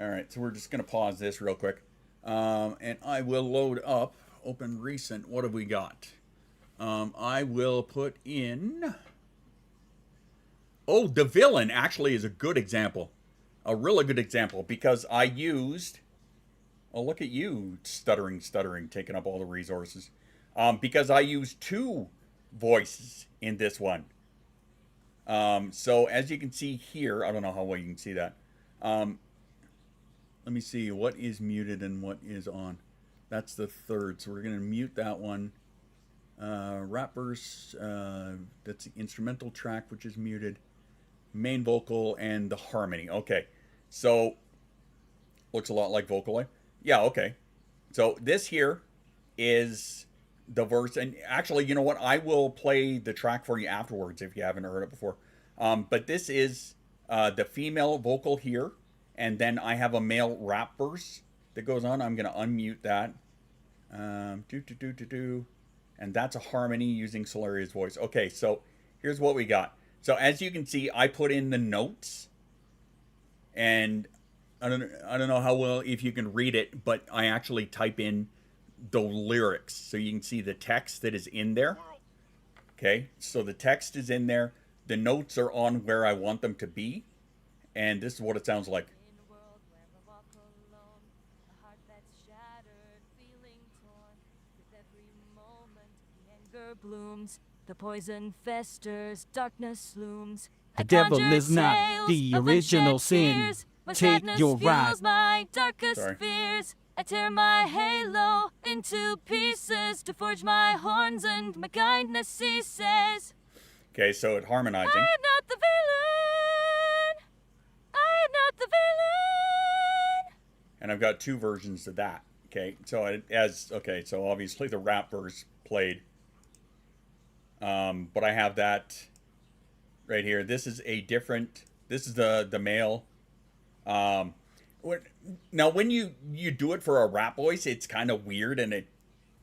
Alright, so we're just going to pause this real quick. And I will load up, open recent. What have we got? I will put in... Oh, the villain actually is a good example. A really good example, because I used... Oh, look at you, stuttering, taking up all the resources. Because I used 2 voices in this one. So, as you can see here, I don't know how well you can see that. Let me see, what is muted and what is on? That's the third, so we're going to mute that one. Rap verse, that's the instrumental track, which is muted. Main vocal and the harmony. Okay, so, looks a lot like Vocaloid. Yeah, okay. So this here is the verse. And actually, you know what? I will play the track for you afterwards if you haven't heard it before. But this is the female vocal here. And then I have a male rap verse that goes on. I'm going to unmute that. And that's a harmony using Solaria's voice. Okay, so here's what we got. So as you can see, I put in the notes. And... I don't know how well if you can read it, but I actually type in the lyrics so you can see the text that is in there. Okay, so the text is in there. The notes are on where I want them to be. And this is what it sounds like. Blooms, the poison festers, darkness looms. The devil is not the original sin. Take your ride. My darkest fears. I tear my halo into pieces to forge my horns, and my kindness ceases. Okay, so it harmonizing. I'm not the and I've got 2 versions of that. Okay, so so obviously the rap verse played, but I have that right here. This is a different. This is the male. Now when you do it for a rap voice, it's kind of weird and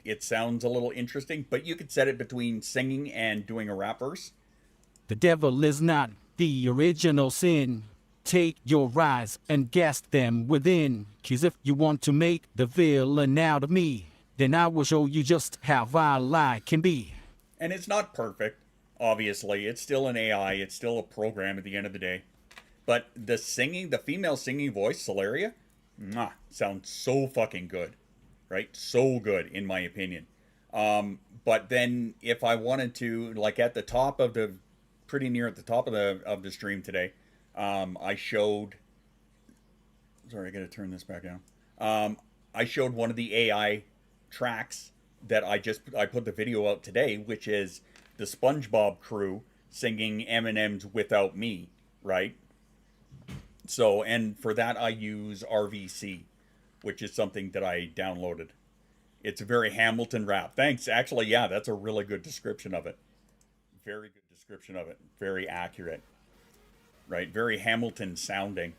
it sounds a little interesting. But you could set it between singing and doing a rap verse. The devil is not the original sin. Take your eyes and gas them within. 'Cause if you want to make the villain out of me, then I will show you just how vile I can be. And it's not perfect, obviously. It's still an AI. It's still a program at the end of the day. But the female singing voice, Solaria, sounds so fucking good, right? So good, in my opinion. But then if I wanted to, like at the top of pretty near at the top of the stream today, I showed, sorry, I gotta turn this back down. I showed one of the AI tracks that I put the video out today, which is the SpongeBob crew singing Eminem's Without Me, right? So, and for that I use RVC, which is something that I downloaded. It's a very Hamilton rap. Thanks. Actually, yeah, that's a really good description of it. Very good description of it. Very accurate. Right? Very Hamilton sounding.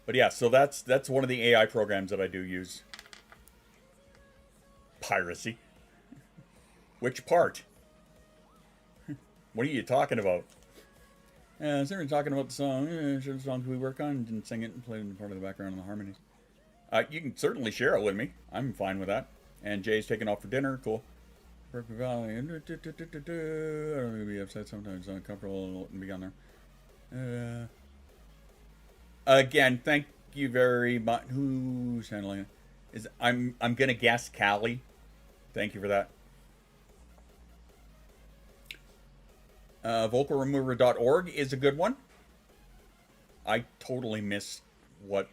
But yeah, so that's one of the AI programs that I do use. Piracy. Which part? What are you talking about? Is everyone talking about the song? The songs we work on, didn't sing it and play it in part of the background on the harmonies. You can certainly share it with me. I'm fine with that. And Jay's taking off for dinner. Cool. Berkeley Valley. I don't think be upset sometimes. Uncomfortable and be on there. Again, thank you very much. Who's handling it? I'm gonna guess Callie. Thank you for that. Vocalremover.org is a good one. I totally missed what.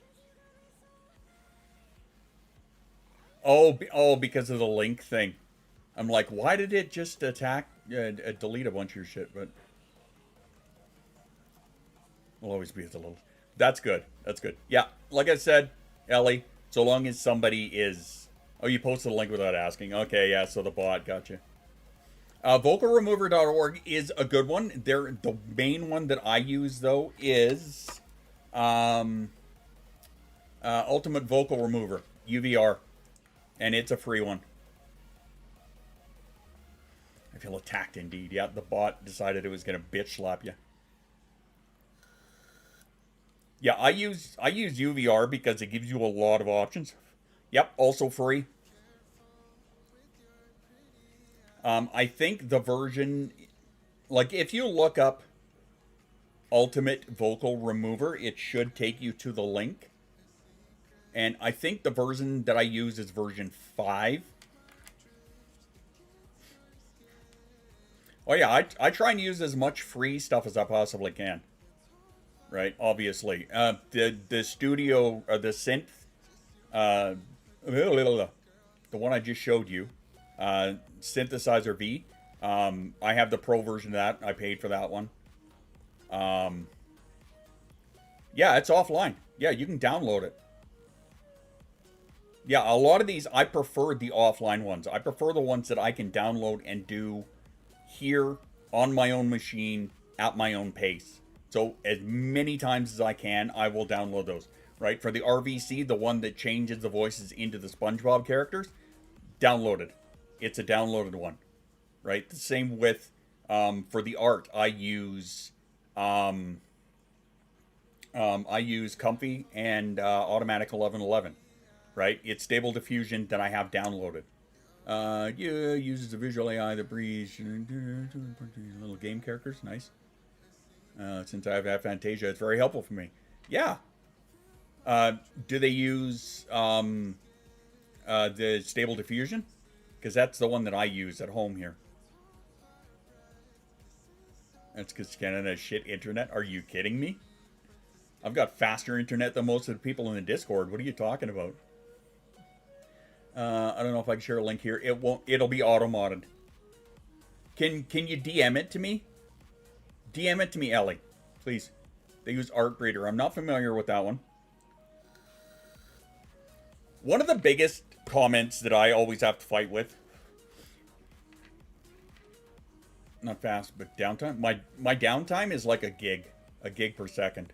Oh, because of the link thing. I'm like, why did it just delete a bunch of your shit? But we'll always be at the little. That's good. That's good. Yeah, like I said, Ellie, so long as somebody is. Oh, you posted a link without asking. Okay, yeah. So the bot got you. Vocalremover.org is a good one. The main one that I use, though, is Ultimate Vocal Remover, UVR. And it's a free one. I feel attacked indeed. Yeah, the bot decided it was going to bitch slap you. Yeah, I use UVR because it gives you a lot of options. Yep, also free. I think the version, like if you look up Ultimate Vocal Remover, it should take you to the link. And I think the version that I use is version 5. Oh yeah, I try and use as much free stuff as I possibly can. Right, obviously. The studio, or the synth, the one I just showed you, Synthesizer V. I have the pro version of that. I paid for that one. Yeah, it's offline. Yeah, you can download it. Yeah, a lot of these, I prefer the offline ones. I prefer the ones that I can download and do here on my own machine at my own pace. So as many times as I can, I will download those. Right, for the RVC, the one that changes the voices into the SpongeBob characters, downloaded. It's a downloaded one, right? The same with, for the art, I use Comfy and Automatic 1111, right? It's Stable Diffusion that I have downloaded. Yeah, uses a visual AI that breathes little game characters, nice. Since I have Fantasia, it's very helpful for me. Yeah. Do they use the Stable Diffusion? Because that's the one that I use at home here. That's because Canada has shit internet. Are you kidding me? I've got faster internet than most of the people in the Discord. What are you talking about? I don't know if I can share a link here. It won't. It'll be auto-modded. Can you DM it to me? DM it to me, Ellie. Please. They use Artbreeder. I'm not familiar with that one. One of the biggest comments that I always have to fight with, not fast, but downtime. My downtime is like a gig per second.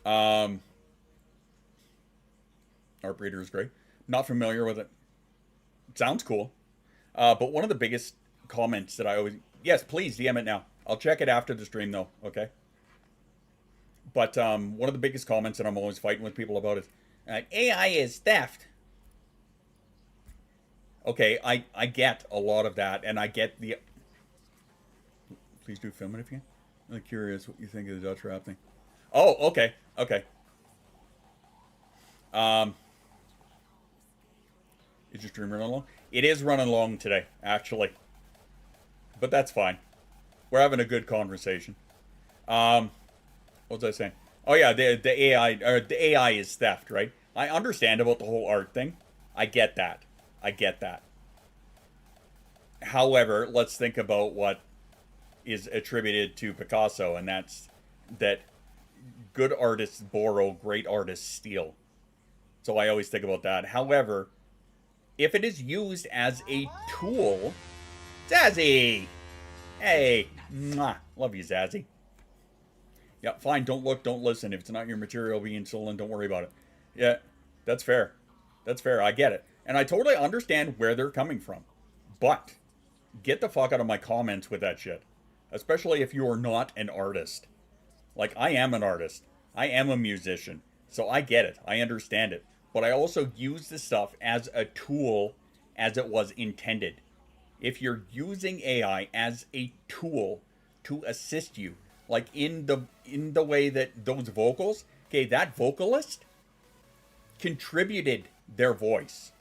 Artbreeder is great. Not familiar with it. Sounds cool. But one of the biggest comments that I always... Yes, please DM it now. I'll check it after the stream, though. Okay? But one of the biggest comments that I'm always fighting with people about is, AI is theft. Okay, I get a lot of that, and I get the... Please do film it if you can. I'm curious what you think of the Dutch rap thing. Oh, okay. Okay. Is your stream running long? It is running long today, actually. But that's fine. We're having a good conversation. What was I saying? Oh yeah, the AI is theft, right? I understand about the whole art thing. I get that. I get that. However, let's think about what is attributed to Picasso, and that's that good artists borrow, great artists steal. So I always think about that. However, if it is used as a tool... Zazzy! Hey! Mwah. Love you, Zazzy. Yeah, fine, don't look, don't listen. If it's not your material being stolen, don't worry about it. Yeah, that's fair. That's fair, I get it. And I totally understand where they're coming from. But, get the fuck out of my comments with that shit. Especially if you are not an artist. Like, I am an artist. I am a musician. So I get it. I understand it. But I also use this stuff as a tool as it was intended. If you're using AI as a tool to assist you, like in the way that those vocals, okay, that vocalist contributed their voice.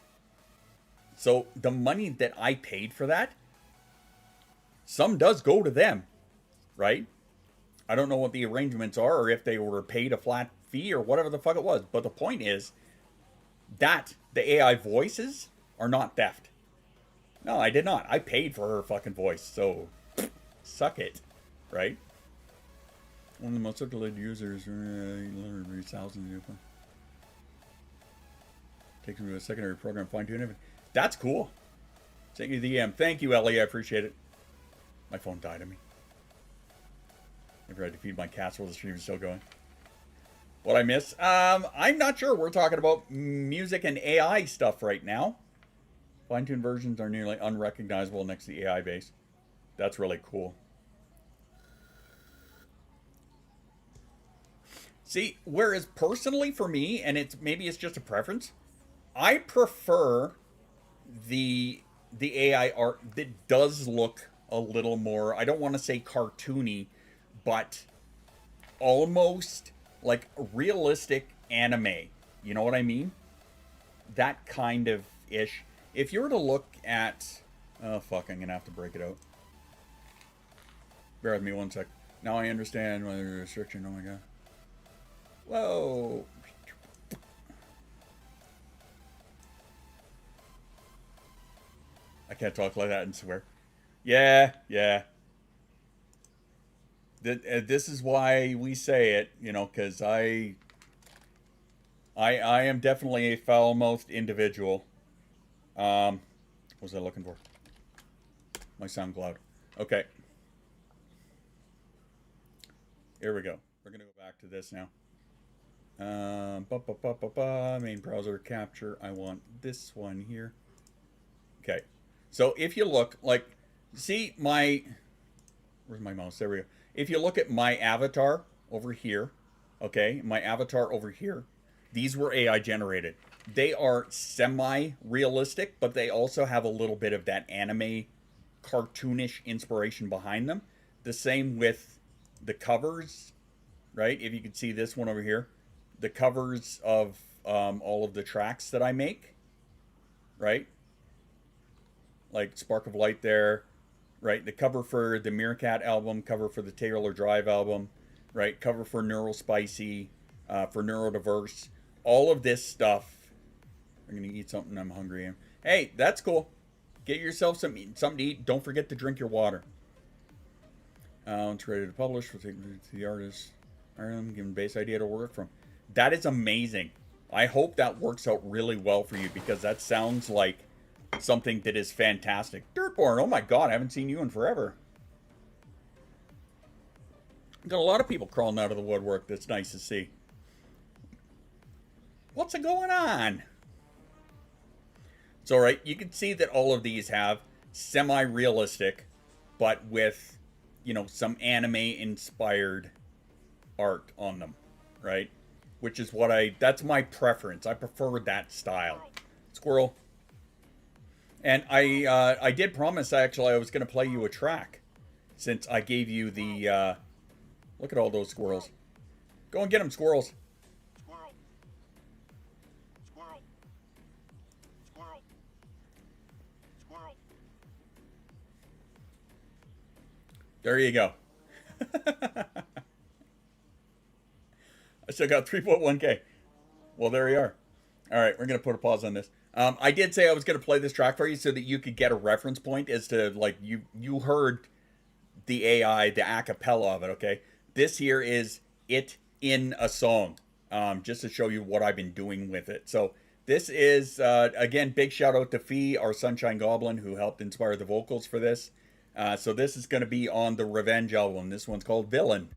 So the money that I paid for that, some does go to them, right? I don't know what the arrangements are, or if they were paid a flat fee or whatever the fuck it was. But the point is that the AI voices are not theft. No, I did not. I paid for her fucking voice, so suck it, right? One of the most circulated users, literally thousands. Takes me to a secondary program, fine-tune everything. That's cool. Send you the EM. Thank you, Ellie. I appreciate it. My phone died on me. Never had to feed my cats while the stream is still going. What I miss? I'm not sure. We're talking about music and AI stuff right now. Fine-tuned versions are nearly unrecognizable next to the AI base. That's really cool. See, whereas personally for me, and maybe it's just a preference, I prefer the AI art that does look a little more, I don't want to say cartoony, but almost like realistic anime. You know what I mean? That kind of ish. If you were to look at... Oh, fuck, I'm going to have to break it out. Bear with me one sec. Now I understand why there's a restriction. Oh, my God. Whoa. I can't talk like that and swear. Yeah, yeah. This is why we say it, you know, because I am definitely a foul-mouthed individual. What was I looking for? My SoundCloud. Okay. Here we go. We're going to go back to this now. Main browser capture. I want this one here. Okay. So if you look, like, see my... Where's my mouse? There we go. If you look at my avatar over here, okay, my avatar over here, these were AI generated. They are semi-realistic, but they also have a little bit of that anime cartoonish inspiration behind them. The same with the covers, right? If you can see this one over here, the covers of all of the tracks that I make, right? Like Spark of Light there, right? The cover for the Meerkat album, cover for the Taylor Drive album, right? Cover for Neurospicy, for Neurodivergent. All of this stuff. I'm going to eat something. I'm hungry. Hey, that's cool. Get yourself something to eat. Don't forget to drink your water. It's ready to publish. We'll take it to the artist. Ireland, give them base idea to work from. That is amazing. I hope that works out really well for you because that sounds like something that is fantastic. Dirtborn, oh my god, I haven't seen you in forever. Got a lot of people crawling out of the woodwork. That's nice to see. What's going on? It's alright. You can see that all of these have semi-realistic, but with, you know, some anime-inspired art on them, right? Which is what that's my preference. I prefer that style. Squirrel. And I did promise, actually, I was going to play you a track. Since I gave you the, look at all those squirrels. Go and get them, squirrels. Squirrel. Squirrel. Squirrel. Squirrel. There you go. I still got 3.1K. Well, there you are. All right, we're going to put a pause on this. I did say I was going to play this track for you so that you could get a reference point as to, like, you heard the AI, the acapella of it, okay? This here is it in a song, just to show you what I've been doing with it. So this is, again, big shout out to Fee, our Sunshine Goblin, who helped inspire the vocals for this. So this is going to be on the Revenge album. This one's called Villain.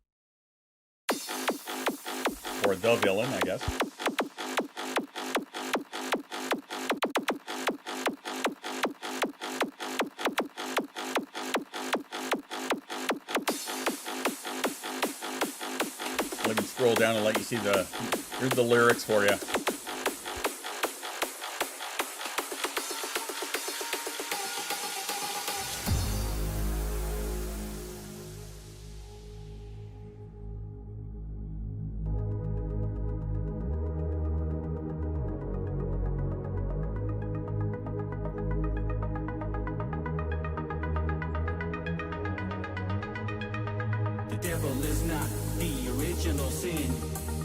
Or The Villain, I guess. Let me scroll down and let you see here's the lyrics for you. The devil is not the original sin.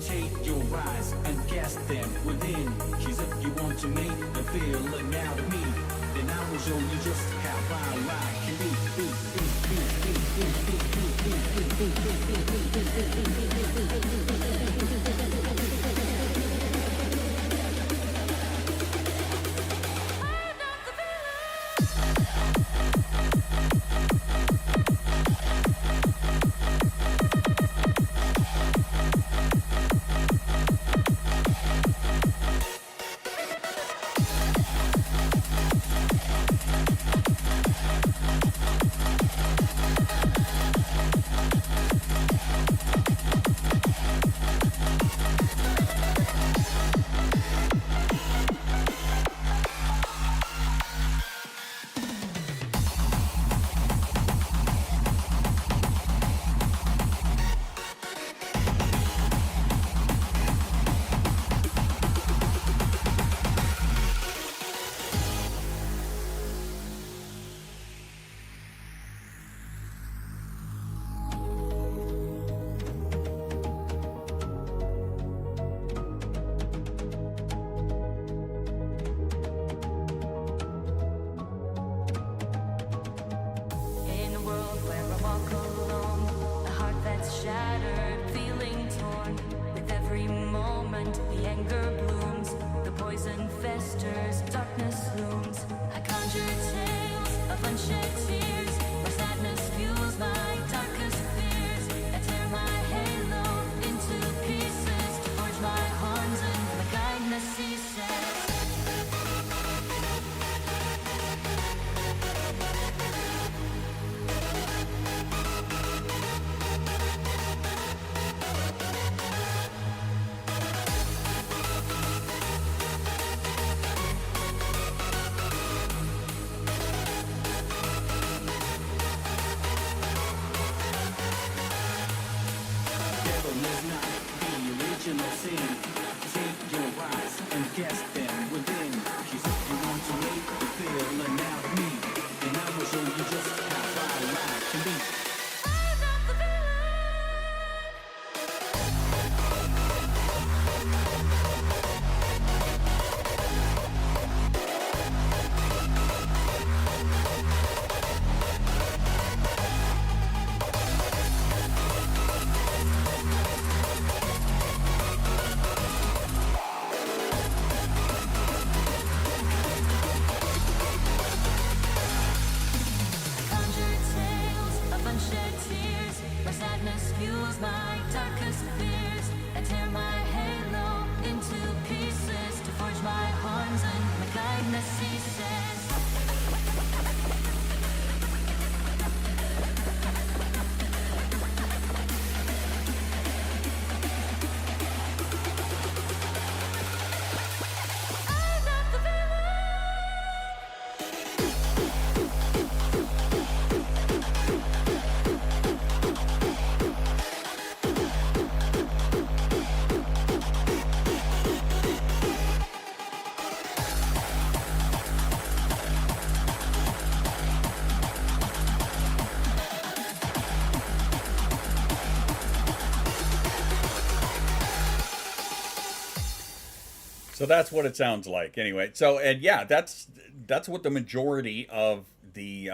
Take your rise and cast them within. Cause if you want to make the villain out of me, then I will show you just how wild I can be. darkness fuels my darkest fears. I tear my halo into pieces to forge my horns and my kindness ceases. I'm not the villain. So that's what it sounds like, anyway. So, and yeah, that's what the majority of the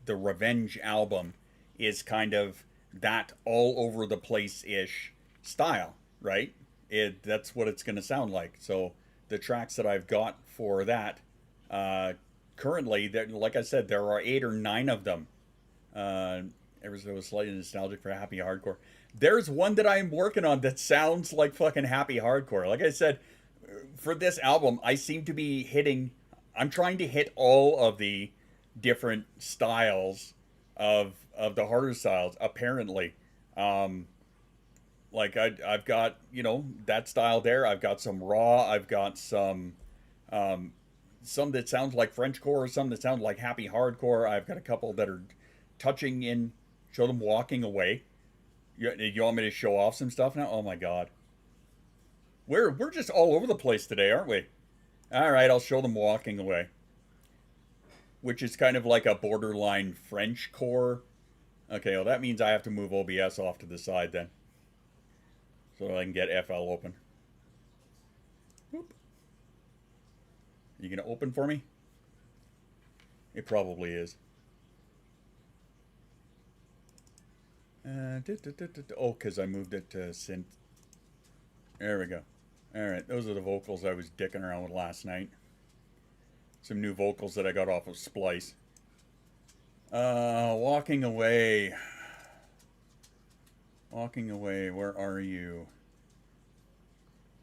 Revenge album is, kind of that all over the place ish style, right? That's what it's going to sound like. So the tracks that I've got for that currently, like I said, there are 8 or 9 of them. Ever so slightly nostalgic for happy hardcore. There's one that I'm working on that sounds like fucking happy hardcore. Like I said, for this album, I seem to be I'm trying to hit all of the different styles of the harder styles, apparently. Like I've got, that style there. I've got some raw. I've got some that sounds like Frenchcore, some that sound like happy hardcore. I've got a couple that are touching in, show them walking away. You want me to show off some stuff now? Oh my God. We're just all over the place today, aren't we? All right, I'll show them walking away, which is kind of like a borderline Frenchcore. Okay, well that means I have to move OBS off to the side then, so I can get FL open. Whoop. You gonna open for me? It probably is. Oh, because I moved it to synth. There we go. Alright, those are the vocals I was dicking around with last night. Some new vocals that I got off of Splice. Walking Away. Walking Away, where are you?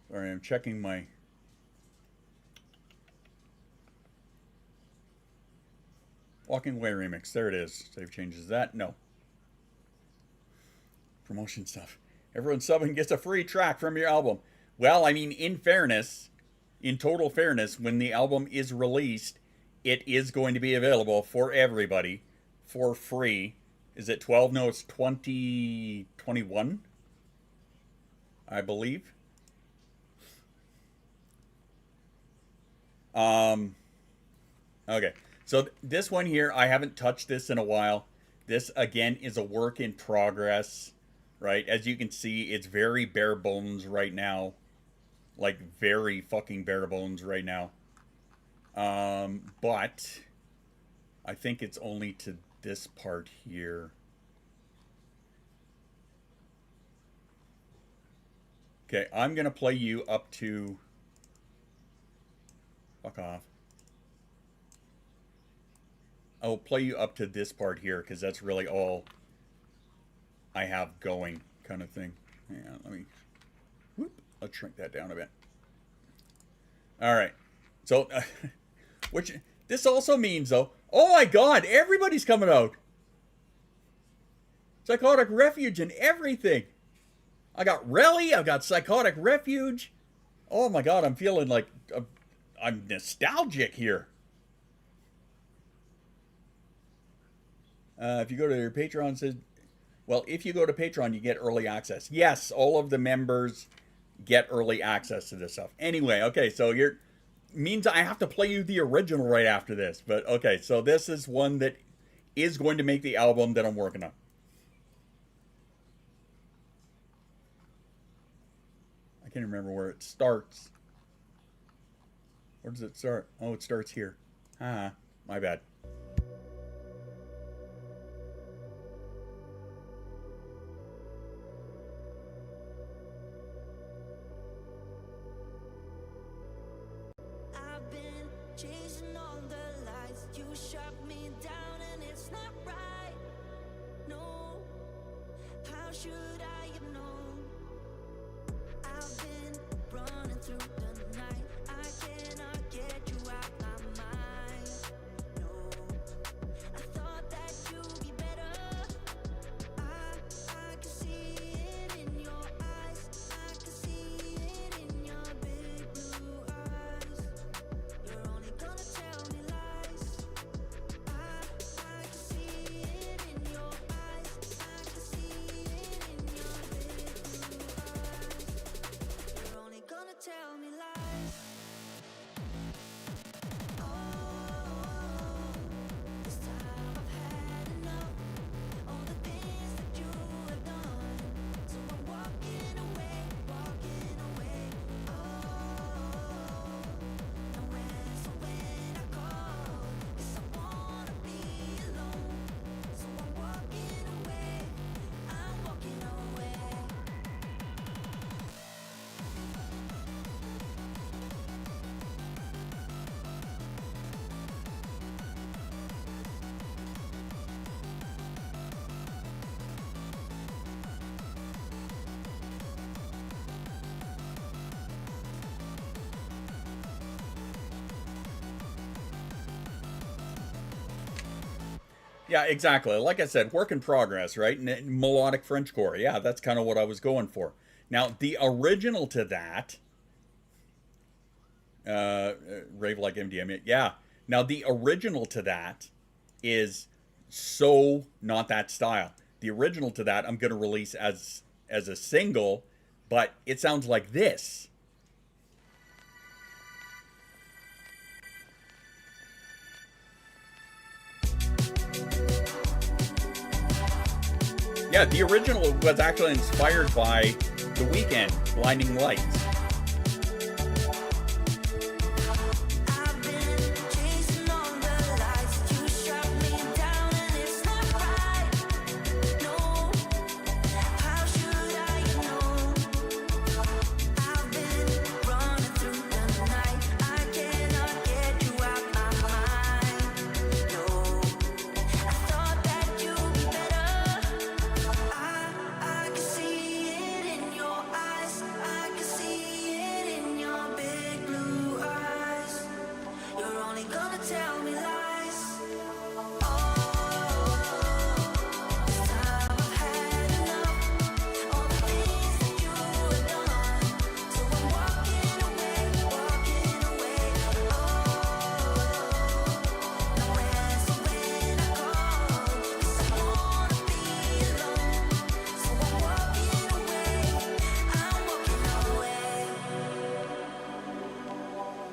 Sorry, I'm checking my... Walking Away remix, there it is. Save changes that? No. Promotion stuff. Everyone subbing gets a free track from your album. Well, I mean, in total fairness, when the album is released, it is going to be available for everybody for free. Is it 12? No, it's 2021, I believe. Okay, so this one here, I haven't touched this in a while. This, again, is a work in progress. Right, as you can see, it's very bare bones right now. Like, very fucking bare bones right now. But I think it's only to this part here. Okay, I'm gonna play you up to... Fuck off. I'll play you up to this part here, because that's really all I have going, kind of thing. Hang on, let me... Whoop, I'll shrink that down a bit. Alright. So, which... This also means, though... Oh my God, everybody's coming out! Psychotic Refuge and everything! I got Relly, I've got Psychotic Refuge. Oh my God, I'm feeling like... I'm nostalgic here. If you go to your Patreon, it says... Well, if you go to Patreon, you get early access. Yes, all of the members get early access to this stuff. Anyway, okay, so means I have to play you the original right after this. But, okay, so this is one that is going to make the album that I'm working on. I can't remember where it starts. Where does it start? Oh, it starts here. Ah, my bad. Chasing all the lights, you shut me down and it's not right. No, should I have known? I've been running through the night. I cannot get you out my mind. No, I thought that you'd be better. I can see it in your eyes. I can see it in your big blue eyes. You're only gonna tell me lies. I can see it in your eyes. I can see it in your big blue eyes. You're only gonna tell me lies. Oh, this time I've had enough. All the things that you have done. So I'm walking away, walking away. Oh, nowhere, so when I call, 'cause I wanna be alone. So I'm walking away, I'm walking away. Yeah, exactly. Like I said, work in progress, right? Melodic Frenchcore. Yeah, that's kind of what I was going for. Now, the original to that, Rave Like MDMA. Yeah. Now, the original to that is so not that style. The original to that I'm going to release as a single, but it sounds like this. Yeah, the original was actually inspired by The Weeknd, Blinding Lights. I've been chasing all the lights. You shut me down and it's not right. No, how should I know? I've been running through the night. I cannot get you out my mind. No, I thought that you'd be better. I can see it in your eyes. I can see it in your big blue eyes. You're only gonna tell me lies. Oh, this time I've had enough. All the things that you have done. So I'm walking away, walking away. Oh, nowhere, so when I call, 'cause I wanna be alone. So I'm walking away, I'm walking away. I'm walking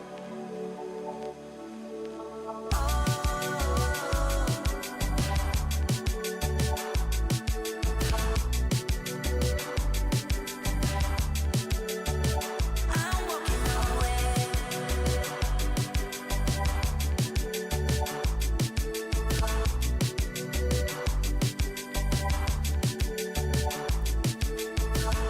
away.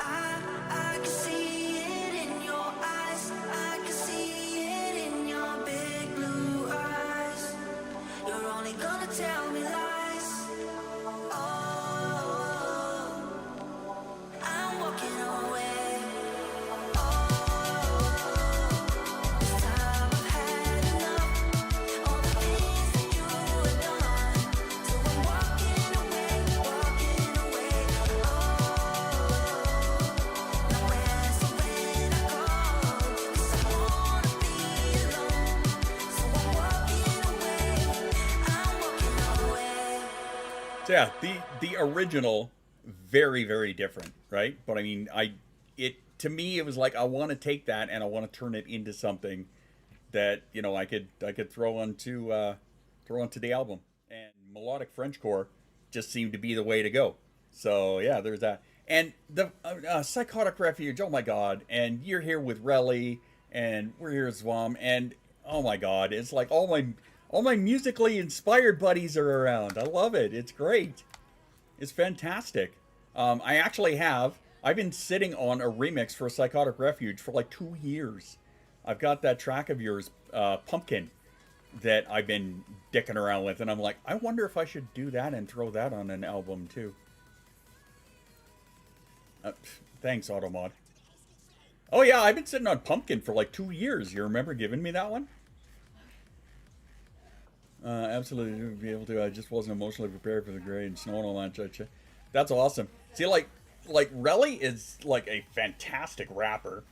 I can see it in your eyes. I can see it in your big blue eyes. You're only gonna tell me lies. Oh, I'm walking away. Oh, this time I've had enough. All the things that you have done. So I'm walking away, walking away. Oh, nowhere, so when I call, 'cause I wanna be alone. So I'm walking away, I'm walking away. So yeah, the original, very, very different, right? But I mean, to me it was like I want to take that and I want to turn it into something that I could throw onto the album. And melodic Frenchcore just seemed to be the way to go. So yeah, there's that. And the Psychotic Refuge, oh my god! And you're here with Relly, and we're here as Swam, and oh my god, it's like all my musically inspired buddies are around. I love it. It's great. It's fantastic. I've been sitting on a remix for Psychotic Refuge for like 2 years. I've got that track of yours, Pumpkin, that I've been dicking around with, and I'm like, I wonder if I should do that and throw that on an album too. Thanks, Automod. Oh yeah, I've been sitting on Pumpkin for like 2 years. You remember giving me that one? Absolutely to be able to. I just wasn't emotionally prepared for the grade and snow and all that. That's awesome. See, like Relly is like a fantastic rapper.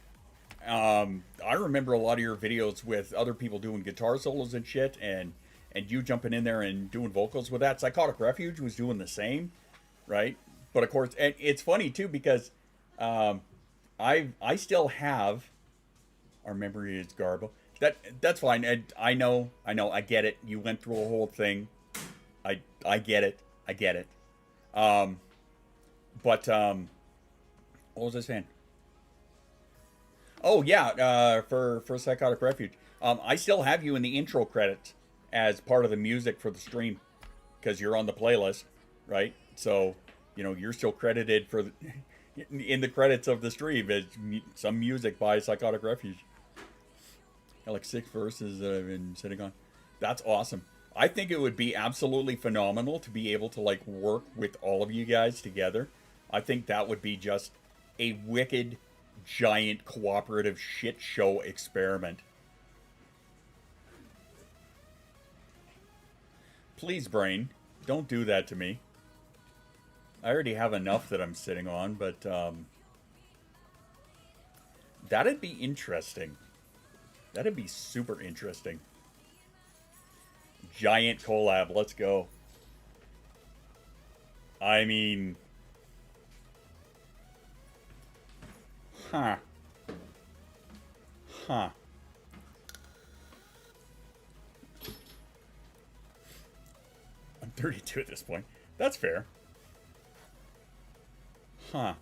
I remember a lot of your videos with other people doing guitar solos and shit, and you jumping in there and doing vocals with that. Psychotic Refuge was doing the same, right? But of course, and it's funny too because I still have. Our memory is garbo. That's fine. I know. I get it. You went through a whole thing. I get it. But what was I saying? Oh yeah, for Psychotic Refuge. I still have you in the intro credits as part of the music for the stream because you're on the playlist, right? So you're still credited for in the credits of the stream as some music by Psychotic Refuge. Got like 6 verses that I've been sitting on. That's awesome. I think it would be absolutely phenomenal to be able to like work with all of you guys together. I think that would be just a wicked, giant cooperative shit show experiment. Please, brain, don't do that to me. I already have enough that I'm sitting on, but that'd be interesting. That'd be super interesting. Giant collab, let's go. I mean... Huh. I'm 32 at this point. That's fair. Huh.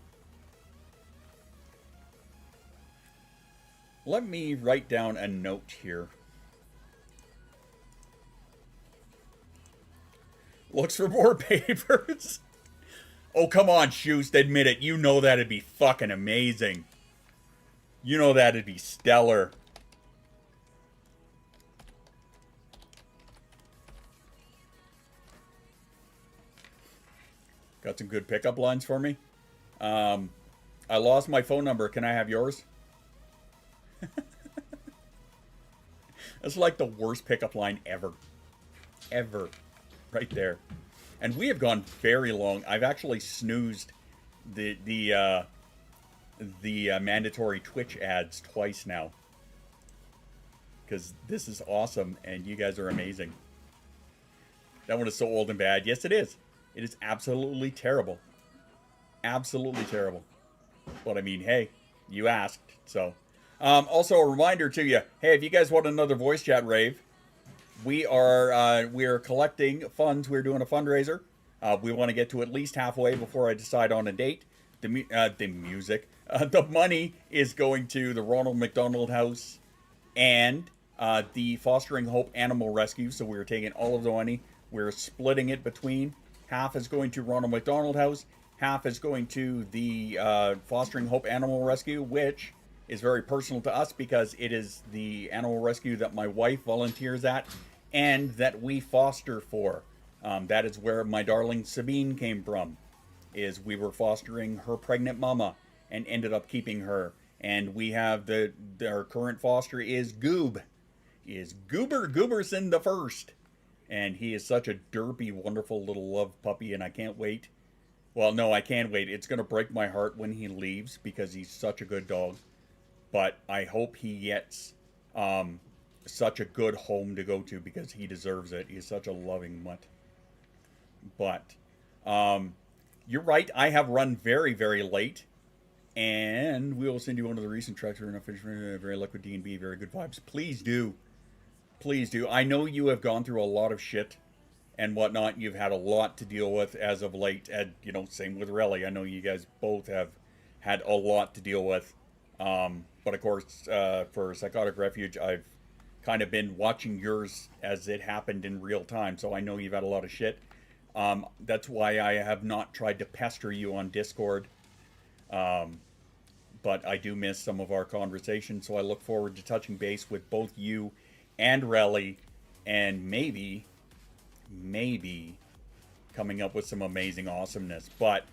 Let me write down a note here. Looks for more papers. Oh, come on, Shoost, admit it. You know that'd be fucking amazing. You know that'd be stellar. Got some good pickup lines for me. I lost my phone number. Can I have yours? That's like the worst pickup line ever. Ever. Right there. And we have gone very long. I've actually snoozed the mandatory Twitch ads twice now. Because this is awesome and you guys are amazing. That one is so old and bad. Yes, it is. It is absolutely terrible. Absolutely terrible. But I mean, hey, you asked, so... also a reminder to you, hey, if you guys want another voice chat rave, we are collecting funds. We're doing a fundraiser. We want to get to at least halfway before I decide on a date. The music, the money is going to the Ronald McDonald House and the Fostering Hope Animal Rescue. So we're taking all of the money. We're splitting it between half is going to Ronald McDonald House, half is going to the Fostering Hope Animal Rescue, which is very personal to us because it is the animal rescue that my wife volunteers at and that we foster for. That is where my darling Sabine came from, is we were fostering her pregnant mama and ended up keeping her. And we have our current foster is Goob, is Goober Gooberson the First. And he is such a derpy, wonderful little love puppy, and I can't wait. Well, no, I can't wait. It's going to break my heart when he leaves because he's such a good dog. But I hope he gets such a good home to go to because he deserves it. He's such a loving mutt. But you're right. I have run very, very late. And we will send you one of the recent tracks. We're going to finish very liquid D&B. Very good vibes. Please do. Please do. I know you have gone through a lot of shit and whatnot. You've had a lot to deal with as of late. And, you know, same with Relly. I know you guys both have had a lot to deal with. But of course, for Psychotic Refuge, I've kind of been watching yours as it happened in real time. So I know you've had a lot of shit. That's why I have not tried to pester you on Discord. But I do miss some of our conversations. So I look forward to touching base with both you and Relly. And maybe coming up with some amazing awesomeness. But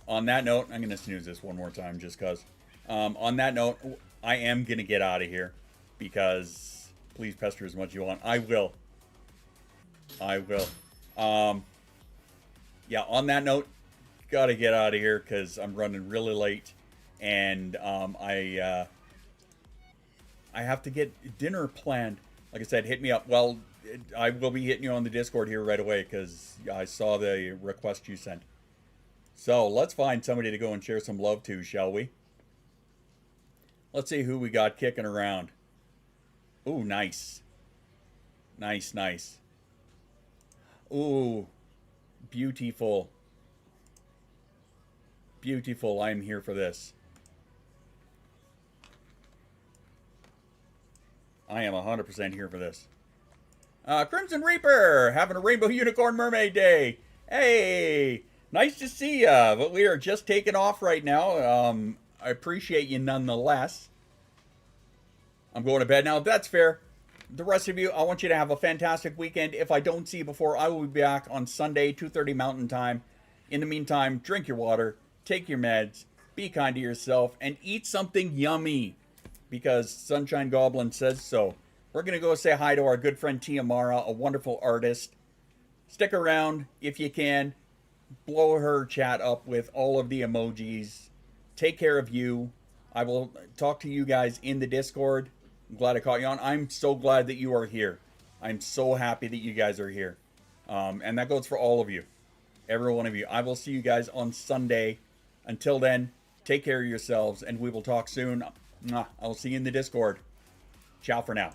On that note, I'm going to snooze this one more time just because. On that note, I am going to get out of here because please pester as much as you want. I will. I will. Yeah, on that note, got to get out of here because I'm running really late. And I have to get dinner planned. Like I said, hit me up. Well, I will be hitting you on the Discord here right away because I saw the request you sent. So let's find somebody to go and share some love to, shall we? Let's see who we got kicking around. Ooh, nice. Nice, nice. Ooh, beautiful. Beautiful, I'm here for this. I am 100% here for this. Crimson Reaper, having a Rainbow Unicorn Mermaid Day. Hey, nice to see ya. But we are just taking off right now. I appreciate you nonetheless. I'm going to bed now. That's fair. The rest of you, I want you to have a fantastic weekend. If I don't see you before, I will be back on Sunday, 2:30 Mountain Time. In the meantime, drink your water, take your meds, be kind to yourself, and eat something yummy. Because Sunshine Goblin says so. We're going to go say hi to our good friend Tiamara, a wonderful artist. Stick around if you can. Blow her chat up with all of the emojis. Take care of you. I will talk to you guys in the Discord. I'm glad I caught you on. I'm so glad that you are here. I'm so happy that you guys are here. And that goes for all of you. Every one of you. I will see you guys on Sunday. Until then, take care of yourselves, and we will talk soon. I'll see you in the Discord. Ciao for now.